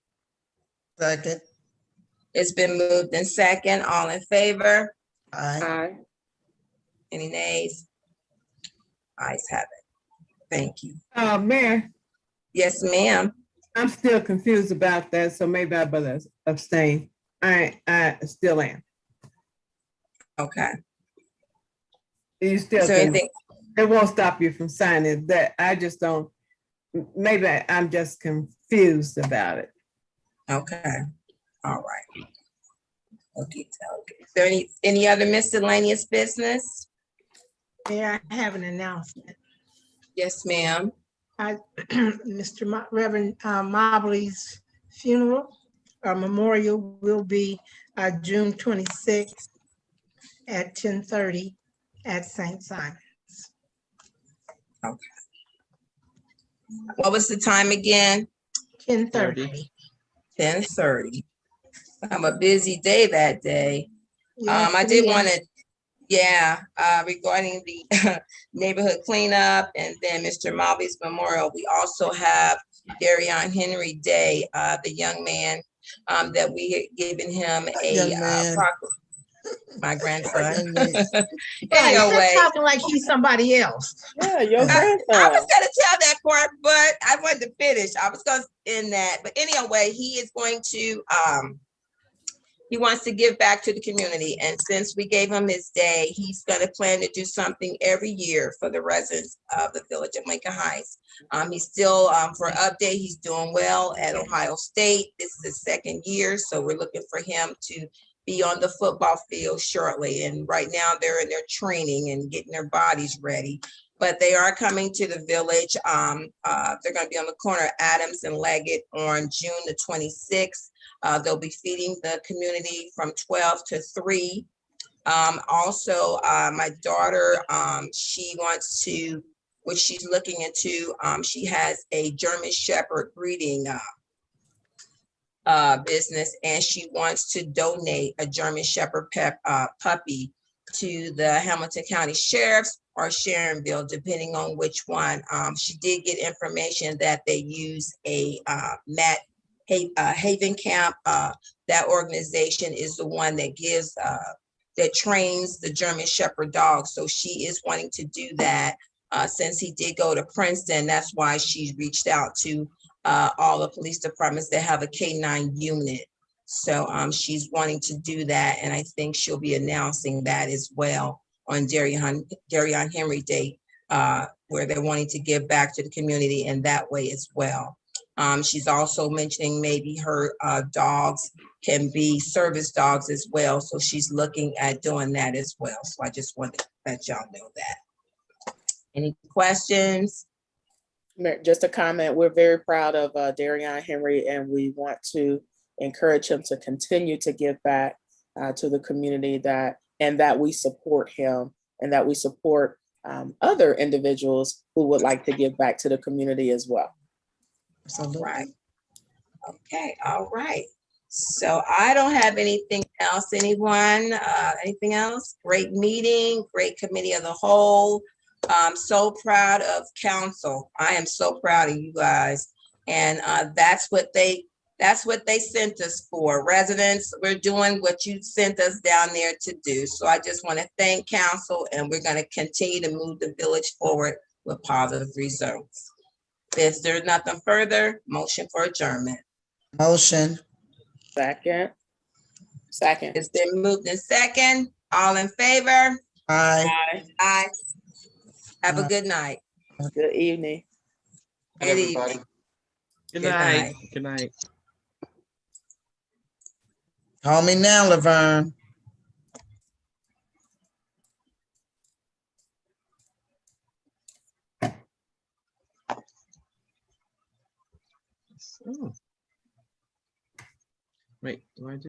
Second. It's been moved in second. All in favor? Aye. Aye. Any nays? Ayes have it. Thank you. Mayor, Yes, ma'am. I'm still confused about that, so maybe I better abstain. I still am. Okay. You still Is there can, anything? it won't stop you from signing that. I just don't, maybe I'm just confused about it. Okay, all right. Okay, is there any other miscellaneous business? Mayor, I have an announcement. Yes, ma'am. Mr. Reverend Mobley's funeral or memorial will be June 26th at 10:30 at St. Simon's. Okay. What was the time again? 10:30. 10:30. I'm a busy day that day. Yes, I did ma'am. want to, regarding the neighborhood cleanup and then Mr. Mobley's memorial, we also have Darion Henry Day, the young man that we had given him Young man. my grandson. Young man. Right, Anyway, you're talking like he's somebody else. Yeah, your I grandson. was gonna tell that part, but I wanted to finish. I was gonna end that, but anyway, he is going to he wants to give back to the community, and since we gave him his day, he's gonna plan to do something every year for the residents of the village of Lincoln Heights. He's still for update. He's doing well at Ohio State. This is his second year, so we're looking for him to be on the football field shortly. And right now they're in their training and getting their bodies ready. But they are coming to the village. They're going to be on the corner of Adams and Leggett on June the 26th. They'll be feeding the community from 12 to 3. Also, my daughter, she wants to, which she's looking into, she has a German Shepherd breeding business, and she wants to donate a German Shepherd puppy to the Hamilton County Sheriff's or Sharonville, depending on which one. She did get information that they use a Haven Camp. That organization is the one that gives that trains the German Shepherd dog. So she is wanting to do that. Since he did go to Princeton, that's why she reached out to all the police departments that have a K-9 unit. So she's wanting to do that, and I think she'll be announcing that as well on Darion Henry Day, where they're wanting to give back to the community in that way as well. She's also mentioning maybe her dogs can be service dogs as well. So she's looking at doing that as well. So I just wanted to let y'all know that. Any questions? Just a comment. We're very proud of Darion Henry, and we want to encourage him to continue to give back to the community, that we support him, and that we support other individuals who would like to give back to the community as well. Right. Okay. All right. So I don't have anything else. Anyone? Anything else? Great meeting. Great committee of the whole. I'm so proud of council. I am so proud of you guys. And that's what they sent us for. Residents, we're doing what you sent us down there to do. So I just want to thank council, and we're going to continue to move the village forward with positive results. If there's nothing further, motion for adjournment. Motion. Second. It's been moved in second. All in favor? Aye. Aye. Have a good night. Good evening. Good evening. Good night. Good night. Call me now, Laverne. Oh. Wait, do I do?